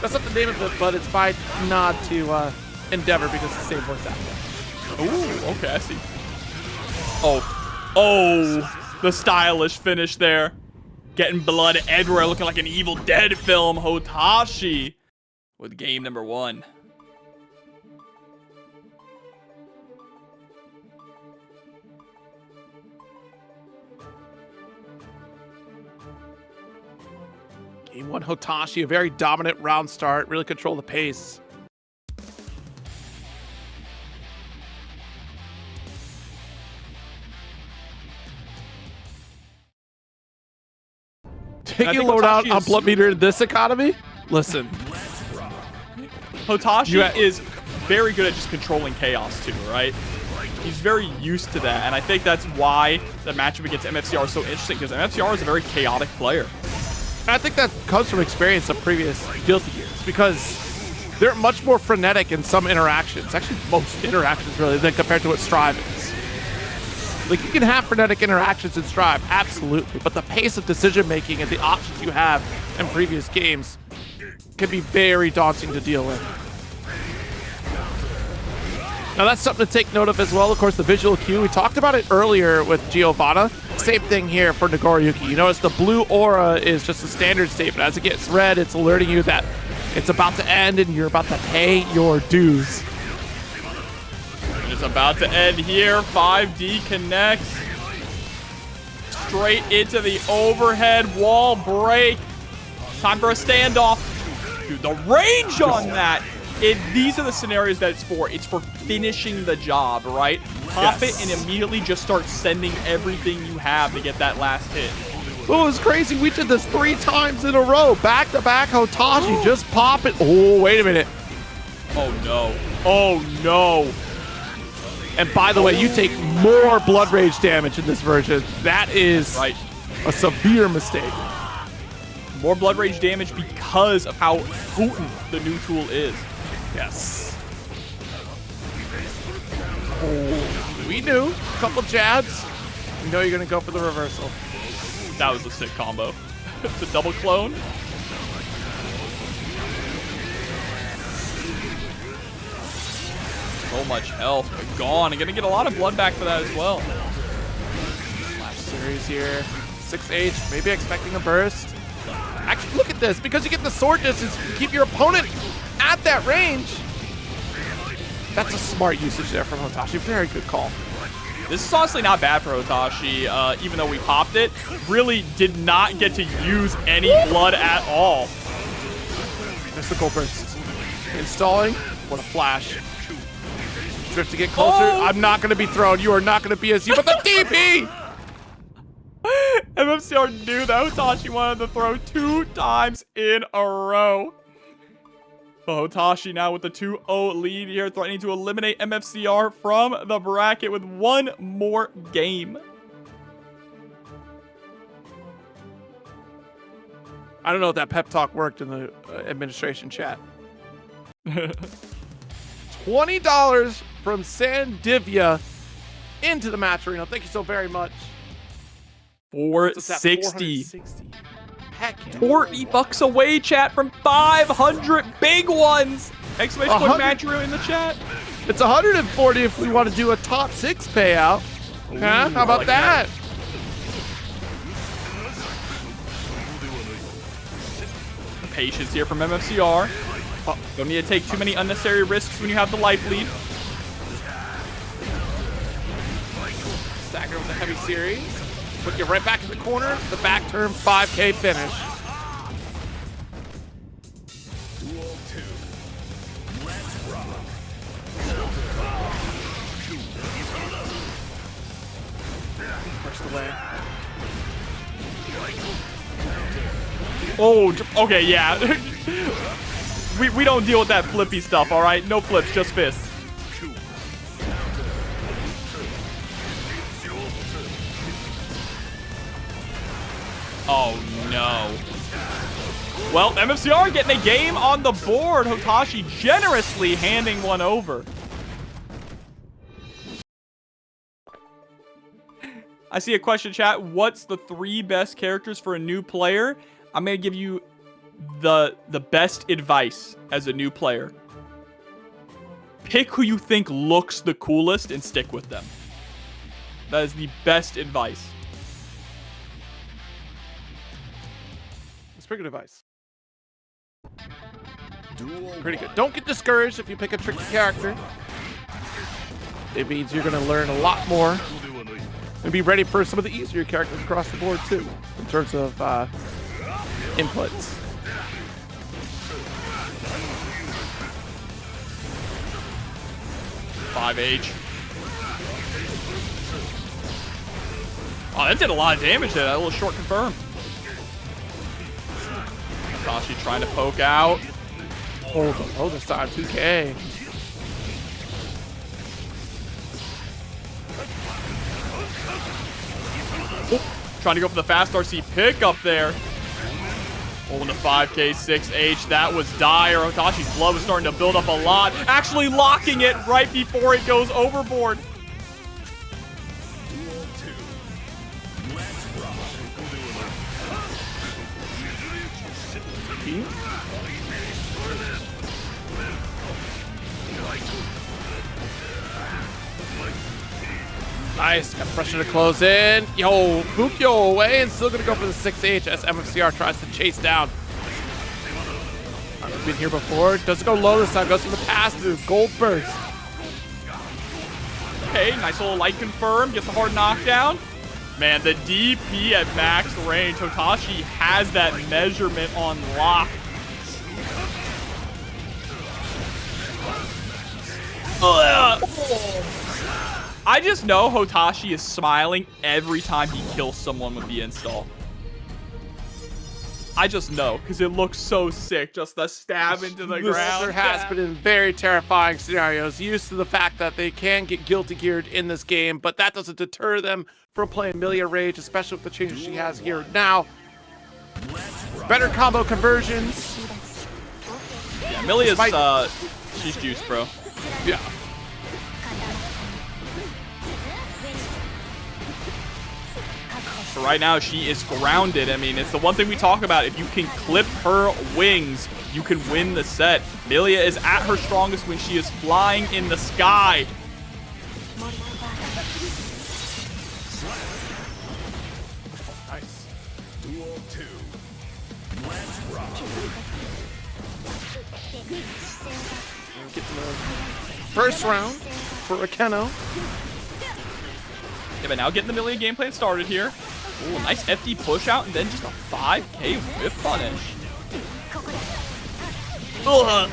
That's not the name of it, but it's by nod to Endeavor because it's the same voice actor. Ooh, okay, I see. Oh, the stylish finish there. Getting blood everywhere, looking like an Evil Dead film. Hotashi with game number 1. Game 1, Hotashi, a very dominant round start, really control the pace. Taking load out on Blood Meter in this economy? Listen. Hotashi is very good at just controlling chaos too, right? He's very used to that, and I think that's why the matchup against MFCR is so interesting, because MFCR is a very chaotic player. And I think that comes from experience of previous Guilty years, because they're much more frenetic in some interactions, actually most interactions really, than compared to what Strive is. Like, you can have frenetic interactions in Strive, absolutely, but the pace of decision-making and the options you have in previous games can be very daunting to deal with. Now that's something to take note of as well. Of course, the visual cue. We talked about it earlier with Giovanna. Same thing here for Nagoriyuki. You notice the blue aura is just a standard state, but as it gets red, it's alerting you that it's about to end and you're about to pay your dues. And it's about to end here. 5D connects. Straight into the overhead wall break. Time for a standoff. Dude, the range on that. These are the scenarios that it's for. It's for finishing the job, right? Pop it and immediately just start sending everything you have to get that last hit. Oh, it's crazy. We did this 3 times in a row. Back-to-back Hotashi. Just pop it. Oh, wait a minute. Oh, no. Oh, no. And by the way, you take more Blood Rage damage in this version. That is a severe mistake. More Blood Rage damage because of how potent the new tool is. Yes. Oh, we knew. A couple jabs. We know you're going to go for the reversal. That was a sick combo. The double clone. So much health. Gone. I'm going to get a lot of blood back for that as well. Slash series here. 6H. Maybe expecting a burst. Actually, look at this. Because you get the sword distance, you keep your opponent at that range. That's a smart usage there from Hotashi. Very good call. This is honestly not bad for Hotashi, even though we popped it. Really did not get to use any blood at all. Mystical burst. Installing. What a flash. Drift to get closer. Oh. I'm not going to be thrown. You are not going to BSU, but the DP! MFCR knew that Hotashi wanted to throw 2 times in a row. But Hotashi now with the 2-0 lead here, threatening to eliminate MFCR from the bracket with 1 more game. I don't know if that pep talk worked in the administration chat. $20 from Sandivia into the match arena. Thank you so very much. 460. Heck yeah. $40 away, chat, from 500 big ones. Exclamation point match arena in the chat. It's 140 if we want to do a top 6 payout. Ooh, huh? How about like that? Patience here from MFCR. Don't need to take too many unnecessary risks when you have the life lead. Stagger with a heavy series. Put you right back in the corner. The back turn 5K finish. Duel 2. Let's rock. Burst away. Oh, okay, yeah. we don't deal with that flippy stuff, all right? No flips, just fists. Oh, no. Well, MFCR getting a game on the board. Hotashi generously handing one over. I see a question, chat. What's the 3 best characters for a new player? I'm going to give you the best advice as a new player. Pick who you think looks the coolest and stick with them. That is the best advice. That's pretty good advice. Duel Pretty 1. good. Don't get discouraged if you pick a tricky character. It means you're going to learn a lot more. And be ready for some of the easier characters across the board, too, in terms of inputs. H. Oh, that did a lot of damage there. That little short confirm. Hotashi trying to poke out. Oh, this time 2K. Trying to go for the fast RC pickup there. Oh, and the 5K 6H. That was dire. Hotashi's blood was starting to build up a lot. Actually locking it right before it goes overboard. Duel 2. Let's rock. Nice, got pressure to close in. Yo, Fukyo away and still gonna go for the 6H as MFCR tries to chase down. I've been here before. Doesn't go low this time, goes for the pass through. Gold burst. Okay, nice little light confirm, gets a hard knockdown. Man, the DP at max range. Hotashi has that measurement on lock. I just know Hotashi is smiling every time he kills someone with the install. I just know, because it looks so sick, just the stab into the ground. There has been in very terrifying scenarios, used to the fact that they can get guilty geared in this game, but that doesn't deter them from playing Millia Rage, especially with the changes she has here now. Better combo conversions. Yeah, Millia's, she's juiced, bro. Yeah. For right now, she is grounded. I mean, it's the one thing we talk about. If you can clip her wings, you can win the set. Millia is at her strongest when she is flying in the sky. Nice. Duel 2. Let's rock. Get to the first round for Akeno. Yeah, but now getting the Millia game plan started here. Ooh, nice FD push out and then just a 5K whiff punish. Ugh.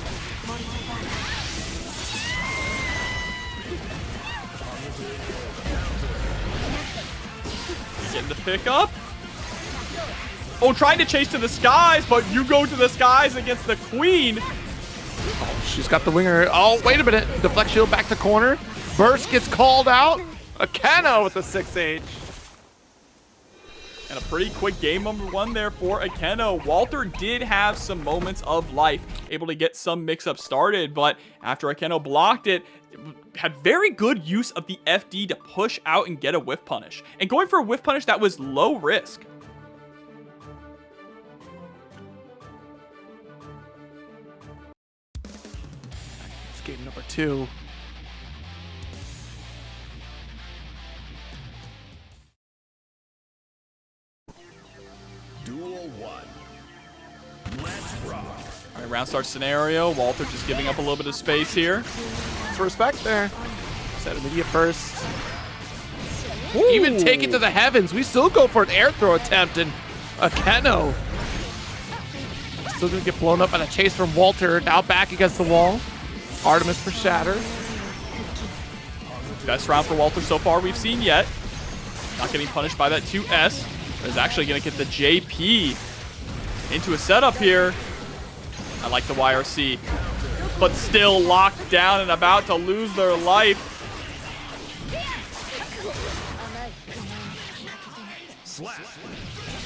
Getting the pick up. Oh, trying to chase to the skies, but you go to the skies against the queen. Oh, she's got the winger. Oh, wait a minute. Deflect shield back to corner. Burst gets called out. Akeno with the 6H. And a pretty quick game number one there for Akeno. Walter did have some moments of life, able to get some mix-up started, but after Akeno blocked it, had very good use of the FD to push out and get a whiff punish. And going for a whiff punish that was low risk. It's game number 2. Duel 1. Let's rock. All right, round start scenario. Walter just giving up a little bit of space here. It's respect there. Set immediate burst. Even take it to the heavens. We still go for an air throw attempt, and Akeno still gonna get blown up on a chase from Walter. Now back against the wall. Artemis for shatter. Best round for Walter so far we've seen yet. Not getting punished by that 2S. But is actually going to get the JP into a setup here. I like the YRC. But still locked down and about to lose their life.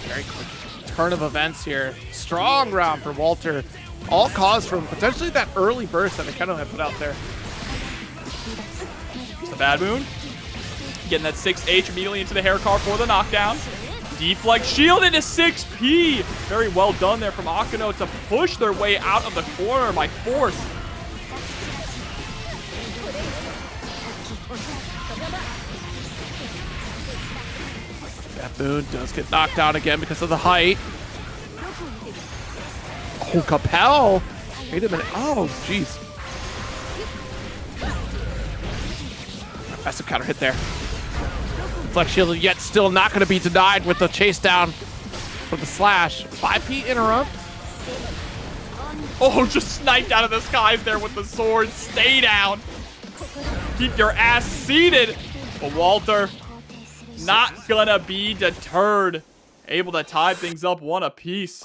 Very quick turn of events here. Strong round for Walter. All caused from potentially that early burst that Akeno had put out there. It's the bad moon. Getting that 6H immediately into the hair car for the knockdown. Deflect shield into 6P. Very well done there from Akeno to push their way out of the corner by force. That boon does get knocked out again because of the height. Oh, Capel. Wait a minute. Oh, jeez. Massive counter hit there. Flex shield yet still not going to be denied with the chase down for the slash. 5P interrupt. Oh, just sniped out of the skies there with the sword. Stay down. Keep your ass seated. But Walter, not gonna be deterred. Able to tie things up one apiece.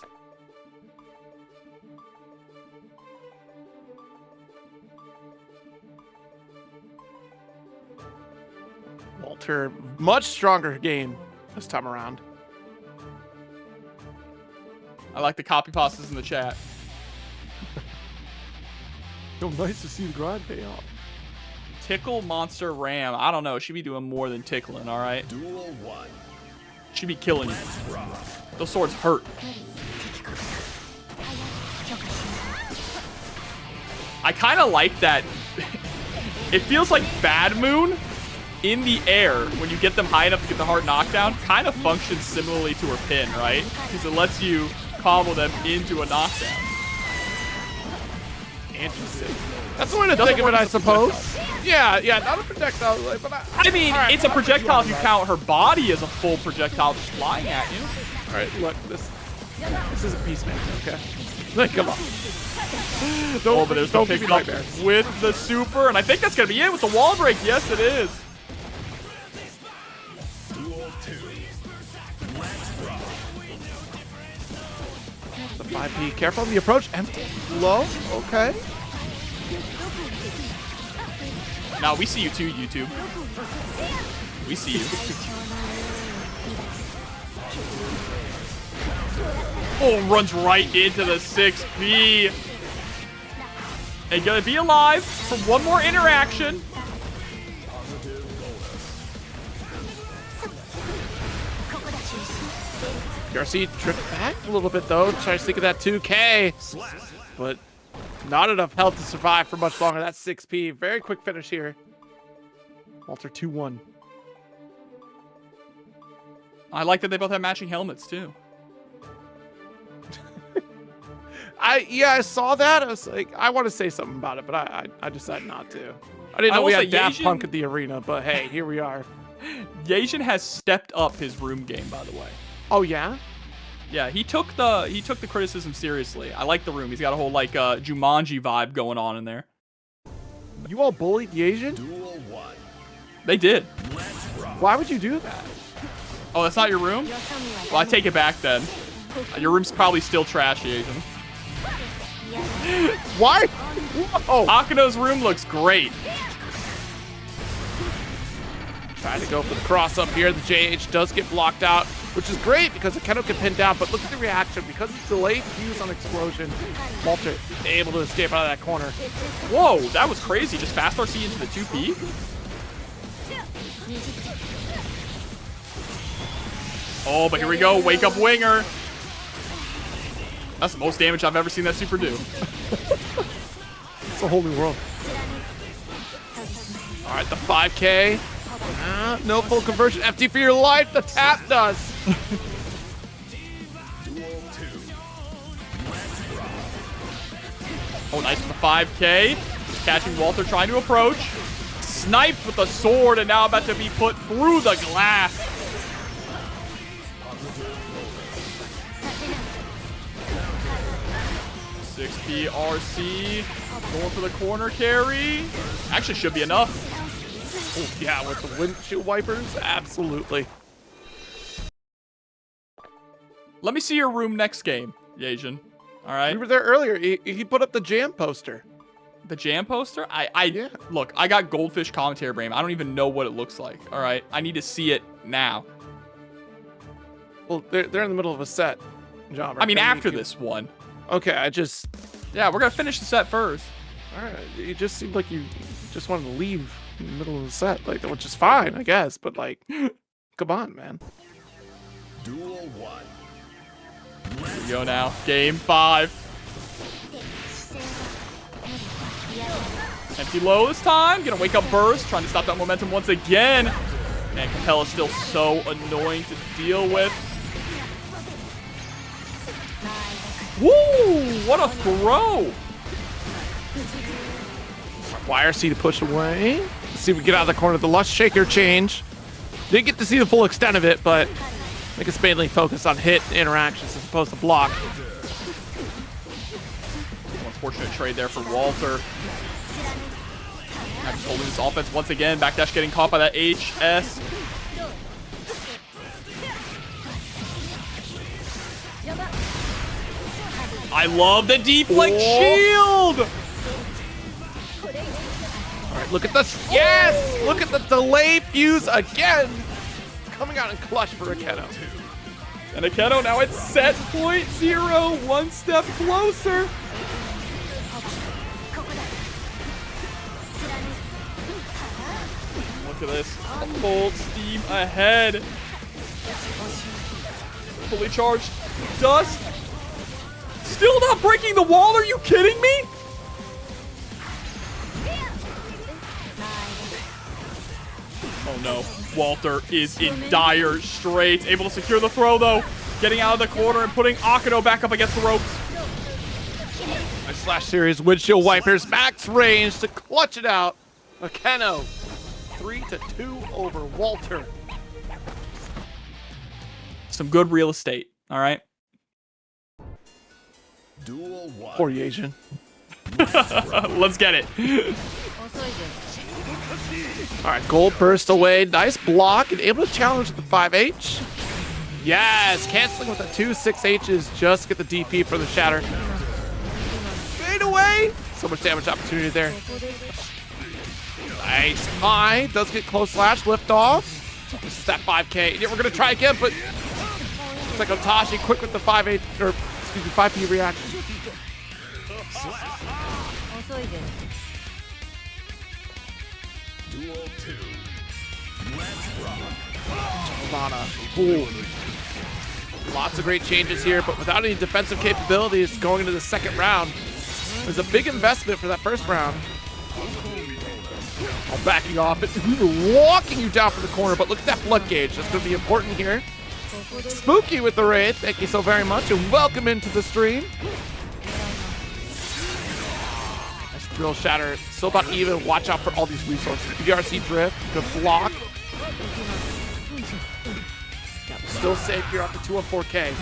Walter, much stronger game this time around. I like the copy pastas in the chat. So nice to see the grind pay off. Tickle Monster Ram. I don't know. She be doing more than tickling, all right? Duel 1. She be killing you. Let's rock. Those swords hurt. I kind of like that It feels like Bad Moon in the air when you get them high enough to get the hard knockdown kind of functions similarly to her pin, right? Because it lets you combo them into a knockdown. Interesting. That's the way to think of it, I suppose. Yeah, not a projectile, but I mean, right, it's a projectile if you count her body as a full projectile just flying at you. All right, look, this is a peacemaker, okay? Like, come on. But there's no pick up with the super, and I think that's gonna be it with the wall break. Yes, it is. Duel 2. Let's rock. The 5P, careful on the approach. Empty, low, okay. Now we see you too, YouTube. We see you. Oh, runs right into the 6P. And gonna be alive for one more interaction. RC tripped back a little bit though, trying to think of that 2K, but not enough health to survive for much longer. That's 6P. Very quick finish here. Walter 2-1. I like that they both have matching helmets too. I saw that. I was like, I want to say something about it, but I decided not to. I didn't know we had Daft Punk at the arena, but hey, here we are. Yajin has stepped up his room game, by the way. Oh yeah? Yeah, he took the criticism seriously. I like the room. He's got a whole like Jumanji vibe going on in there. You all bullied the Asian? Duel 1. They did. Let's rock. Why would you do that? Oh, that's not your room? Well, I take it back then. Your room's probably still trashy, Asian. Why? Oh, Akeno's room looks great. trying to go for the cross up here. The JH does get blocked out, which is great because Akeno can pin down, but look at the reaction. Because it's delayed fuse on explosion, Walter able to escape out of that corner. Whoa, that was crazy. Just fast RC into the 2P. Oh, but here we go. Wake up winger. That's the most damage I've ever seen that super do. It's a whole new world. All right, the 5K. No full conversion. FT for your life. The tap does. Duel 2. Let's rock. Oh, nice with the 5K. Catching Walter trying to approach. Sniped with the sword and now about to be put through the glass. RC going for the corner carry. Actually should be enough. Oh, yeah, with the windshield wipers, absolutely. Let me see your room next game, Yajin. All right. We were there earlier. He put up the jam poster. The jam poster? Yeah. Look, I got goldfish commentary brain. I don't even know what it looks like. All right. I need to see it now. Well, they're in the middle of a set, Jobber. I mean, after this one. Okay, Yeah, we're going to finish the set first. All right. It just seemed like you just wanted to leave in the middle of the set, like, which is fine, I guess, but like, come on, man. Duel 1. Here we go now. Game 5. Empty low this time. Gonna wake up Burst. Trying to stop that momentum once again. Man, Capella's still so annoying to deal with. Woo! What a throw! YRC to push away. Let's see if we get out of the corner. The Lush Shaker change. Didn't get to see the full extent of it, but I think it's mainly focused on hit interactions as opposed to block. Unfortunate trade there for Walter. Just holding this offense once again. Backdash getting caught by that HS. I love the deflect shield! All right, look at this. Yes! Look at the delay fuse again. Coming out in clutch for Akeno. And Akeno now at set point 0, one step closer. Look at this. Full steam ahead. Fully charged. Dust. Still not breaking the wall. Are you kidding me? no. Walter is in dire straits. Able to secure the throw, though. Getting out of the corner and putting Akeno back up against the ropes. Nice slash series. Windshield wipers. Max range to clutch it out. Akeno. 3-2 over Walter. Some good real estate. All right. Duel 1. Poor Asian. Let's get it. All right, gold burst away. Nice block and able to challenge with the 5H. Yes, canceling with the 2-6Hs. Just get the DP for the shatter. Fade away. So much damage opportunity there. Nice high. Does get close slash. Lift off. This is that 5K. Yeah, we're going to try again, but it's like Hotashi quick with the 5H, or excuse me, 5P reaction. Duel 2. Let's rock. Giovanna. Ooh. Lots of great changes here, but without any defensive capabilities going into the second round. It was a big investment for that first round. All backing off it. We were walking you down for the corner, but look at that blood gauge. That's going to be important here. Spooky with the raid. Thank you so very much, and welcome into the stream. Nice drill shatter. Still about even. Watch out for all these resources. BRC drift. Good block. Yeah, still safe here off the 214K.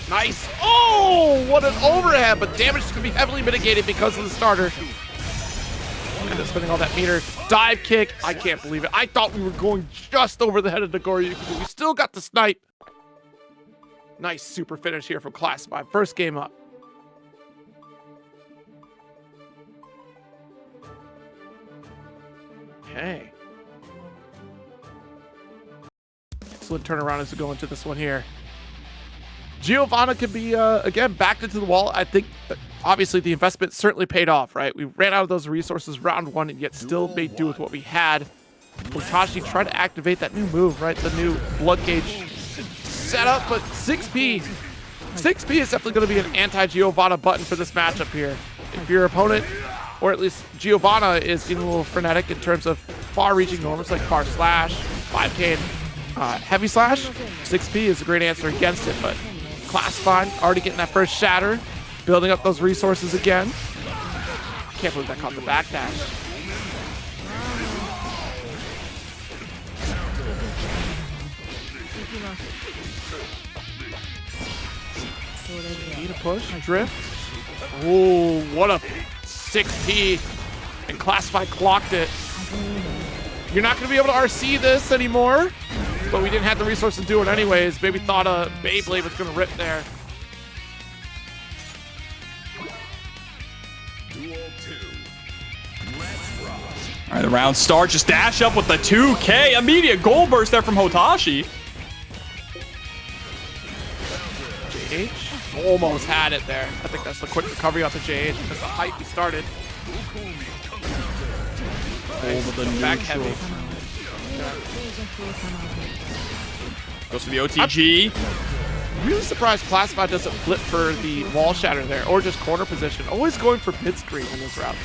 Nice. Oh, what an overhead, but damage is going to be heavily mitigated because of the starter. And it's spending all that meter. Dive kick. I can't believe it. I thought we were going just over the head of Nagoriyuki, but we still got the snipe. Nice super finish here from Classified. First game up. Okay. Excellent turnaround as we go into this one here. Giovanna could be, again, backed into the wall. I think, obviously, the investment certainly paid off, right? We ran out of those resources round one and yet still made do with what we had. Hotashi tried to activate that new move, right? The new blood gauge setup, but 6P. 6P is definitely going to be an anti-Giovanna button for this matchup here. If your opponent, or at least Giovanna, is getting a little frenetic in terms of far-reaching normals like far slash, 5K, and heavy slash, 6P is a great answer against it, but Classified, already getting that first shatter, building up those resources again. Can't believe that caught the backdash. Need a push, drift. Oh, what a 6P. And Classified clocked it. You're not going to be able to RC this anymore. But we didn't have the resources to do it anyways. Maybe thought a Beyblade was going to rip there. Duel 2. Let's rock. All right, the round start. Just dash up with the 2K. Immediate goal burst there from Hotashi. JH almost had it there. I think that's the quick recovery off the JH because the height we started. The back heavy. Goes for the OTG. Really surprised Classified doesn't flip for the wall shatter there or just corner position. Always going for mid screen in those routes.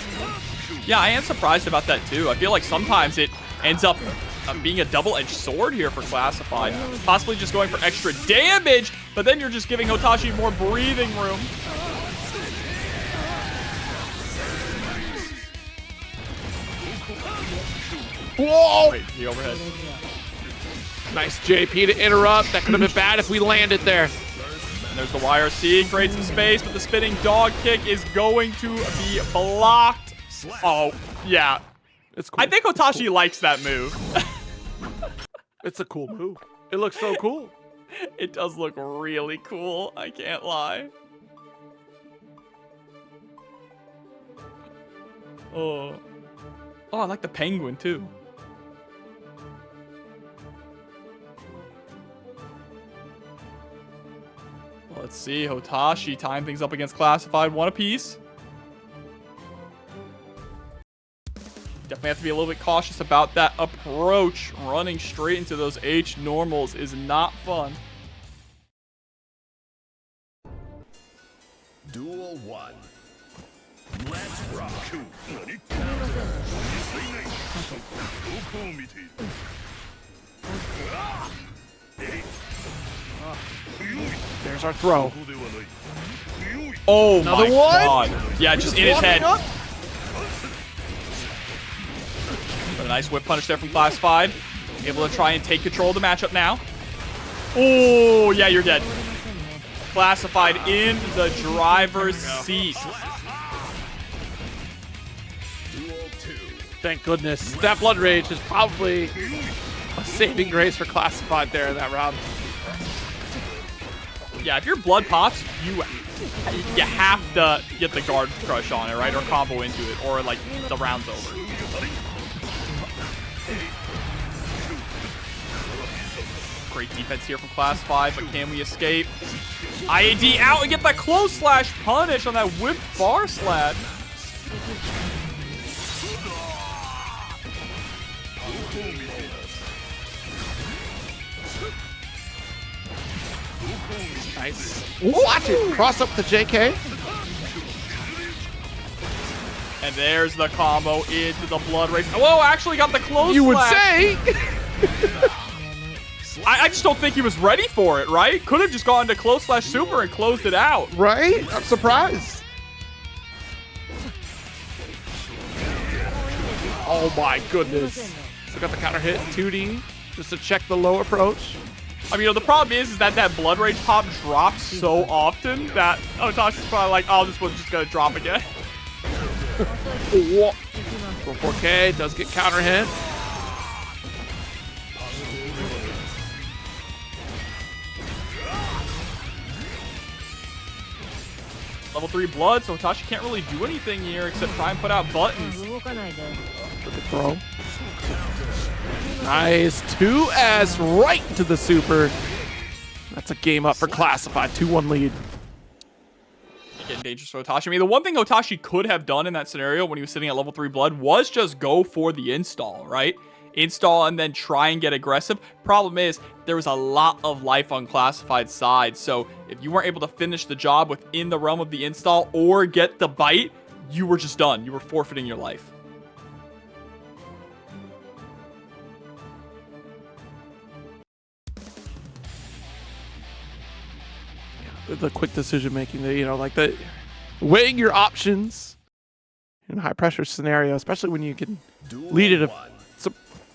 Yeah, I am surprised about that too. I feel like sometimes it ends up being a double-edged sword here for Classified. Possibly just going for extra damage, but then you're just giving Hotashi more breathing room. Whoa! Wait, the overhead. Nice JP to interrupt. That could have been bad if we landed there. And there's the YRC, creates some space, but the spinning dog kick is going to be blocked. Oh, yeah. It's cool. I think Hotashi likes that move. It's a cool move. It looks so cool. It does look really cool, I can't lie. Oh, I like the penguin too. Let's see, Hotashi time things up against Classified, one apiece. Definitely have to be a little bit cautious about that approach. Running straight into those H normals is not fun. Duel 1. Let's rock. There's our throw. Oh Another my one? god. Yeah, just in his walking head. up. But a nice whip punish there from Classified. Able to try and take control of the matchup now. Oh, yeah, you're dead. Classified in the driver's seat. Thank goodness. That Blood Rage is probably a saving grace for Classified there in that round. Yeah, if your blood pops, you have to get the guard crush on it, right? Or combo into it, or like the round's over. Great defense here from Classified, but can we escape? IAD out and get that close slash punish on that whipped bar slap. Nice. Watch it. Cross up the JK. And there's the combo into the blood rage. Whoa, actually got the close You would slash. say. I just don't think he was ready for it, right? Could have just gone to close slash super and closed it out. Right? I'm surprised. Oh my goodness. Still got the counter hit. 2D. Just to check the low approach. I mean, the problem is that blood rage pop drops so often that Hotashi's probably like, oh, this one's just gonna drop again. Go 4K. Does get counter hit. Level 3 blood, so Hotashi can't really do anything here except try and put out buttons. Look at throw. Nice. 2S right to the super. That's a game up for Classified. 2-1 lead. Getting dangerous for Hotashi. I mean, the one thing Hotashi could have done in that scenario when he was sitting at level 3 blood was just go for the install, right? Install and then try and get aggressive. Problem is, there was a lot of life on Classified's side, so if you weren't able to finish the job within the realm of the install or get the bite, you were just done. You were forfeiting your life. The quick decision making, like the weighing your options in a high pressure scenario, especially when you can lead it. Some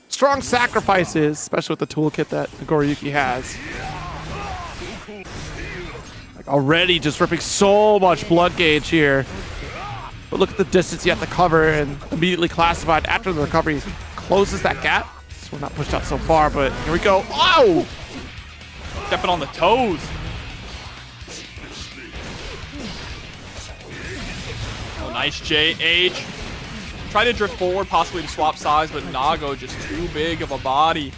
strong sacrifices, especially with the toolkit that Nagoriyuki has. Like already just ripping so much blood gauge here. But look at the distance you have to cover, and immediately Classified after the recovery closes that gap. So we're not pushed out so far, but here we go. Oh! Stepping on the toes. Nice JH. Try to drift forward, possibly to swap sides, but Nago just too big of a body.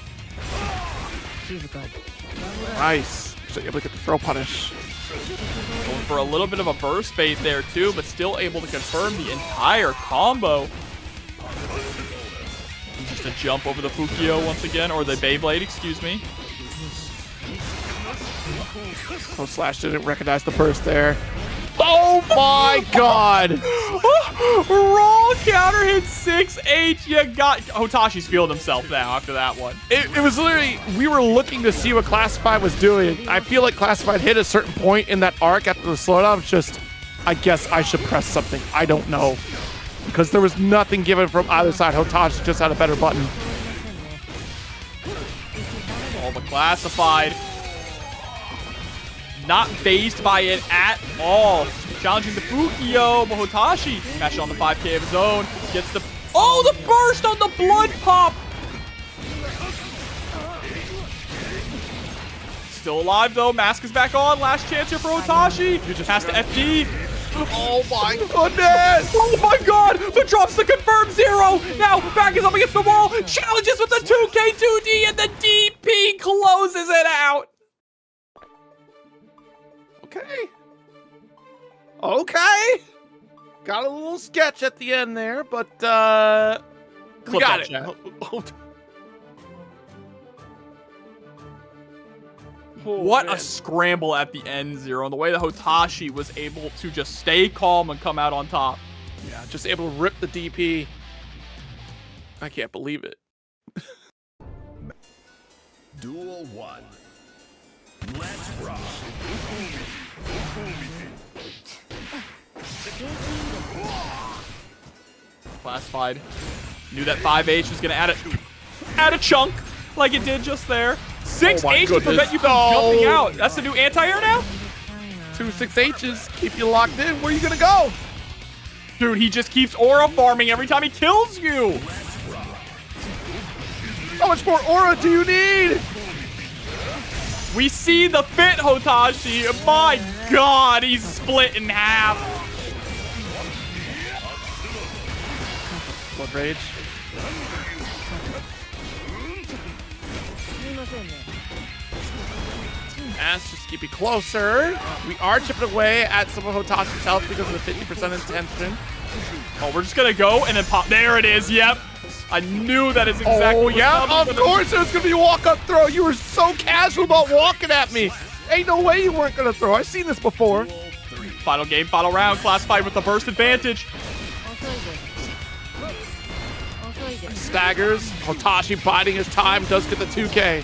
Nice. So able to get the throw punish. Going for a little bit of a burst bait there too, but still able to confirm the entire combo. Just a jump over the Fukio once again, or the Beyblade, excuse me. Oh, Slash didn't recognize the burst there. Oh my god! Raw counter hit 6H. You got Hotashi's feeling himself now after that one. It was literally, we were looking to see what Classified was doing. I feel like Classified hit a certain point in that arc after the slowdown. It's just, I guess I should press something. I don't know. Because there was nothing given from either side. Hotashi just had a better button. All the Classified. Not phased by it at all. Challenging the Fukio, but Hotashi mashing on the 5K of his own. Gets the... Oh, the burst on the blood pop! Still alive, though. Mask is back on. Last chance here for Hotashi. Has to FD. Oh my goodness! Oh my god! But drops the confirmed 0. Now back is up against the wall. Challenges with the 2K 2D, and the DP closes it out. Okay. Got a little sketch at the end there, but we got it. What a scramble at the end, 0. And the way that Hotashi was able to just stay calm and come out on top. Yeah, just able to rip the DP. I can't believe it. Duel 1. Let's rock. Classified. Knew that 5H was gonna add a chunk like it did just there. 6H to prevent you from jumping out. That's the new anti-air now? 2 6Hs keep you locked in. Where are you gonna go? Dude, he just keeps aura farming every time he kills you. How much more aura do you need? We see the fit, Hotashi. My God, he's split in half. Blood Rage. Ass just keep you closer. We are chipping away at some of Hotashi's health because of the 50% intention. Oh, we're just gonna go and then pop. There it is. Yep. I knew that is exactly Oh, what yeah, was of course it was going to be a walk-up throw. You were so casual about walking at me. Ain't no way you weren't going to throw. I've seen this before. Final game, final round. Classified with the burst advantage. Staggers. Hotashi biding his time. Does get the 2K.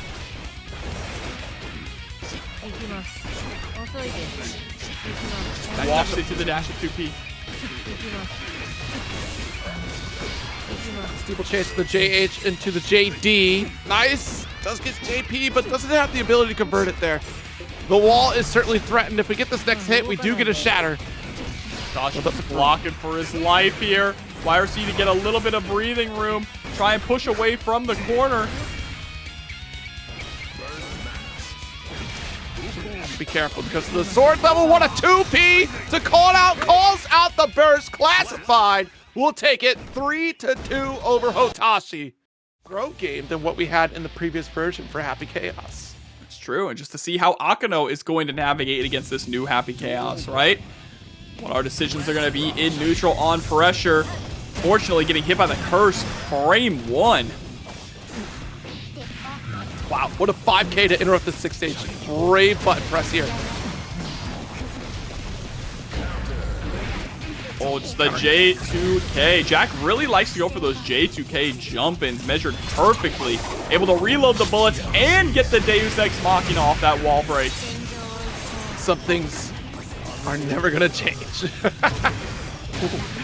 Walks into the dash of 2P. Steeplechase to the JH into the JD. Nice. Does get JP, but doesn't have the ability to convert it there. The wall is certainly threatened. If we get this next hit, we do get a shatter. Hotashi's blocking for his life here. YRC to get a little bit of breathing room. Try and push away from the corner. Be careful because the sword level 1 a 2P to calls out the burst. Classified. We'll take it 3-2 over Hotashi. Throw game than what we had in the previous version for Happy Chaos. It's true, and just to see how Akeno is going to navigate against this new Happy Chaos, right? What our decisions are going to be in neutral on pressure. Fortunately, getting hit by the curse, frame 1. Wow, what a 5K to interrupt the 6H. Brave button press here. Oh, it's the J2K. Jack really likes to go for those J2K jump-ins, measured perfectly. Able to reload the bullets and get the Deus Ex Machina off that wall break. Some things are never gonna change.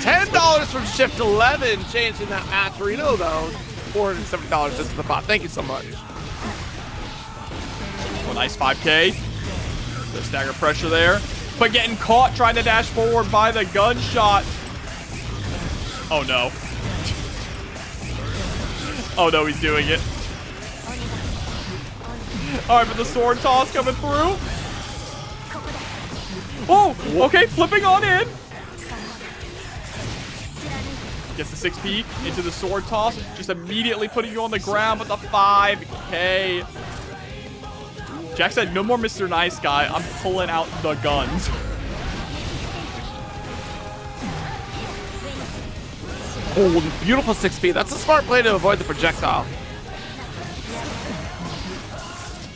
$10 from Shift 11, changing that Maturino though. $470 into the pot. Thank you so much. Oh, nice 5K. The stagger pressure there. But getting caught trying to dash forward by the gunshot. Oh no. Oh no, he's doing it. All right, but the sword toss coming through. Oh, okay, flipping on in. Gets the 6P into the sword toss, just immediately putting you on the ground with the 5K. Jack said, no more Mr. Nice Guy. I'm pulling out the guns. Oh, beautiful 6P. That's a smart play to avoid the projectile.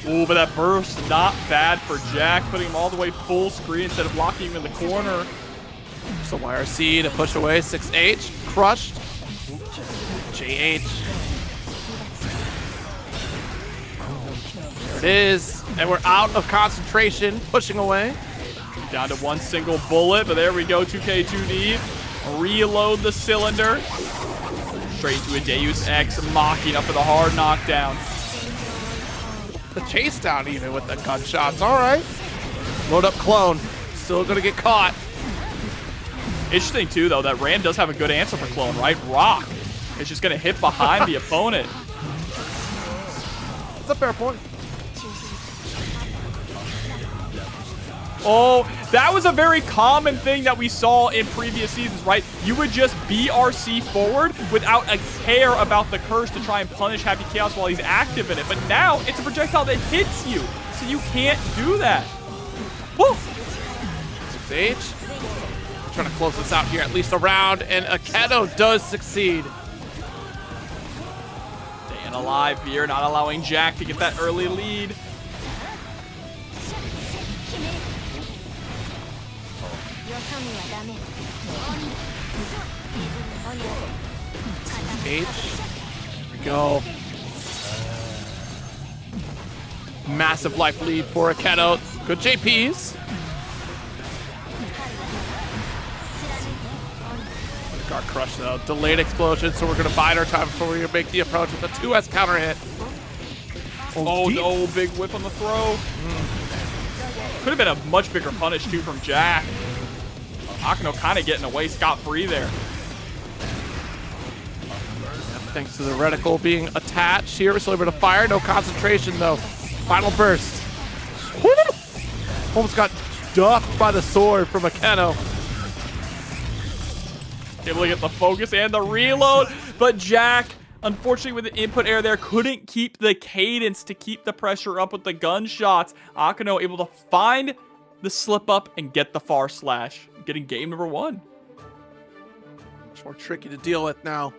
Ooh, but that burst, not bad for Jack. Putting him all the way full screen instead of locking him in the corner. So YRC to push away. 6H. Crushed. JH. There it is. And we're out of concentration. Pushing away. Down to one single bullet, but there we go. 2K, 2D. Reload the cylinder. Straight into a Deus Ex Machina for the hard knockdown. The chase down even with the gunshots. All right. Load up clone. Still gonna get caught. Interesting too, though, that Ram does have a good answer for clone, right? Rock. It's just gonna hit behind the opponent. That's a fair point. Oh, that was a very common thing that we saw in previous seasons, right? You would just BRC forward without a care about the curse to try and punish Happy Chaos while he's active in it. But now it's a projectile that hits you, so you can't do that. Woo! 6H. Trying to close this out here, at least a round, and Akeno does succeed. Staying alive here, not allowing Jack to get that early lead. H. Here we go. Massive life lead for Akeno. Good JPs. Got crushed though. Delayed explosion, so we're gonna bide our time before we make the approach with a 2S counter hit. Oh no, big whip on the throw. Could have been a much bigger punish too from Jack. Akeno kind of getting away scot-free there. Thanks to the reticle being attached here. We're still able to fire. No concentration though. Final burst. Woo! Almost got duffed by the sword from Akeno. Able to get the focus and the reload, but Jack, unfortunately with the input error there, couldn't keep the cadence to keep the pressure up with the gunshots. Akeno able to find the slip up and get the far slash, getting game number 1. Much more tricky to deal with now.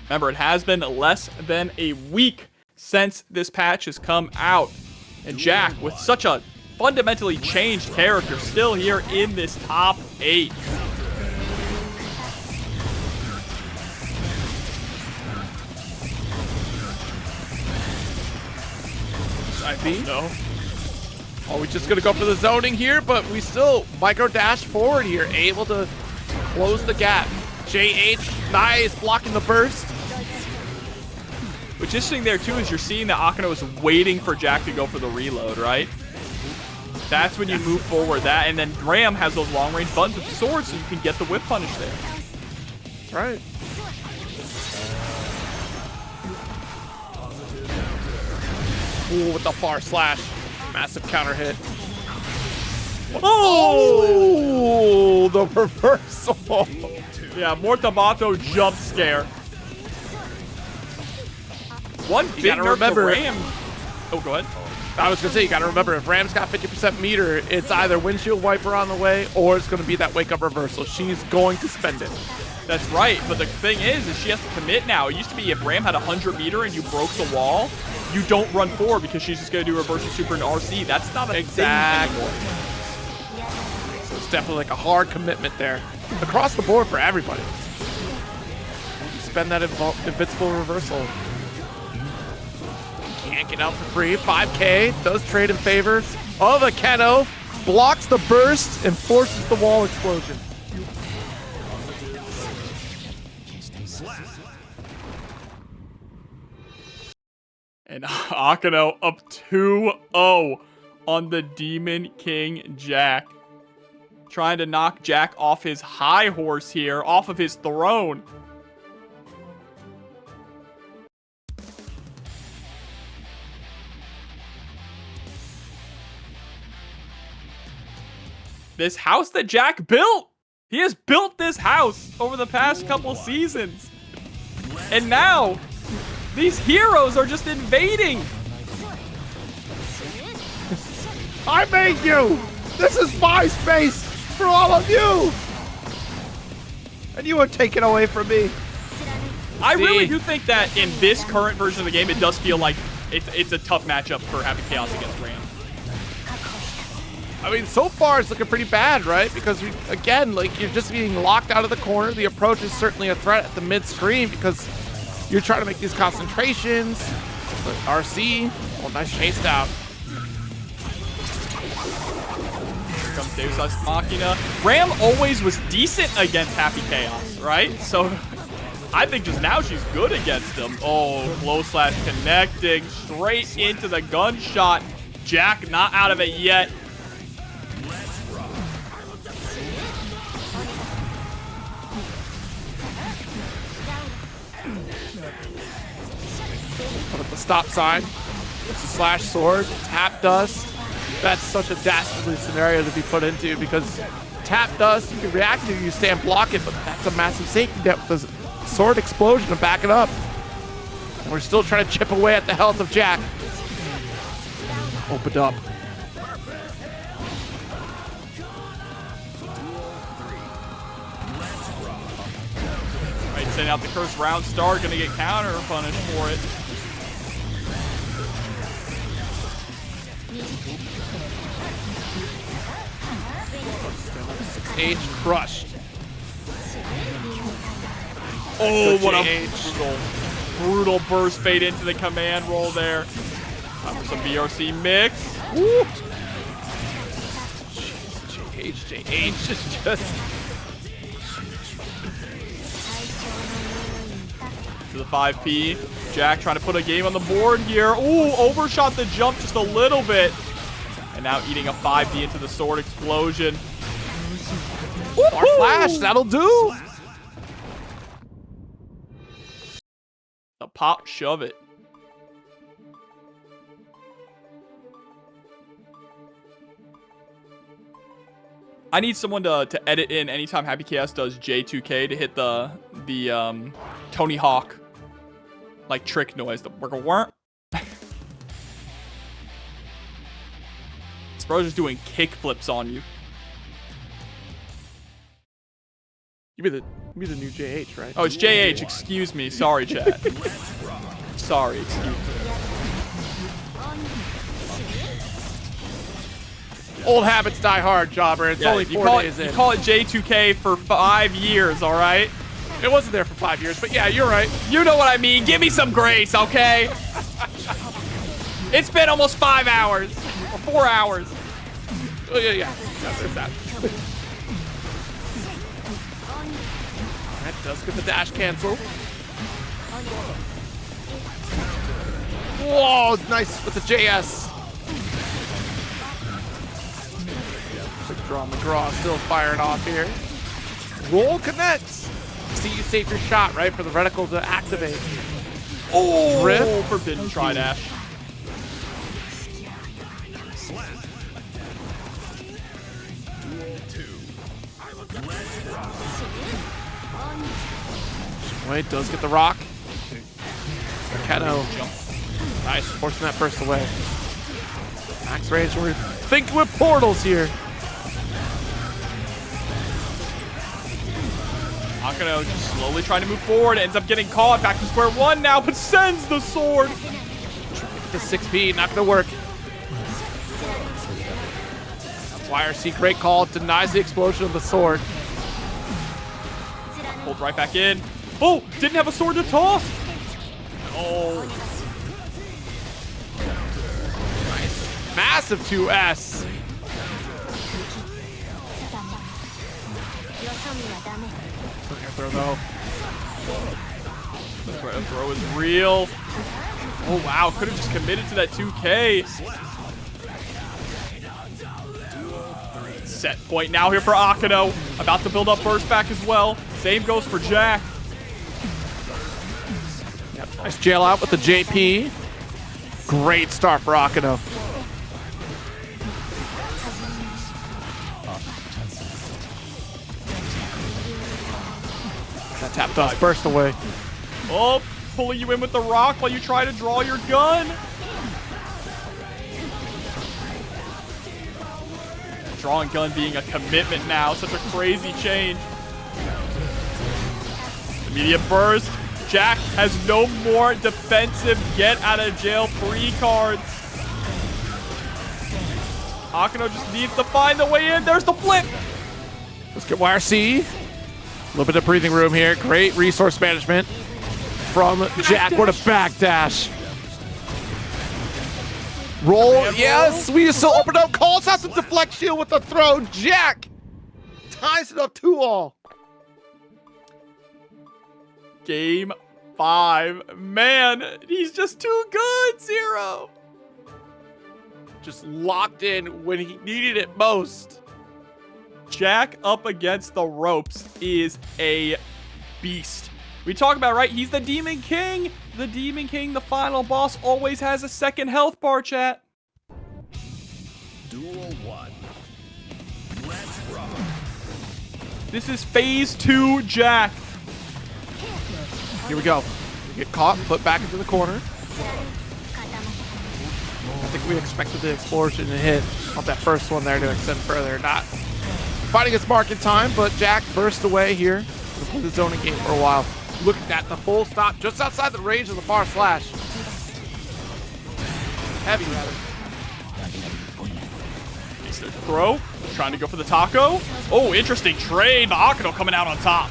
Remember, it has been less than a week since this patch has come out. And Jack, with such a fundamentally changed character, still here in this top 8. IB? No. Oh, we're just gonna go for the zoning here, but we still micro dash forward here, able to close the gap. JH, nice, blocking the burst. What's interesting there too is you're seeing that Akeno is waiting for Jack to go for the reload, right? That's when you move forward. That, and then Ram has those long range buttons with swords, so you can get the whip punish there. That's right. Ooh, with the far slash, massive counter hit. Oh, the reversal. Yeah, Mortabato jump scare. One big nerf to Ram. Oh, go ahead. I was gonna say, you gotta remember, if Ram's got 50% meter, it's either windshield wiper on the way, or it's gonna be that wake up reversal. She's going to spend it. That's right, but the thing is she has to commit now. It used to be if Ram had 100 meter and you broke the wall, you don't run forward because she's just gonna do reversal super and RC. That's not a thing anymore. So it's definitely like a hard commitment there. Across the board for everybody. Spend that invincible reversal. Can't get out for free. 5K does trade in favor of Akeno. Blocks the burst and forces the wall explosion. And Akeno up 2-0 on the Demon King Jack. Trying to knock Jack off his high horse here, off of his throne. This house that Jack built. He has built this house over the past couple seasons. And now, these heroes are just invading. I made you! This is my space for all of you! And you are taken away from me. I really do think that in this current version of the game, it does feel like it's a tough matchup for Happy Chaos against Ram. I mean, so far it's looking pretty bad, right? Because, again, like, you're just being locked out of the corner. The approach is certainly a threat at the mid-screen because you're trying to make these concentrations. But RC, oh, nice chased out. Here comes Deus Ex Machina. Ram always was decent against Happy Chaos, right? So I think just now she's good against him. Oh, low slash connecting straight into the gunshot. Jack not out of it yet. Put up the stop sign. It's a slash sword. Tap dust. That's such a dastardly scenario to be put into because tap dust, you can react to it, you stand block it, but that's a massive safety net with the sword explosion to back it up. And we're still trying to chip away at the health of Jack. Opened up. Right, sending out the cursed round star, gonna get counter punished for it. JH crushed. Oh, Good what JH. a brutal burst fade into the command roll there. Time for some BRC mix. Woo. JH is just... To the 5P. Jack trying to put a game on the board here. Ooh, overshot the jump just a little bit. And now eating a 5D into the sword explosion. Bar flash, that'll do. The pop shove it. I need someone to edit in anytime Happy Chaos does J2K to hit the Tony Hawk like trick noise. The work. This bro's just doing kick flips on you. You be the new JH, right? Oh, it's JH. Excuse me. Sorry, chat. Sorry. Excuse me. Old habits die hard, Jobber. It's only 4 days in. You call it J2K for 5 years, all right? It wasn't there for 5 years, but yeah, you're right. You know what I mean. Give me some grace, okay? It's been almost 5 hours. Or 4 hours. Oh, yeah, there's that. That does get the dash cancel. Whoa, nice with the JS. Big draw McGraw still firing off here. Roll connects. See, you save your shot, right, for the reticle to activate. Oh, Drift. forbidden try dash. Wait, does get the rock. Akeno. Nice, forcing that burst away. Max range, we're thinking with portals here. Akeno just slowly trying to move forward. Ends up getting caught. Back to square one now, but sends the sword. The 6P, not gonna work. YRC, great call. Denies the explosion of the sword. Pulled right back in. Oh, didn't have a sword to toss. Oh. Nice. Massive 2S. Throw though. The throw is real. Oh, wow. Could have just committed to that 2K. Set point now here for Akeno. About to build up burst back as well. Same goes for Jack. Yep. Nice jail out with the JP. Great start for Akeno. That tap dust burst away. Oh, pulling you in with the rock while you try to draw your gun. Drawing gun being a commitment now. Such a crazy change. Immediate burst. Jack has no more defensive get out of jail free cards. Akeno just needs to find the way in. There's the flip. Let's get YRC. A little bit of breathing room here. Great resource management from Jack. What a backdash. Roll. Yes, we still open up. Calls out the deflect shield with the throw. Jack ties it up 2-all. Game 5. Man, he's just too good, Zero. Just locked in when he needed it most. Jack up against the ropes is a beast. We talk about, right? He's the Demon King. The Demon King, the final boss, always has a second health bar, chat. Duel 1. Let's rock. This is phase 2 Jack. Here we go. We get caught, put back into the corner. I think we expected the explosion to hit on that first one there to extend further. Not finding its mark in time, but Jack burst away here. We'll play the zoning game for a while. Look at that, the full stop just outside the range of the far slash. Heavy, rather. Makes their throw. Trying to go for the taco. Oh, interesting trade, but Akeno coming out on top.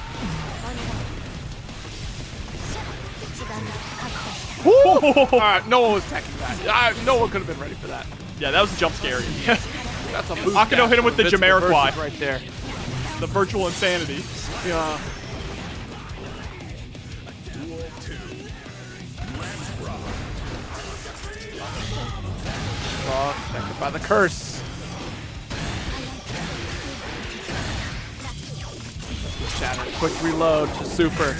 All right, no one was teching that. No one could have been ready for that. Yeah, that was a jump scare. That's a boost. Akeno hit him with the Jamiroquai. right there. The virtual insanity. Yeah. Oh, affected by the curse. Shatter. Quick reload to super.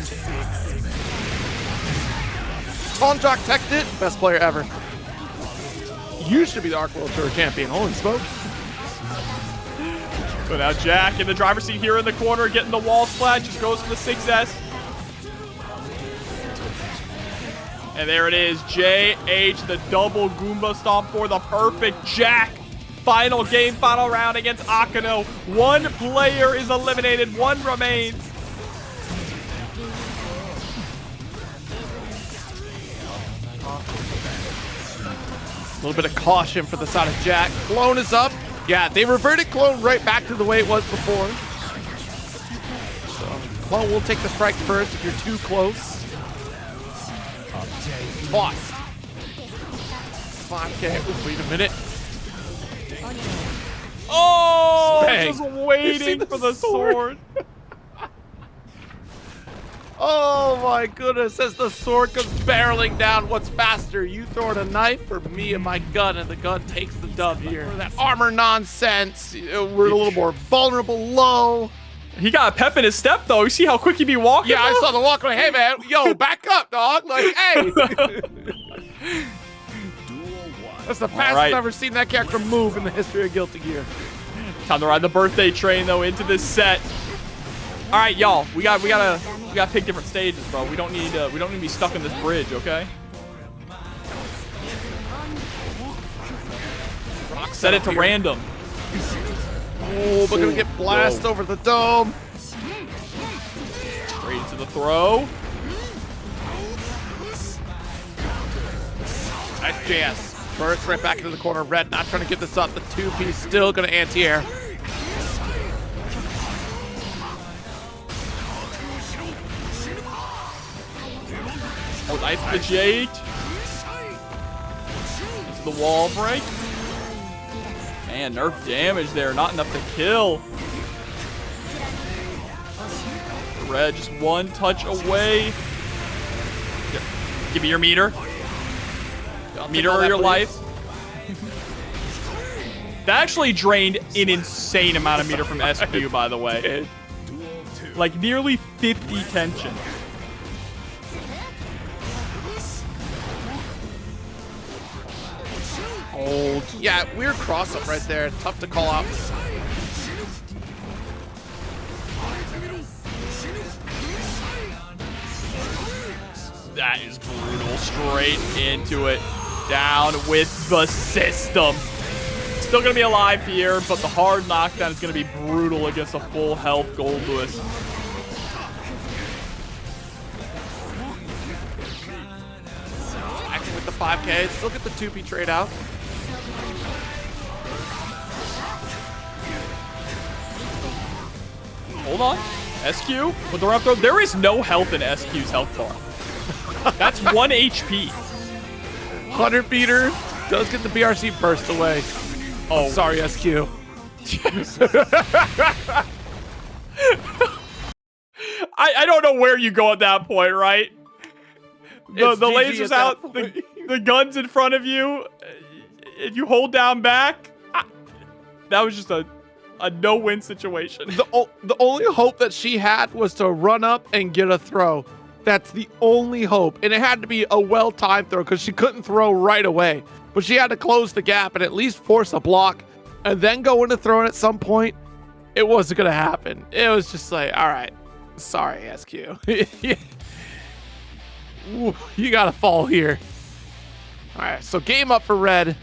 Tonjok teched it. Best player ever. You should be the Arc World Tour champion. Holy smokes. But now Jack in the driver's seat here in the corner, getting the wall splat, just goes for the 6S. And there it is, JH, the double Goomba stomp for the perfect Jack. Final game, final round against Akeno. One player is eliminated, one remains. A little bit of caution for the side of Jack. Clone is up. Yeah, they reverted Clone right back to the way it was before. So Clone will take the strike first if you're too close. Tossed. 5K. Wait a minute. Oh, Bang. just waiting for the sword. Oh my goodness, as the sword comes barreling down, what's faster? You throwing a knife or me and my gun? And the gun takes the dub here. That armor nonsense. We're a little more vulnerable low. He got a pep in his step, though. You see how quick he be walking? Yeah, I saw the walk. Like, hey, man, yo, back up, dog. Like, hey. That's the fastest I've ever seen that character move in the history of Guilty Gear. Time to ride the birthday train, though, into this set. All right, y'all, we gotta pick different stages, bro. We don't need to be stuck in this bridge, okay? Set it to random. Oh, we're gonna get blast over the dome. Straight into the throw. Nice JS. Burst right back into the corner. Red not trying to give this up. The 2-piece still gonna anti-air. Oh, nice the Jade. It's the wall break. Man, nerf damage there. Not enough to kill. Red just one touch away. Give me your meter. Meter or your life. That actually drained an insane amount of meter from SQ, by the way. Like nearly 50 tension. Old. Yeah, weird cross-up right there. Tough to call out. That is brutal. Straight into it. Down with the system. Still going to be alive here, but the hard knockdown is going to be brutal against a full health Goldlewis. Acting with the 5K. Still get the 2P trade out. Hold on. SQ with the run up throw. There is no health in SQ's health bar. That's 1 HP. 100 meter does get the BRC burst away. Oh, sorry, SQ. I don't know where you go at that point, right? The laser's out, the gun's in front of you, and you hold down back. That was just a no-win situation. The only hope that she had was to run up and get a throw. That's the only hope. And it had to be a well-timed throw because she couldn't throw right away. But she had to close the gap and at least force a block and then go into throwing at some point. It wasn't going to happen. It was just like, all right, sorry, SQ. You got to fall here. All right, so game up for Red.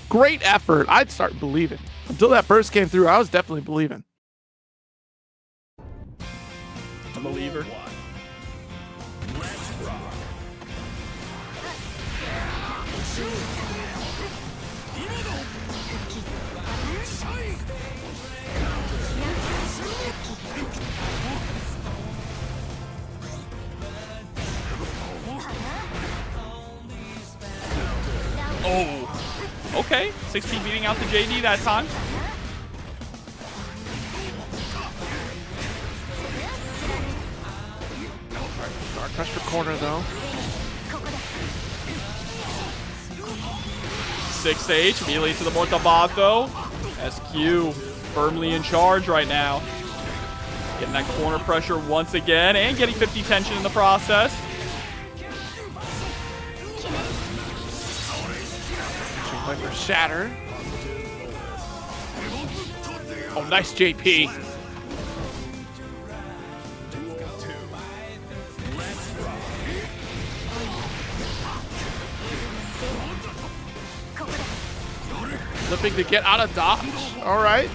Great effort. I'd start believing. Until that burst came through, I was definitely believing. A believer. 6P beating out the JD that time. Dark Crush for corner, though. 6H immediately to the Mortabato. SQ firmly in charge right now. Getting that corner pressure once again and getting 50 tension in the process. Viper Shatter. Oh, nice JP. Flipping to get out of dodge. All right.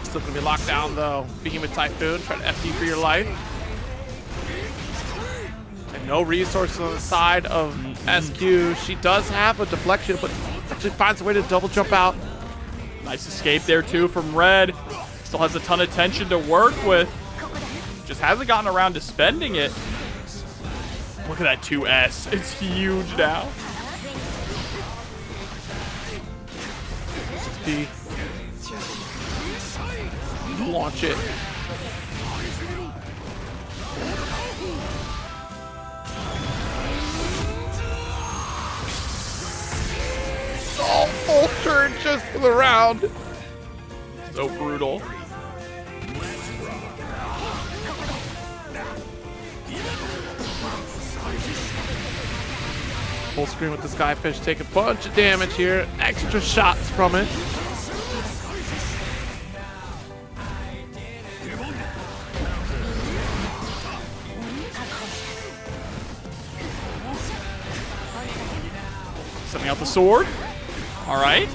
Still gonna be locked down though. Behemoth Typhoon, try to FD for your life. And no resources on the side of SQ. She does have a deflection, but actually finds a way to double jump out. Nice escape there too from Red. Still has a ton of tension to work with. Just hasn't gotten around to spending it. Look at that 2S. It's huge now. 6P. Launch it. Oh, full turn just for the round. So brutal. Full screen with the Skyfish. Take a bunch of damage here. Extra shots from it. Setting out the sword. All right.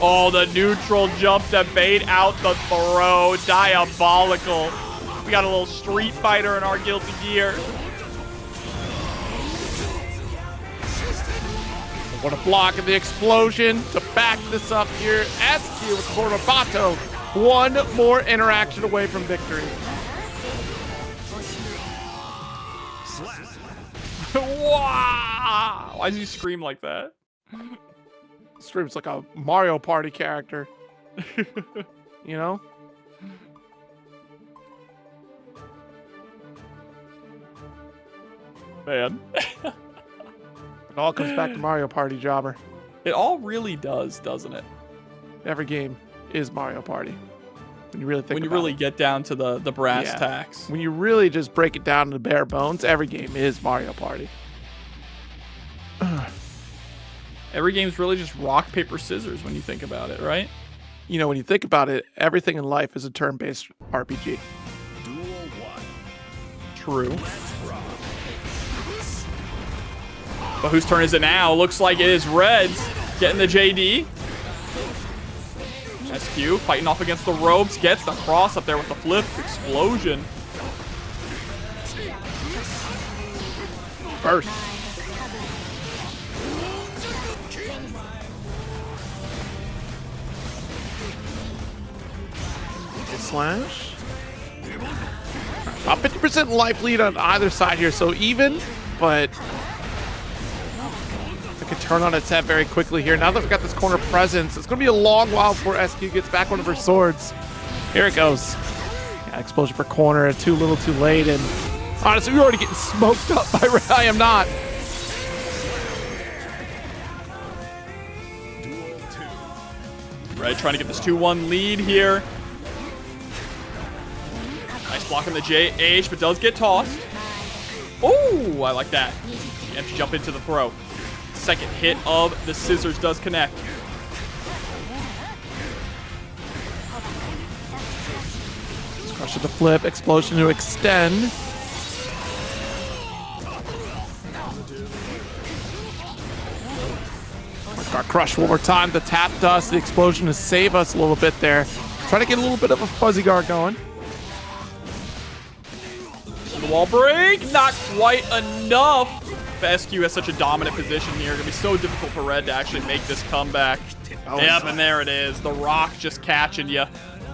Oh, the neutral jump to bait out the throw. Diabolical. We got a little Street Fighter in our Guilty Gear. What a block of the explosion to back this up here. SQ with Cordobato. One more interaction away from victory. Wow! Why does he scream like that? Screams like a Mario Party character. You know? Man. It all comes back to Mario Party, Jobber. It all really does, doesn't it? Every game is Mario Party. When you really think When you about really it. get down to the brass tacks. When you really just break it down to the bare bones, every game is Mario Party. Every game's really just rock, paper, scissors when you think about it, right? You know, when you think about it, everything in life is a turn-based RPG. Duel 1. True. But whose turn is it now? Looks like it is Red's getting the JD. SQ fighting off against the ropes. Gets the cross up there with the flip. Explosion. Burst. Slash. About 50% life lead on either side here, so even, but it could turn on its head very quickly here. Now that we've got this corner presence, it's going to be a long while before SQ gets back one of her swords. Here it goes. Yeah, explosion for corner, too little too late, and honestly, we're already getting smoked up by RedIAmNot. Red trying to get this 2-1 lead here. Nice block on the JH, but does get tossed. Oh, I like that. Empty jump into the throw. Second hit of the scissors does connect. Crush of the flip, explosion to extend. Got crushed one more time. The tap dust, the explosion to save us a little bit there. Try to get a little bit of a fuzzy guard going. The wall break, not quite enough. But SQ has such a dominant position here. It's gonna be so difficult for Red to actually make this comeback. Oh, Yep, and there it is. The rock just catching you.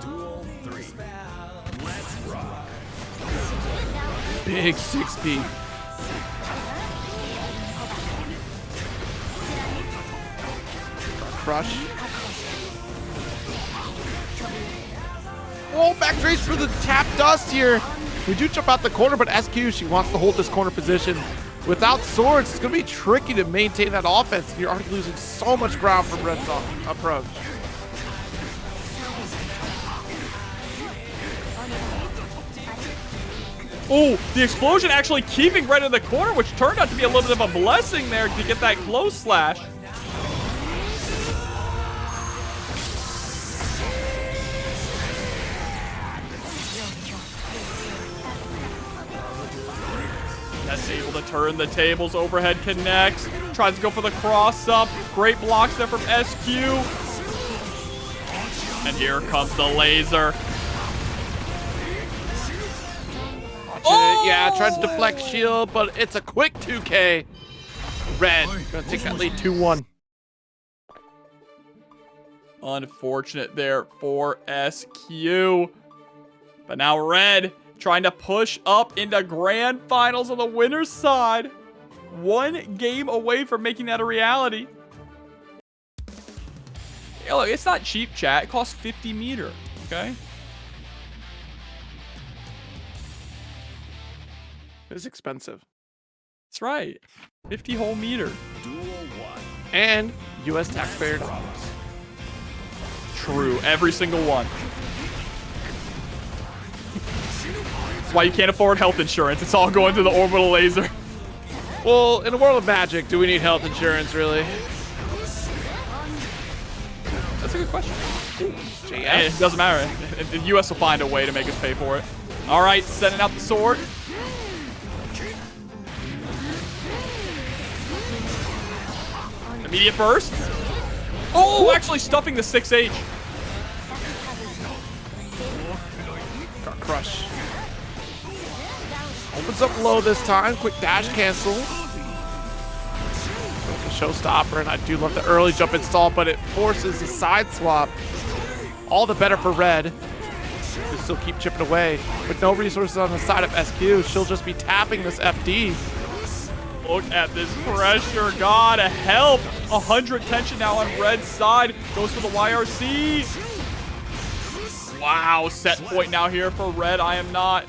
Duel 3. Let's rock. Big 6P. crush. Oh, back trace for the tap dust here. We do jump out the corner, but SQ, she wants to hold this corner position. Without swords, it's going to be tricky to maintain that offense. You're already losing so much ground from Red's approach. Oh, the explosion actually keeping Red in the corner, which turned out to be a little bit of a blessing there to get that close slash. That's able to turn the tables, overhead connects, tries to go for the cross up. Great blocks there from SQ. And here comes the laser. Oh! Yeah, tried to deflect shield, but it's a quick 2K. Red gonna take that lead 2-1. Unfortunate there for SQ. But now Red trying to push up into grand finals on the winner's side. One game away from making that a reality. Yeah, look, it's not cheap, chat. It costs 50 meter, okay? It's expensive. That's right. 50 whole meter. Duel 1. And US taxpayer dollars. True. Every single one. That's why you can't afford health insurance. It's all going to the orbital laser. Well, in a world of magic, do we need health insurance, really? That's a good question. JS. It doesn't matter. The US will find a way to make us pay for it. All right, sending out the sword. Immediate burst. Oh, actually stuffing the 6H. Got crush. Opens up low this time. Quick dash cancel. Showstopper, and I do love the early jump install, but it forces a side swap. All the better for Red. To still keep chipping away. With no resources on the side of SQ, she'll just be tapping this FD. Look at this pressure. Gotta help. 100 tension now on Red's side. Goes for the YRC. Wow, set point now here for RedIAmNot.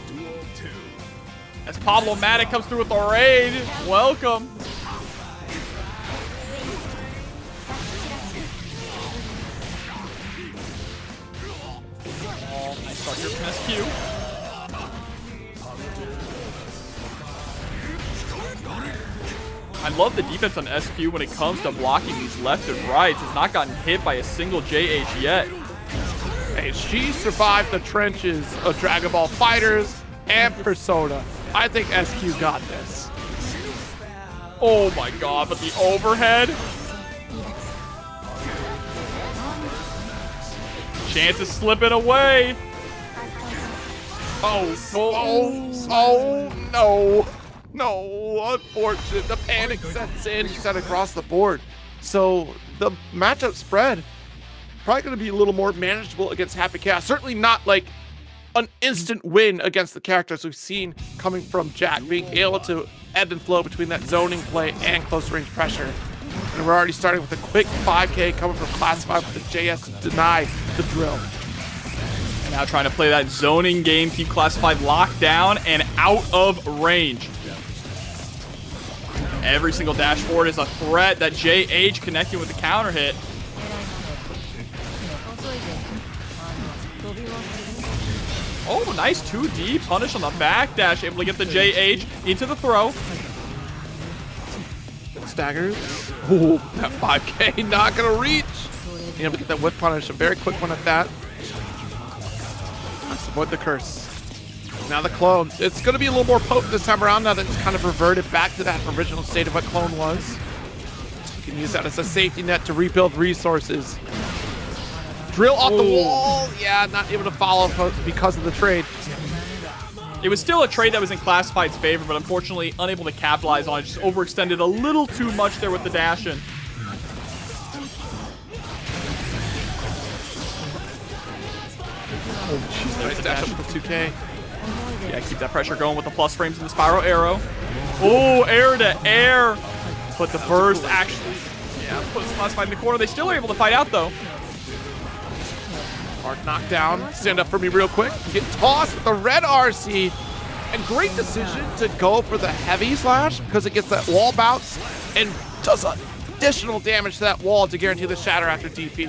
Duel 2. As Pablo Matic comes through with the raid. Welcome. Oh, nice start here from SQ. I love the defense on SQ when it comes to blocking these left and rights. Has not gotten hit by a single JH yet. Hey, she survived the trenches of Dragon Ball Fighters and Persona. I think SQ got this. Oh my god, but the overhead. Chance is slipping away. Oh, no. No, unfortunate. The panic sets in. She set across the board. So the matchup spread probably going to be a little more manageable against Happy Chaos. Certainly not like an instant win against the characters we've seen coming from Jack, being able to ebb and flow between that zoning play and close range pressure. And we're already starting with a quick 5K coming from Classified with the JS to deny the drill. Now trying to play that zoning game, keep Classified locked down and out of range. Every single dashboard is a threat. That JH connecting with the counter hit. Oh, nice 2D punish on the backdash. Able to get the JH into the throw. Staggers. Ooh, that 5K not going to reach. Being able to get that whip punish. A very quick one at that. Let's avoid the curse. Now the clone. It's going to be a little more potent this time around now that it's kind of reverted back to that original state of what clone was. You can use that as a safety net to rebuild resources. Drill off the wall. Yeah, not able to follow because of the trade. It was still a trade that was in Classified's favor, but unfortunately unable to capitalize on it. Just overextended a little too much there with the dash in. Oh, jeez, nice dash up with the 2K. Yeah, keep that pressure going with the plus frames and the spiral arrow. Oh, air to air. But the burst actually Yeah, puts Classified in the corner. They still are able to fight out, though. Hard knockdown. Stand up for me real quick. Get tossed with the red RC. And great decision to go for the heavy slash because it gets that wall bounce and does additional damage to that wall to guarantee the shatter after DP.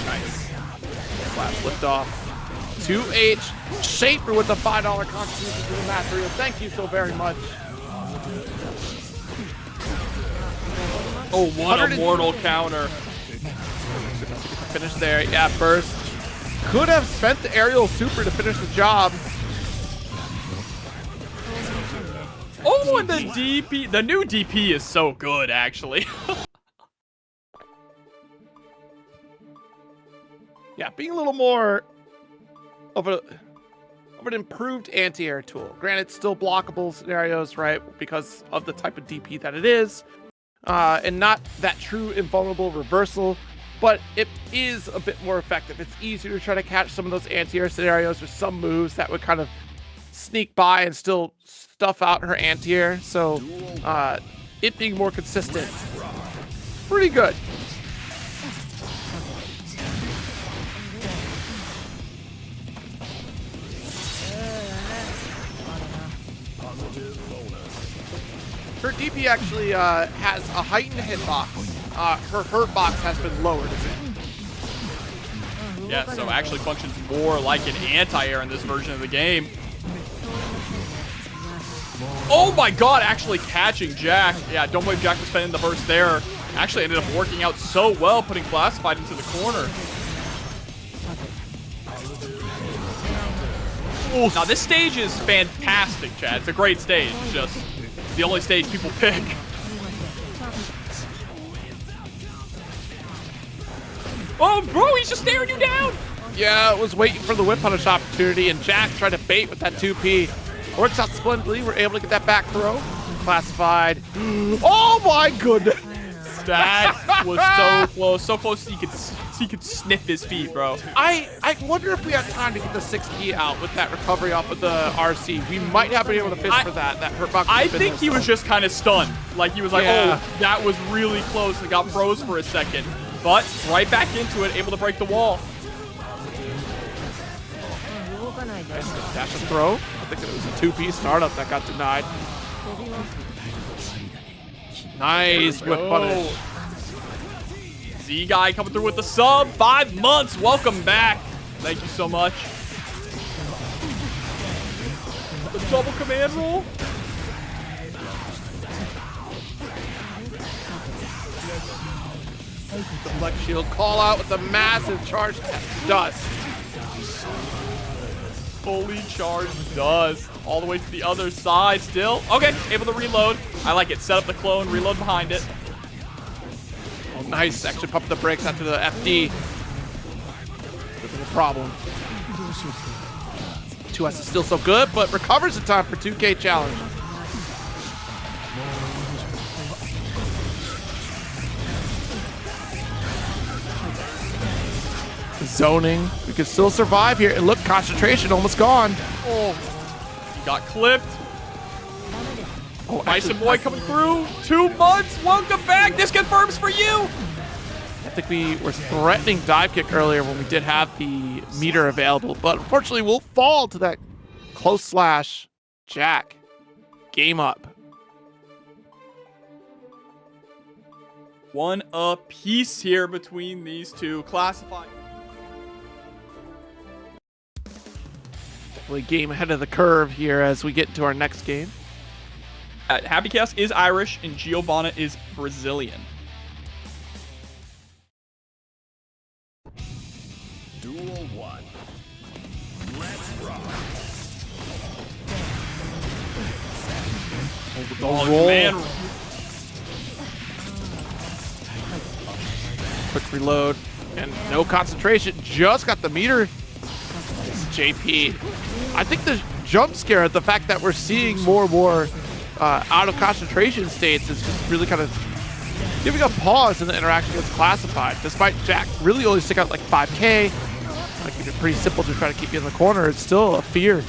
Nice. Slash lift off. 2H. Shaper with the $5 contribution to the match for you. Thank you so very much. Oh, what a mortal counter. Finish there. Yeah, burst. Could have spent the aerial super to finish the job. Oh, and the DP. The new DP is so good, actually. Yeah, being a little more of an improved anti-air tool. Granted, still blockable scenarios, right? Because of the type of DP that it is. And not that true invulnerable reversal, but it is a bit more effective. It's easier to try to catch some of those anti-air scenarios or some moves that would kind of sneak by and still stuff out her anti-air. So it being more consistent, pretty good. Her DP actually has a heightened hitbox. Her hurt box has been lowered a bit. Yeah, so actually functions more like an anti-air in this version of the game. Oh my god, actually catching Jack. Yeah, don't blame Jack for spending the burst there. Actually ended up working out so well, putting Classified into the corner. Oof. Now this stage is fantastic, Chad. It's a great stage. It's just the only stage people pick. Oh, bro, he's just staring you down. Yeah, was waiting for the whip punish opportunity, and Jack tried to bait with that 2P. Works out splendidly. We're able to get that back throw. Classified. Oh my goodness. That was so close. So close he could sniff his feet, bro. I wonder if we have time to get the 6P out with that recovery off of the RC. We might have been able to fish for that. That hurt box. I think he was just kind of stunned. Like he was like, Yeah. oh, that was really close. It got froze for a second. But right back into it, able to break the wall. Nice dash and throw. I think it was a 2P startup that got denied. Nice whip punish. Z guy coming through with the sub. 5 months. Welcome back. Thank you so much. The double command roll. The flex shield call out with the massive charge dust. Fully charged dust. All the way to the other side still. Okay, able to reload. I like it. Set up the clone, reload behind it. Oh, nice. Actually pumped the brakes after the FD. Bit of a problem. 2S is still so good, but recovers in time for 2K challenge. Zoning. We can still survive here. And look, concentration almost gone. Oh, he got clipped. Oh, Bison Boy coming through. 2 months. Welcome back. This confirms for you. I think we were threatening dive kick earlier when we did have the meter available, but unfortunately we'll fall to that close slash. Jack. Game up. 1 apiece here between these two. Classified. Definitely game ahead of the curve here as we get into our next game. Happy Chaos is Irish and Giovanna is Brazilian. Duel 1. Let's rock. Roll. Man. Quick reload and no concentration. Just got the meter. JP. I think the jump scare at the fact that we're seeing more and more out of concentration states is just really kind of giving a pause in the interaction gets classified. Despite Jack really only stick out like 5K, like It's pretty simple to try to keep you in the corner. It's still a fear.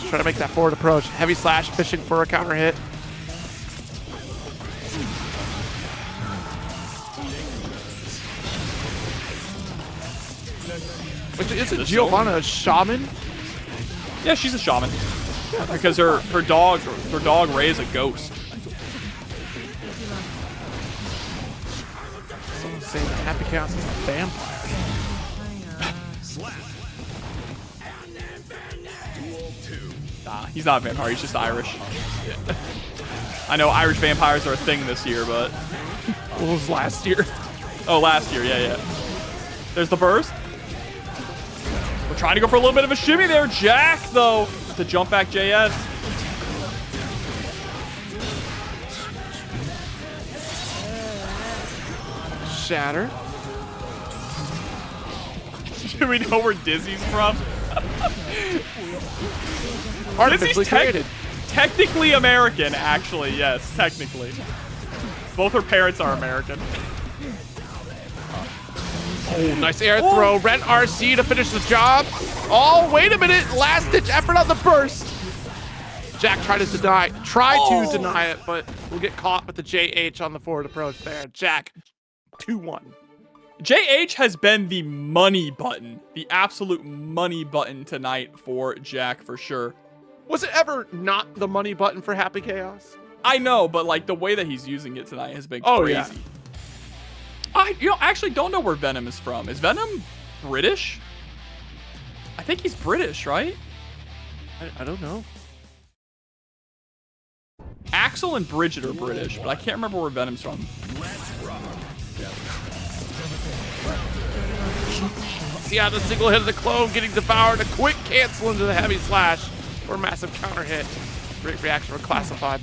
Trying to make that forward approach. Heavy slash, fishing for a counter hit. Which isn't Giovanna a shaman? Yeah, she's a shaman. Because her dog Ray is a ghost. Someone's saying Happy Chaos is a vampire. Nah, he's not a vampire, he's just Irish. Yeah. I know Irish vampires are a thing this year, but... What was last year? Oh, last year, yeah. There's the burst. We're trying to go for a little bit of a shimmy there. Jack, though, with the jump back JS. Shatter. Do we know where Dizzy's from? Artificially created. Technically American, actually, yes, technically. Both her parents are American. Oh, nice air throw. Red RC to finish the job. Oh, wait a minute. Last ditch effort on the burst. Jack tried to deny it, but we'll get caught with the JH on the forward approach there. Jack, 2-1. JH has been the money button, the absolute money button tonight for Jack for sure. Was it ever not the money button for Happy Chaos? I know, but like the way that he's using it tonight has been crazy. Yeah. I actually don't know where Venom is from. Is Venom British? I think he's British, right? I don't know. Axel and Bridget are British, but I can't remember where Venom's from. See how the single hit of the clone getting devoured. A quick cancel into the heavy slash for a massive counter hit. Great reaction for Classified.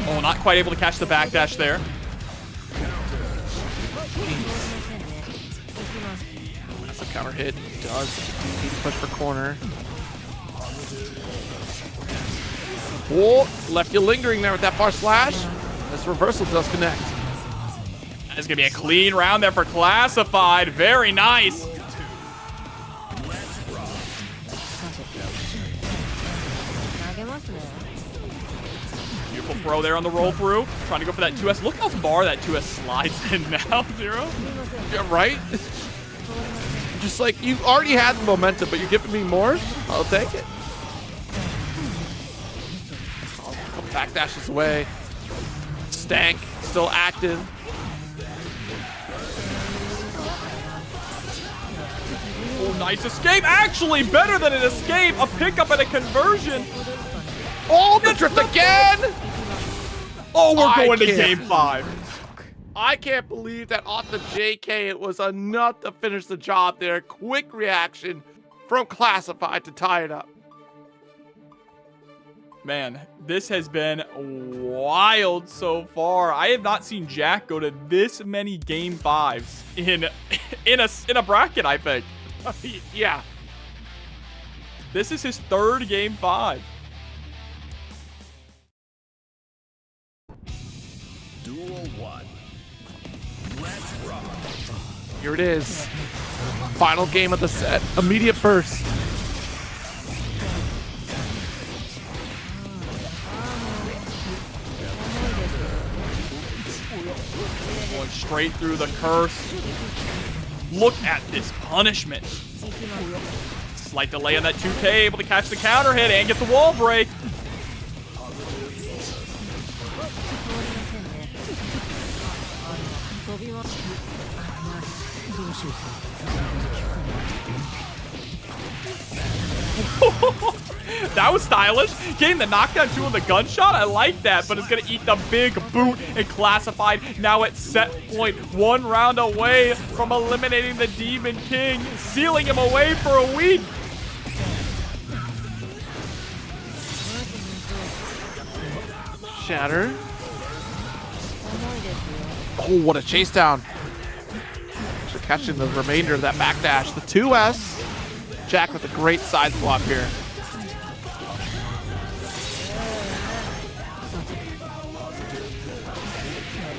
Oh, not quite able to catch the backdash there. Massive counter hit. Does need to push for corner. Oh, left you lingering there with that far slash. This reversal does connect. It's going to be a clean round there for Classified. Very nice. Beautiful throw there on the roll through. Trying to go for that 2S. Look how far that 2S slides in now, Zero. Yeah, right? Just like, you already had the momentum, but you're giving me more? I'll take it. Backdashes away. Stank, still active. Oh, nice escape. Actually, better than an escape. A pickup and a conversion. Oh, the drift again! Oh, we're going to game 5. I can't believe that off the JK, it was enough to finish the job there. Quick reaction from Classified to tie it up. Man, this has been wild so far. I have not seen Jack go to this many game 5s in a bracket, I think. Yeah. This is his 3rd game 5. Duel 1. Let's rock. Here it is. Final game of the set. Immediate burst. Going straight through the curse. Look at this punishment. Slight delay on that 2K, able to catch the counter hit and get the wall break. That was stylish. Getting the knockdown 2 on the gunshot, I like that, but it's going to eat the big boot and Classified now at set point. 1 round away from eliminating the Demon King, sealing him away for a week. Shatter. Oh, what a chase down. Actually catching the remainder of that backdash. The 2S. Jack with a great side swap here.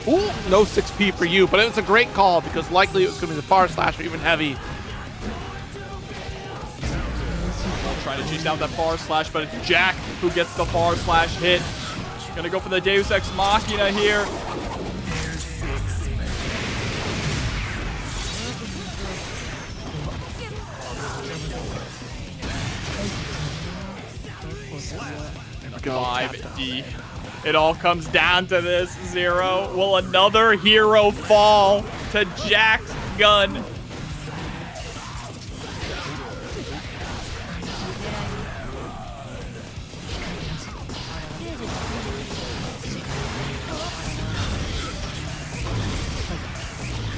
Ooh, no 6P for you, but it was a great call because likely it was going to be the far slash or even heavy. Trying to chase down that far slash, but it's Jack who gets the far slash hit. Gonna go for the Deus Ex Machina here. Go, 5D. It all comes down to this. Zero. Will another hero fall to Jack's gun?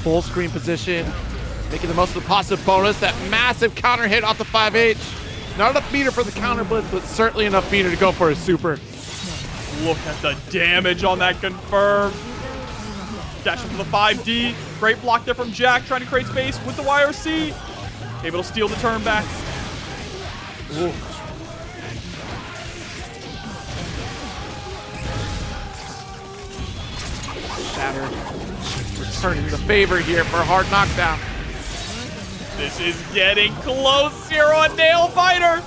Full screen position, making the most of the positive bonus. That massive counter hit off the 5H. Not enough meter for the counter blitz, but certainly enough meter to go for a super. Look at the damage on that confirm. Dashing for the 5D. Great block there from Jack, trying to create space with the YRC. Able to steal the turn back. Ooh. Shattered. Returning the favor here for a hard knockdown. This is getting close. Zero, a nail fighter.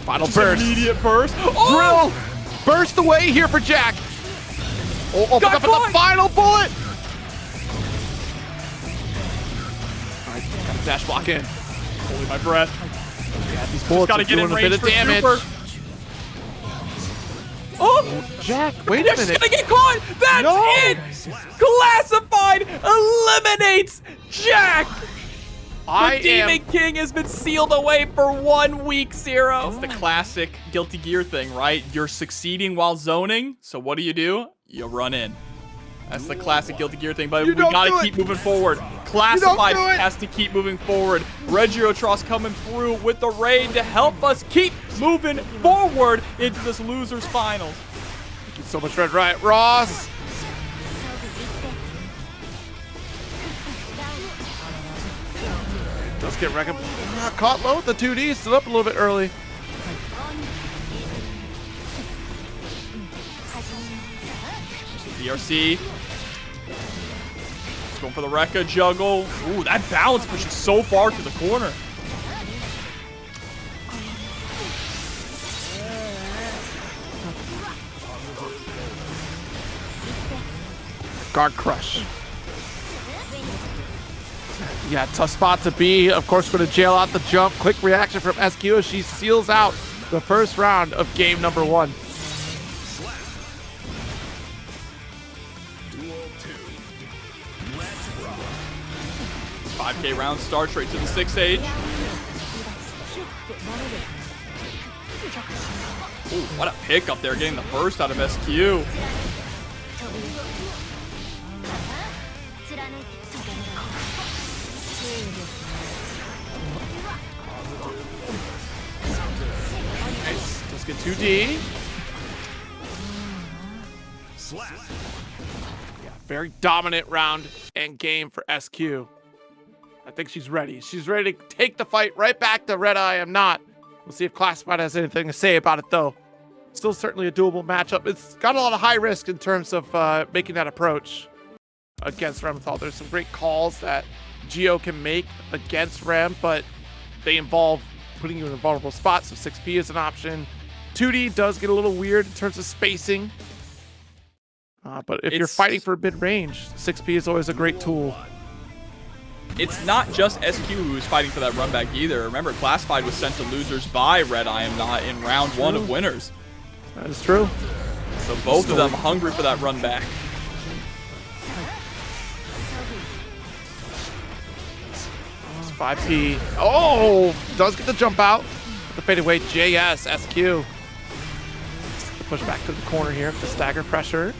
Final burst. Immediate burst. Oh! Drill. Burst away here for Jack. Oh, pick up at the final bullet. All right, got a dash block in. Holding my breath. Yeah, these bullets Gotta are get in doing a bit range of for damage. super. Oh! Jack, wait a They're minute. just gonna get caught! That's No. it! Classified eliminates Jack! The Demon King has been sealed away for 1 week, Zero. It's the classic Guilty Gear thing, right? You're succeeding while zoning, so what do? You run in. That's the classic Guilty Gear thing, but we gotta keep moving forward. Classified has to keep moving forward. Regiotros coming through with the raid to help us keep moving forward into this loser's finals. Thank you so much, Red Riot Ross. Let's get caught low with the 2D, stood up a little bit early. DRC. He's going for the Rekka juggle. Ooh, that balance pushes so far to the corner. Guard crush. Yeah, tough spot to be. Of course, going to jail out the jump. Quick reaction from SQ as she seals out the first round of game number 1. 5K round starts right to the 6H. Ooh, what a pick up there, getting the burst out of SQ. Nice. Let's get 2D. Yeah, very dominant round and game for SQ. I think she's ready. She's ready to take the fight right back to RedIAmNot. We'll see if Classified has anything to say about it, though. Still certainly a doable matchup. It's got a lot of high risk in terms of making that approach against Ramlethal. There's some great calls that Geo can make against Ram, but they involve putting you in a vulnerable spot, so 6P is an option. 2D does get a little weird in terms of spacing. But if you're fighting for mid-range, 6P is always a great tool. It's not just SQ who's fighting for that run back either. Remember, Classified was sent to losers by RedIAmNot in round 1 of winners. That is true. So both of them hungry for that run back. It's 5P. Oh, does get the jump out. The fadeaway JS, SQ. Push back to the corner here with the stagger pressure.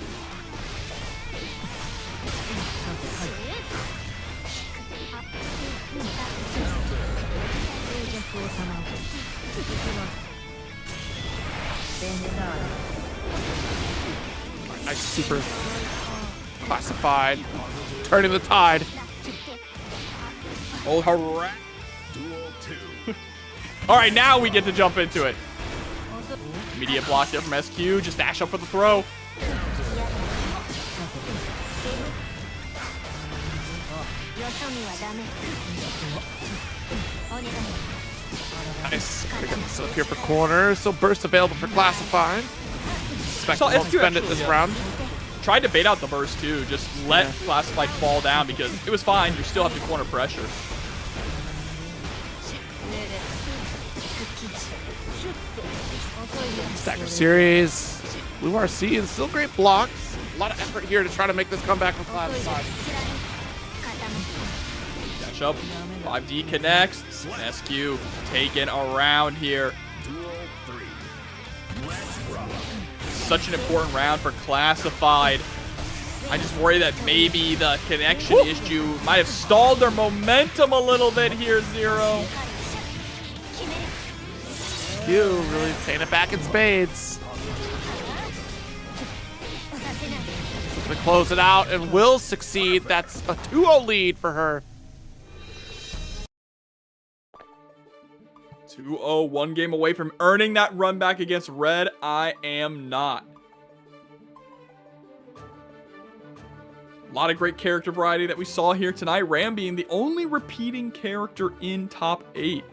Nice super. Classified. Turning the tide. Oh, hurrah. All right, now we get to jump into it. Immediate block there from SQ. Just dash up for the throw. Nice. We got this up here for corner. Still burst available for classified. Expect So to SQ spend it actually, this round. Tried to bait out the burst too. Just let Classified fall down because it was fine. You still have the corner pressure. Stagger series. Blue RC and still great blocks. A lot of effort here to try to make this comeback from classified. Dash up. 5D connects. SQ taken around here. Duel 3. Let's rock. Such an important round for Classified. I just worry that maybe the connection issue might have stalled their momentum a little bit here, Zero. You really paying it back in spades. To close it out and will succeed. That's a 2-0 lead for her. 2-0, one game away from earning that run back against RedIAmNot. A lot of great character variety that we saw here tonight. Ram being the only repeating character in top 8.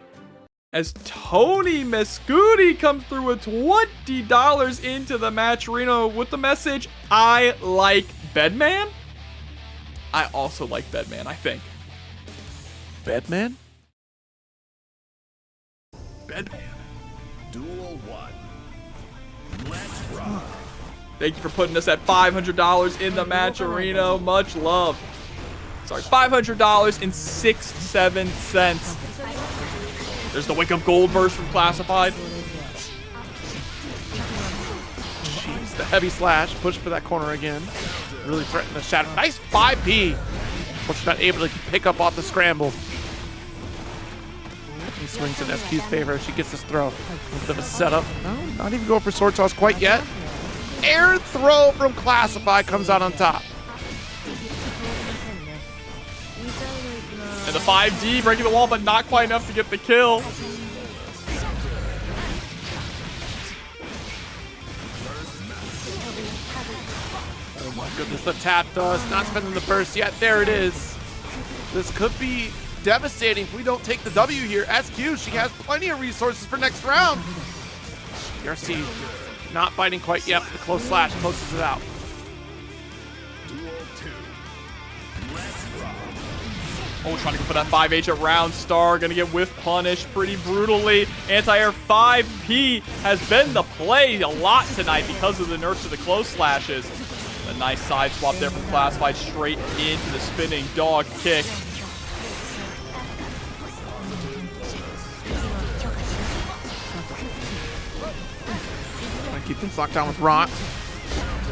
As Tony Mescuti comes through with $20 into the match arena with the message, I like Bedman. I also like Bedman, I think. Bedman? Bedman. Duel 1. Let's rock. Thank you for putting us at $500 in the match arena. Much love. Sorry, $500.67. There's the wake up gold burst from Classified. Jeez, the heavy slash. Push for that corner again. Really threatening the shadow. Nice 5P. But she's not able to pick up off the scramble. He swings in SQ's favor. She gets this throw. A little bit of a setup. No, not even going for sword toss quite yet. Air throw from Classified comes out on top. And the 5D breaking the wall, but not quite enough to get the kill. Oh my goodness, the tap does. Not spending the burst yet. There it is. This could be devastating if we don't take the W here. SQ, she has plenty of resources for next round. RC not biting quite yet, but the close slash closes it out. Duel 2. Let's rock. Oh, trying to go for that 5H at round star. Gonna get whiff punished pretty brutally. Anti-air 5P has been the play a lot tonight because of the nerfs to the close slashes. A nice side swap there from Classified straight into the spinning dog kick. Trying to keep things locked down with Rot.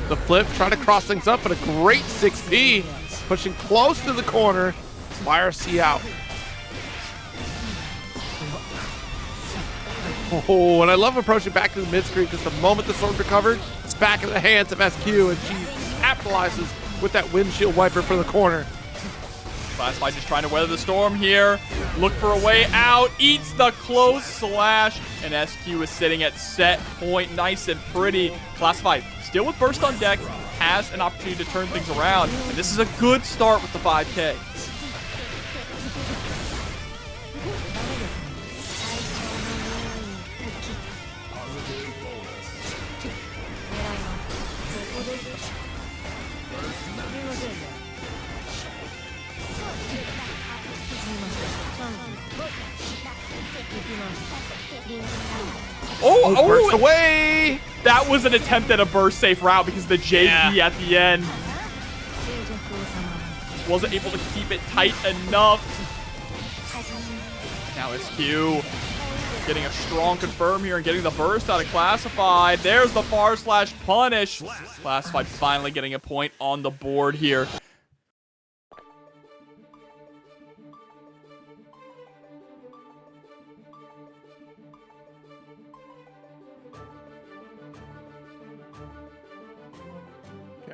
The flip, trying to cross things up, but a great 6P. Pushing close to the corner. YRC out. Oh, and I love approaching back to the mid-screen because the moment the sword recovered, it's back in the hands of SQ, and she capitalizes with that windshield wiper for the corner. Classified just trying to weather the storm here. Look for a way out. Eats the close slash. And SQ is sitting at set point. Nice and pretty. Classified still with burst on deck. Has an opportunity to turn things around. And this is a good start with the 5K. Oh, burst away! That was an attempt at a burst safe route because the JP at the end just wasn't able to keep it tight enough. Now SQ getting a strong confirm here and getting the burst out of Classified. There's the far slash punish. Classified finally getting a point on the board here.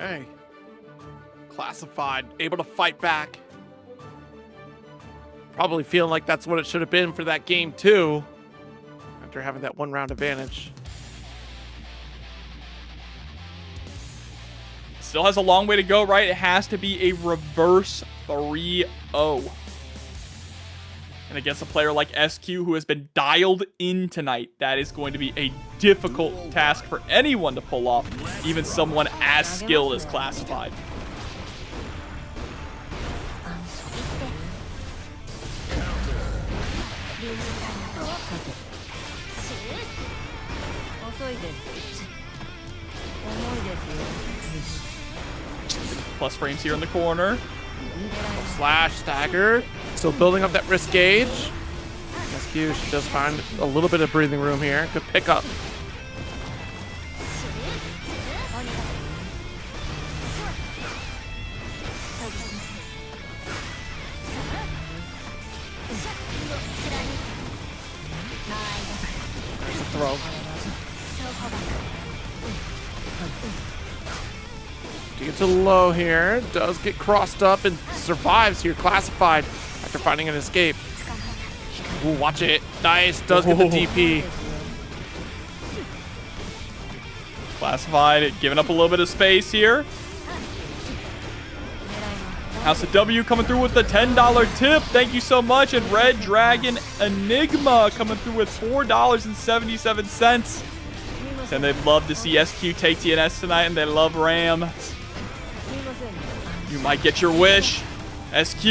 Okay. Classified, able to fight back. Probably feeling like that's what it should have been for that game too, after having that one round advantage. Still has a long way to go, right? It has to be a reverse 3-0. And against a player like SQ who has been dialed in tonight, that is going to be a difficult task for anyone to pull off, even someone as skilled as Classified. Plus frames here in the corner. Slash, stagger. Still building up that risk gauge. SQ, she does find a little bit of breathing room here. Good pickup. There's a throw. To get to low here, does get crossed up and survives here, Classified, after finding an escape. Ooh, watch it. Nice, does get the DP. Classified, giving up a little bit of space here. House of W coming through with the $10 tip. Thank you so much. And Red Dragon Enigma coming through with $4.77. And they'd love to see SQ take TNS tonight, and they love Ram. You might get your wish. SQ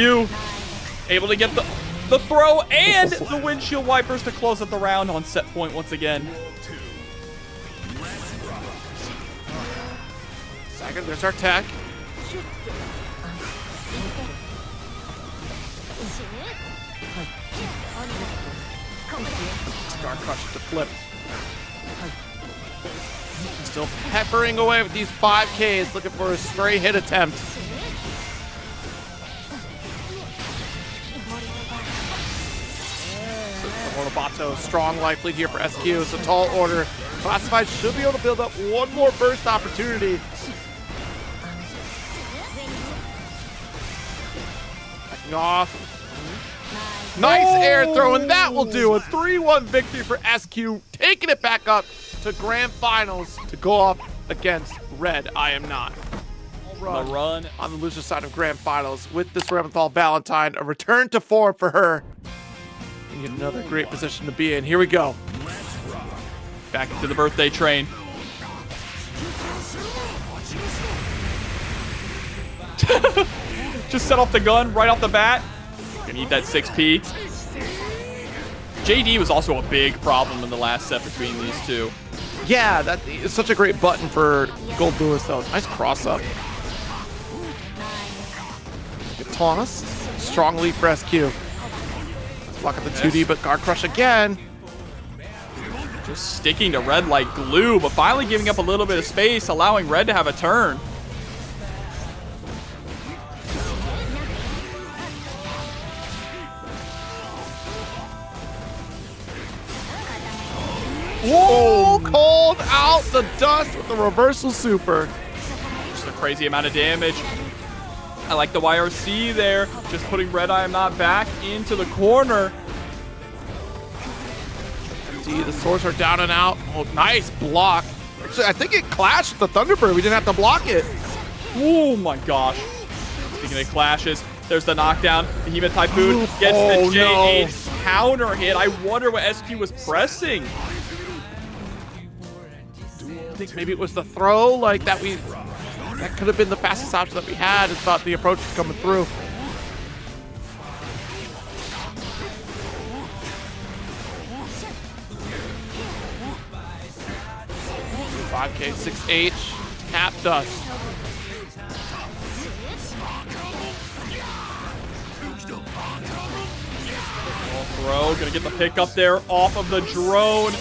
able to get the throw and the windshield wipers to close out the round on set point once again. Second, there's our tech. Scar Crush to flip. Still peppering away with these 5Ks, looking for a stray hit attempt. Bato, strong life lead here for SQ. It's a tall order. Classified should be able to build up one more burst opportunity. Backing off. Nice air throw, and that will do a 3-1 victory for SQ, taking it back up to grand finals to go off against RedIAmNot. The run on the loser side of grand finals with this Ramlethal Valentine, a return to form for her. And yet another great position to be in. Here we go. Back into the birthday train. Just set off the gun right off the bat. Gonna need that 6P. JD was also a big problem in the last set between these two. Yeah, that is such a great button for Goldlewis, though. Nice cross up. Good toss. Strong lead for SQ. Block at the 2D, but guard crush again. Just sticking to Red like glue, but finally giving up a little bit of space, allowing Red to have a turn. Whoa! Cold out the dust with the reversal super. Just a crazy amount of damage. I like the YRC there, just putting RedIAmNot back into the corner. See, the swords are down and out. Oh, nice block. Actually, I think it clashed with the Thunderbird. We didn't have to block it. Oh my gosh. Speaking of clashes, there's the knockdown. Behemoth Typhoon gets the J8 counter hit. I wonder what SQ was pressing. I think maybe it was the throw, like that that could have been the fastest option that we had. It's thought the approach was coming through. $5K, 6H, tap dust. Throw, gonna get the pick up there off of the drone.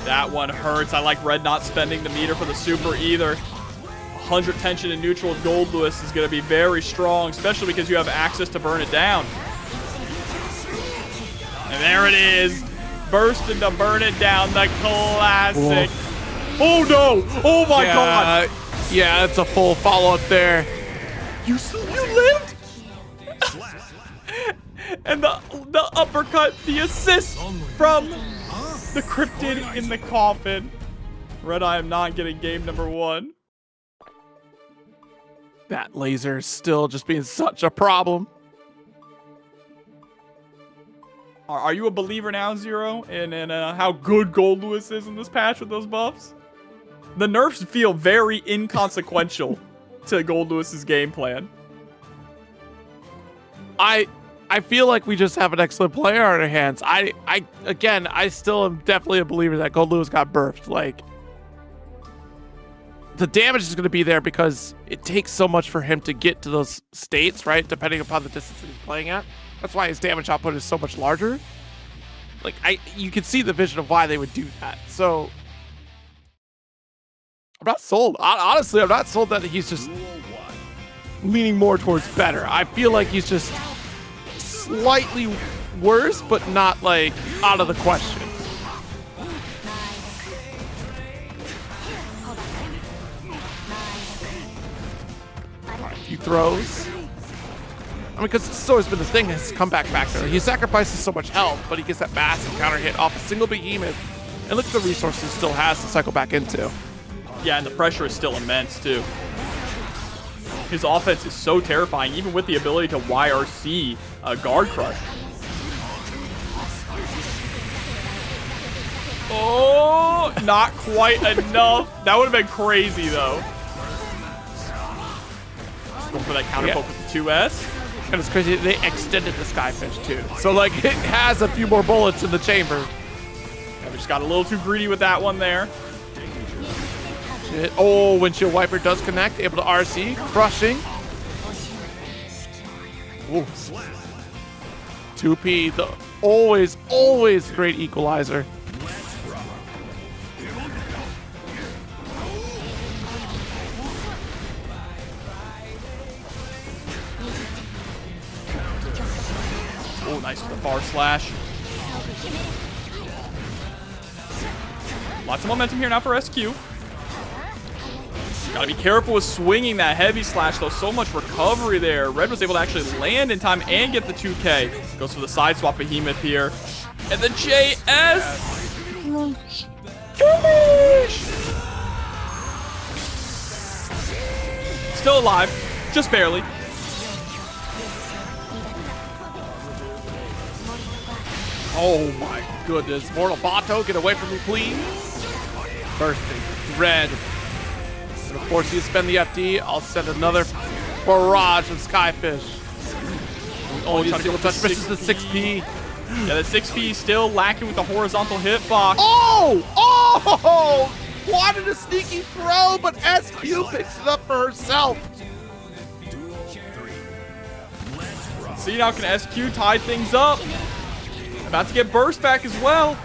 That one hurts. I like Red not spending the meter for the super either. 100 tension in neutral with Goldlewis is going to be very strong, especially because you have access to burn it down. And there it is. Bursting to burn it down, the classic. Oof. Oh no! Oh my god! Yeah, it's a full follow-up there. You lived? And the uppercut, the assist from the cryptid in the coffin. RedIAmNot getting game number 1. That laser is still just being such a problem. Are you a believer now, Zero, in how good Goldlewis is in this patch with those buffs? The nerfs feel very inconsequential to Goldlewis's game plan. I feel like we just have an excellent player on our hands. Again, I still am definitely a believer that Goldlewis got burfed. Like, the damage is going to be there because it takes so much for him to get to those states, right? Depending upon the distance that he's playing at. That's why his damage output is so much larger. Like, you can see the vision of why they would do that. So, I'm not sold. Honestly, I'm not sold that he's just leaning more towards better. I feel like he's just slightly worse, but not, like, out of the question. He throws. I mean, because this has always been the thing, his comeback factor. He sacrifices so much health, but he gets that massive counter hit off a single behemoth. And look at the resources he still has to cycle back into. Yeah, and the pressure is still immense, too. His offense is so terrifying, even with the ability to YRC Guard Crush. Oh, not quite enough. That would have been crazy, though. Going for that counter poke with the 2S. And it's crazy, they extended the Skyfish too. So like it has a few more bullets in the chamber. Yeah, we just got a little too greedy with that one there. Shit. Oh, Windshield Wiper does connect, able to RC, crushing. Oof. 2P, the always great equalizer. Oh, nice with the far slash. Lots of momentum here now for SQ. Gotta be careful with swinging that heavy slash, though. So much recovery there. Red was able to actually land in time and get the 2K. Goes for the side swap behemoth here. And the JS! Still alive. Just barely. Oh my goodness. Mortal Bato, get away from me, please. Bursting. Red. Gonna force you to spend the FD. I'll send another barrage of Skyfish. Oh, you single touch misses the 6P. Yeah, the 6P still lacking with the horizontal hitbox. Oh! Wanted a sneaky throw, but SQ picks it up for herself. See, now can SQ tie things up? About to get burst back as well.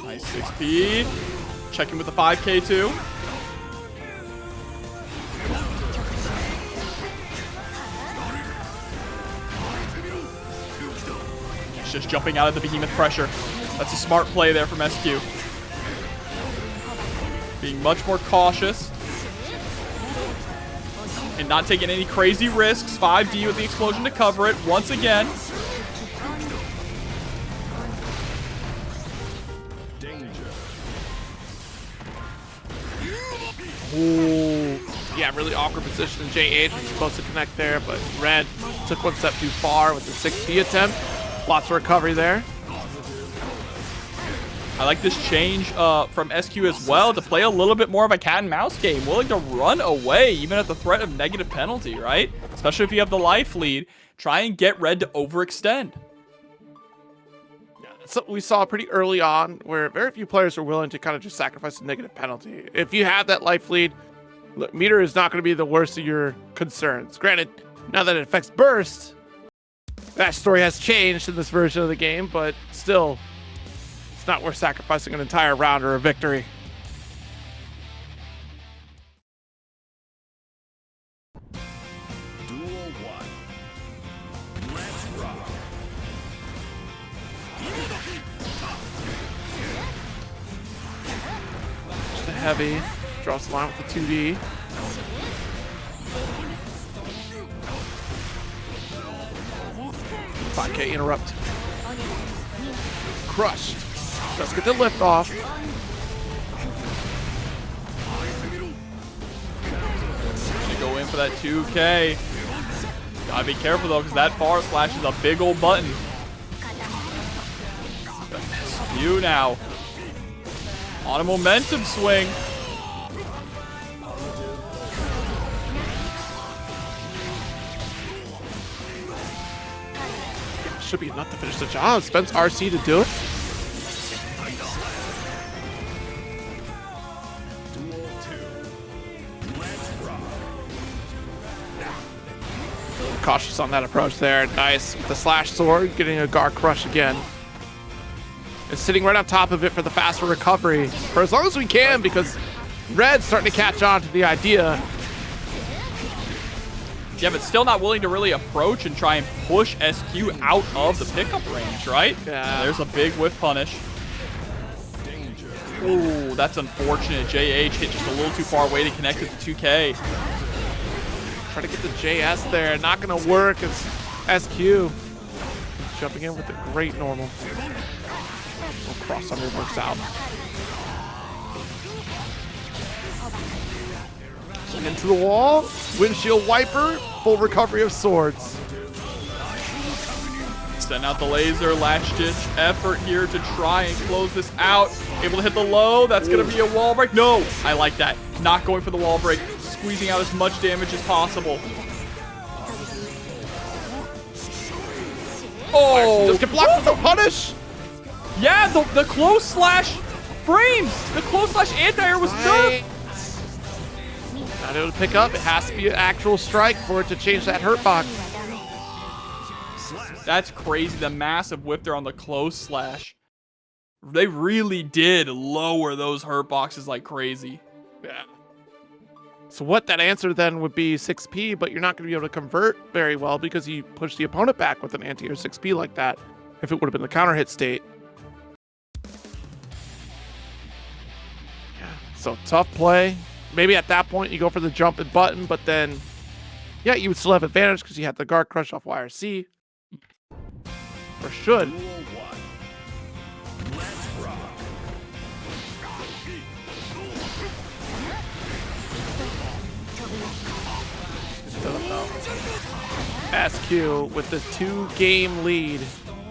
Nice 6P. Checking with the 5K too. He's just jumping out of the behemoth pressure. That's a smart play there from SQ. Being much more cautious. And not taking any crazy risks. 5D with the explosion to cover it once again. Ooh. Yeah, really awkward position. JH was supposed to connect there, but Red took one step too far with the 6P attempt. Lots of recovery there. I like this change from SQ as well to play a little bit more of a cat and mouse game, willing to run away even at the threat of negative penalty, right? Especially if you have the life lead. Try and get Red to overextend. Yeah, that's something we saw pretty early on where very few players are willing to kind of just sacrifice a negative penalty. If you have that life lead, look, meter is not going to be the worst of your concerns. Granted, now that it affects burst, that story has changed in this version of the game, but still, it's not worth sacrificing an entire round or a victory. Duel 1. Let's rock. Just a heavy. Draws the line with the 2D. .5K interrupt. Crushed. Let's get the lift off. to go in for that 2K. Gotta be careful though, because that far slash is a big old button. You now on a momentum swing. Should be enough to finish the job. Spends RC to do it. Cautious on that approach there. Nice. With the slash sword, getting a guard crush again. It's sitting right on top of it for the faster recovery for as long as we can, because Red's starting to catch on to the idea. Yeah, but still not willing to really approach and try and push SQ out of the pickup range, right? Yeah. There's a big whiff punish. Ooh, that's unfortunate. JH hit just a little too far away to connect with the 2K. Try to get the JS there. Not going to work. It's SQ. He's jumping in with a great normal. Cross under works out. Into the wall. Windshield wiper. Full recovery of swords. Send out the laser. Last ditch effort here to try and close this out. Able to hit the low. That's going to be a wall break. No, I like that. Not going for the wall break. Squeezing out as much damage as possible. Oh, just get blocked with no punish. Yeah, the close slash frames. The close slash anti-air was nerfed. Not able to pick up. It has to be an actual strike for it to change that hurt box. That's crazy. The massive whip there on the close slash. They really did lower those hurt boxes like crazy. Yeah. So what that answer then would be 6P, but you're not going to be able to convert very well because you push the opponent back with an anti-air 6P like that if it would have been the counter hit state. Yeah, so tough play. Maybe at that point you go for the jump and button, but then, yeah, you would still have advantage because you had the guard crush off YRC. Or should. SQ with the 2-game lead,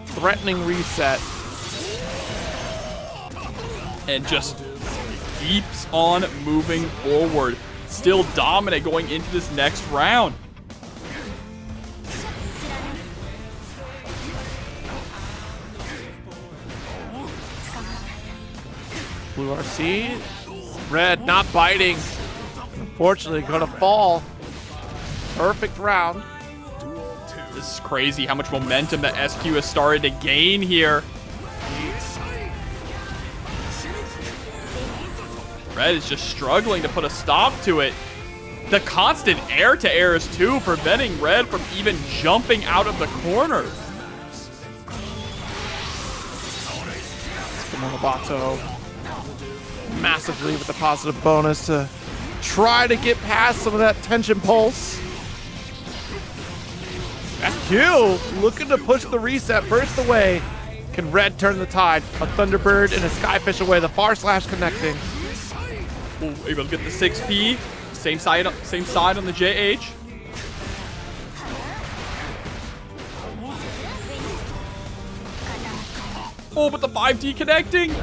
threatening reset. And just keeps on moving forward. Still dominant going into this next round. Blue RC. Red not biting. Unfortunately, gonna fall. Perfect round. This is crazy how much momentum that SQ has started to gain here. Red is just struggling to put a stop to it. The constant air-to-airs too, preventing Red from even jumping out of the corner. Monobato massively with the positive bonus to try to get past some of that tension pulse. SQ looking to push the reset, burst away. Can Red turn the tide? A Thunderbird and a Skyfish away. The far slash connecting. Ooh, able to get the 6P. Same side on the JH. Oh, but the 5D connecting.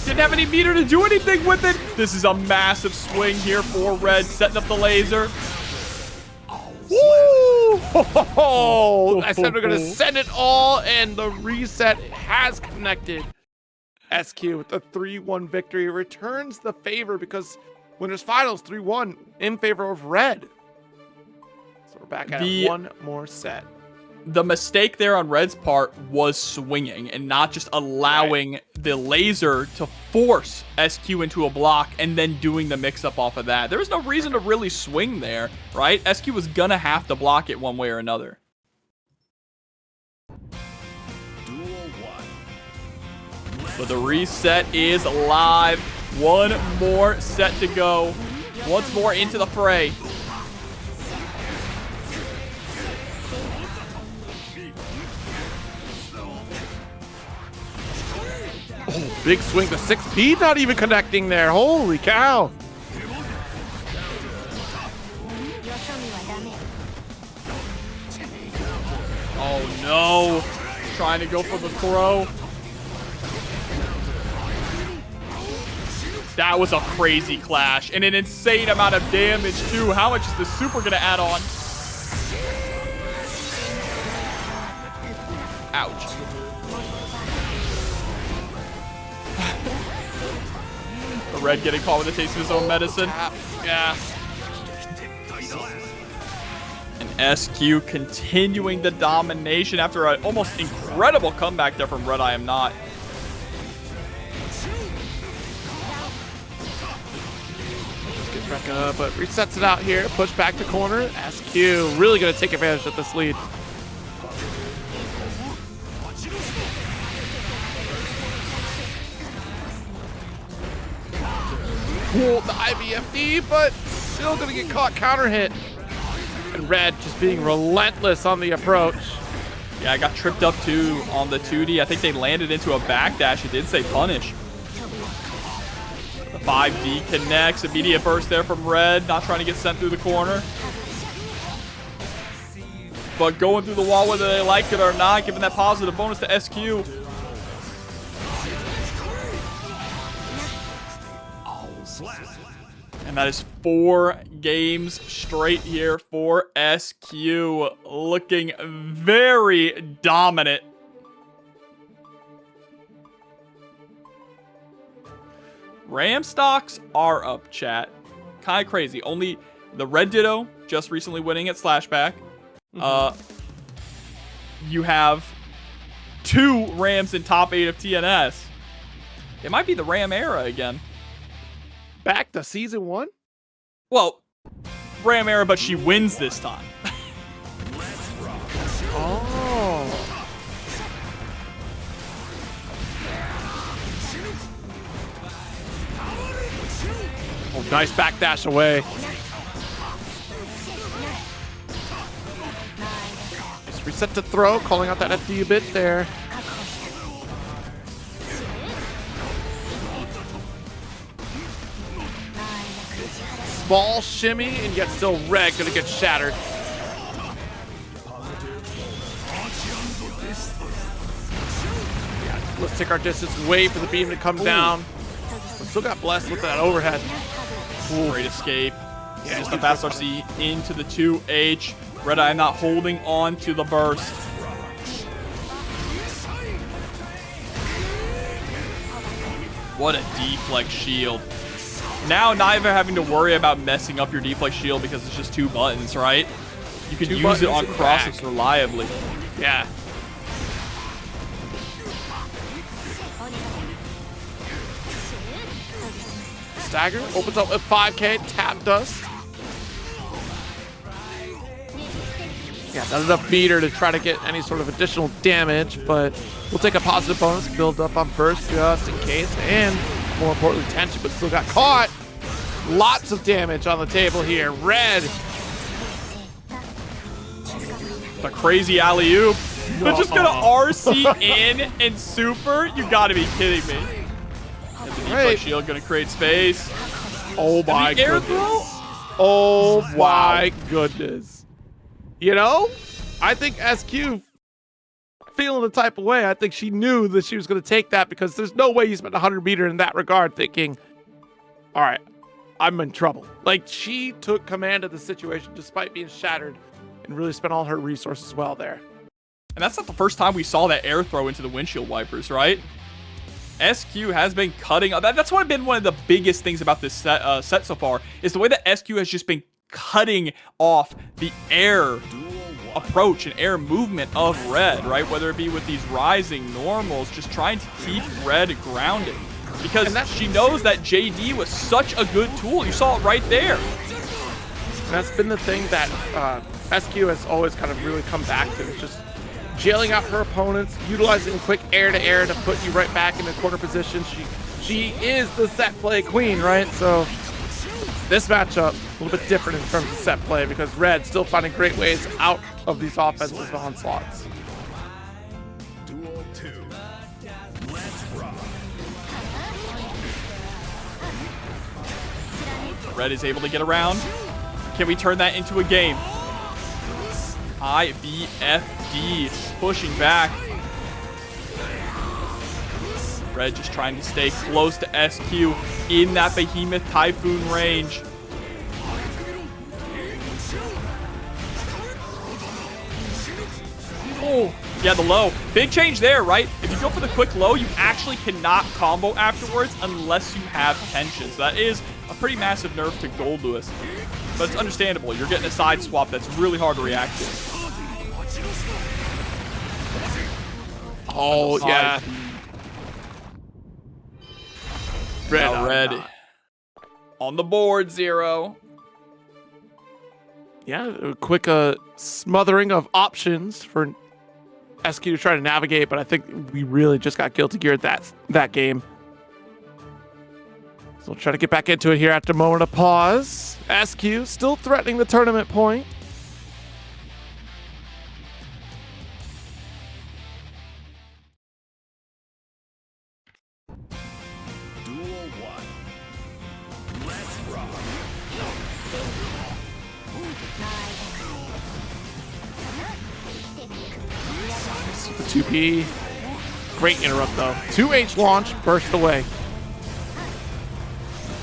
Didn't have any meter to do anything with it. This is a massive swing here for Red, setting up the laser. Woo! I said we're going to send it all, and the reset has connected. SQ with the 3-1 victory returns the favor because winners finals 3-1 in favor of Red. So we're back at one more set. The mistake there on Red's part was swinging and not just allowing the laser to force SQ into a block and then doing the mix-up off of that. There was no reason to really swing there, right? SQ was gonna have to block it one way or another. But the reset is live. One more set to go. Once more into the fray. Oh, big swing to 6P, not even connecting there. Holy cow. no. Trying to go for the throw. That was a crazy clash and an insane amount of damage too. How much is the super gonna add on? Ouch. The Red getting caught with a taste of his own medicine. Yeah. And SQ continuing the domination after an almost incredible comeback there from RedIAmNot. Let's get back up, but resets it out here. Push back to corner. SQ really going to take advantage of this lead. Cool, the IBFD, but still going to get caught counter hit. And Red just being relentless on the approach. Yeah, I got tripped up too on the 2D. I think they landed into a backdash. It did say punish. The 5D connects. Immediate burst there from Red. Not trying to get sent through the corner. But going through the wall whether they like it or not, giving that positive bonus to SQ. And that is 4 games straight here for SQ. Looking very dominant. Ram stocks are up, chat. Kind of crazy. Only the Red Ditto just recently winning at Slashback. You have 2 Rams in top 8 of TNS. It might be the Ram era again. Back to season 1? Well, Ram era, but she wins this time. Oh. Oh, nice backdash away. Just reset to throw, calling out that FD a bit there. Small shimmy, and yet still Red gonna get shattered. Let's take our distance, wait for the beam to come down. We still got blessed with that overhead. Ooh, great escape. Yeah, just a fast RC into the 2H. RedIAmNot holding on to the burst. What a deflect shield. Now, not even having to worry about messing up your deflect shield because it's just 2 buttons, right? You can use it on crosses reliably. Yeah. Stagger opens up with 5K, tap dust. Yeah, not enough meter to try to get any sort of additional damage, but we'll take a positive bonus, build up on burst just in case, and more importantly, tension, but still got caught. Lots of damage on the table here. Red. The crazy alley-oop. They're just gonna RC in and super? You gotta be kidding me. And the deflect shield gonna create space. Oh my goodness. Oh my goodness. You know, I think SQ feeling the type of way. I think she knew that she was going to take that because there's no way you spent 100 meter in that regard thinking, all right, I'm in trouble. Like, she took command of the situation despite being shattered and really spent all her resources well there. And that's not the first time we saw that air throw into the windshield wipers, right? SQ has been cutting. That's been one of the biggest things about this set so far, is the way that SQ has just been cutting off the air approach and air movement of Red, right? Whether it be with these rising normals, just trying to keep Red grounded. Because she knows that JD was such a good tool. You saw it right there. And that's been the thing that SQ has always kind of really come back to. Just jailing out her opponents, utilizing quick air-to-air to put you right back in the corner position. She is the set play queen, right? So this matchup, a little bit different in terms of set play because Red still finding great ways out of these offensive onslaughts. Duel 2. Let's rock. Red is able to get around. Can we turn that into a game? IBF 5D pushing back. Red just trying to stay close to SQ in that Behemoth Typhoon range. Oh, yeah, the low. Big change there, right? If you go for the quick low, you actually cannot combo afterwards unless you have tension. So that is a pretty massive nerf to Goldlewis. But it's understandable. You're getting a side swap that's really hard to react to. Oh, yeah. Red on the board, 0. Yeah, a quick smothering of options for SQ to try to navigate, but I think we really just got guilty gear at that game. So we'll try to get back into it here after a moment of pause. SQ still threatening the tournament point. Duel 1. Let's rock. The 2P. Great interrupt though. 2H launch, burst away.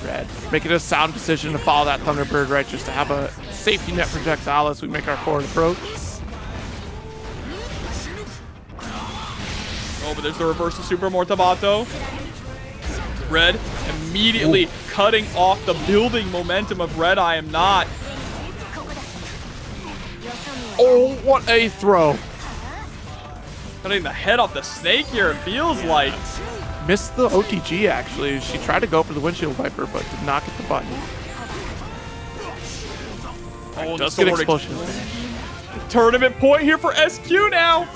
Red making a sound decision to follow that Thunderbird, right? Just to have a safety net projectile as we make our forward approach. Oh, but there's the reversal Super Mortavato. Red immediately cutting off the building momentum of RedIAmNot. Oh, what a throw. Cutting the head off the snake here, it feels like. Missed the OTG, actually. She tried to go for the windshield wiper, but did not get the button. Oh, Does the get sword explosion. tournament point here for SQ now.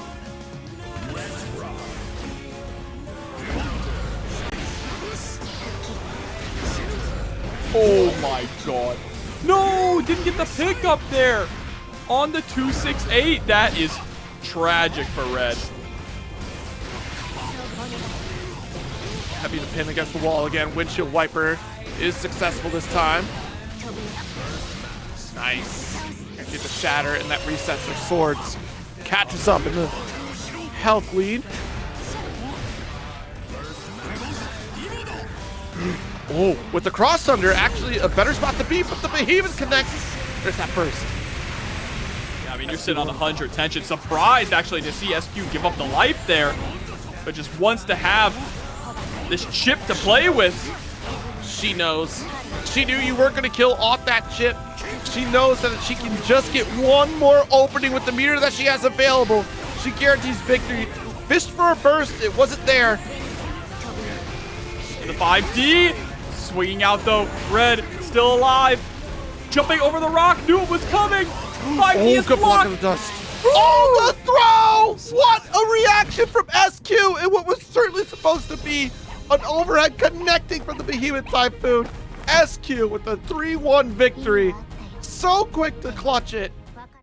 Oh my god. No, didn't get the pick up there on the 268. That is tragic for Red. Heavy to pin against the wall again. Windshield wiper is successful this time. Nice. Get the shatter, and that resets their swords. Catches up in the health lead. Oh, with the cross thunder, actually a better spot to be, but the Behemoth connects. There's that burst. Yeah, I mean, you're sitting on 100 tension. Surprised, actually, to see SQ give up the life there, but just wants to have this chip to play with. She knows. She knew you weren't going to kill off that chip. She knows that if she can just get one more opening with the meter that she has available, she guarantees victory. Fished for a burst, it wasn't there. The 5D, swinging out though. Red still alive. Jumping over the rock, knew it was coming. 5D is good block blocked. of the dust. Oh, the throw! What a reaction from SQ in what was certainly supposed to be an overhead connecting from the Behemoth Typhoon. SQ with a 3-1 victory. So quick to clutch it.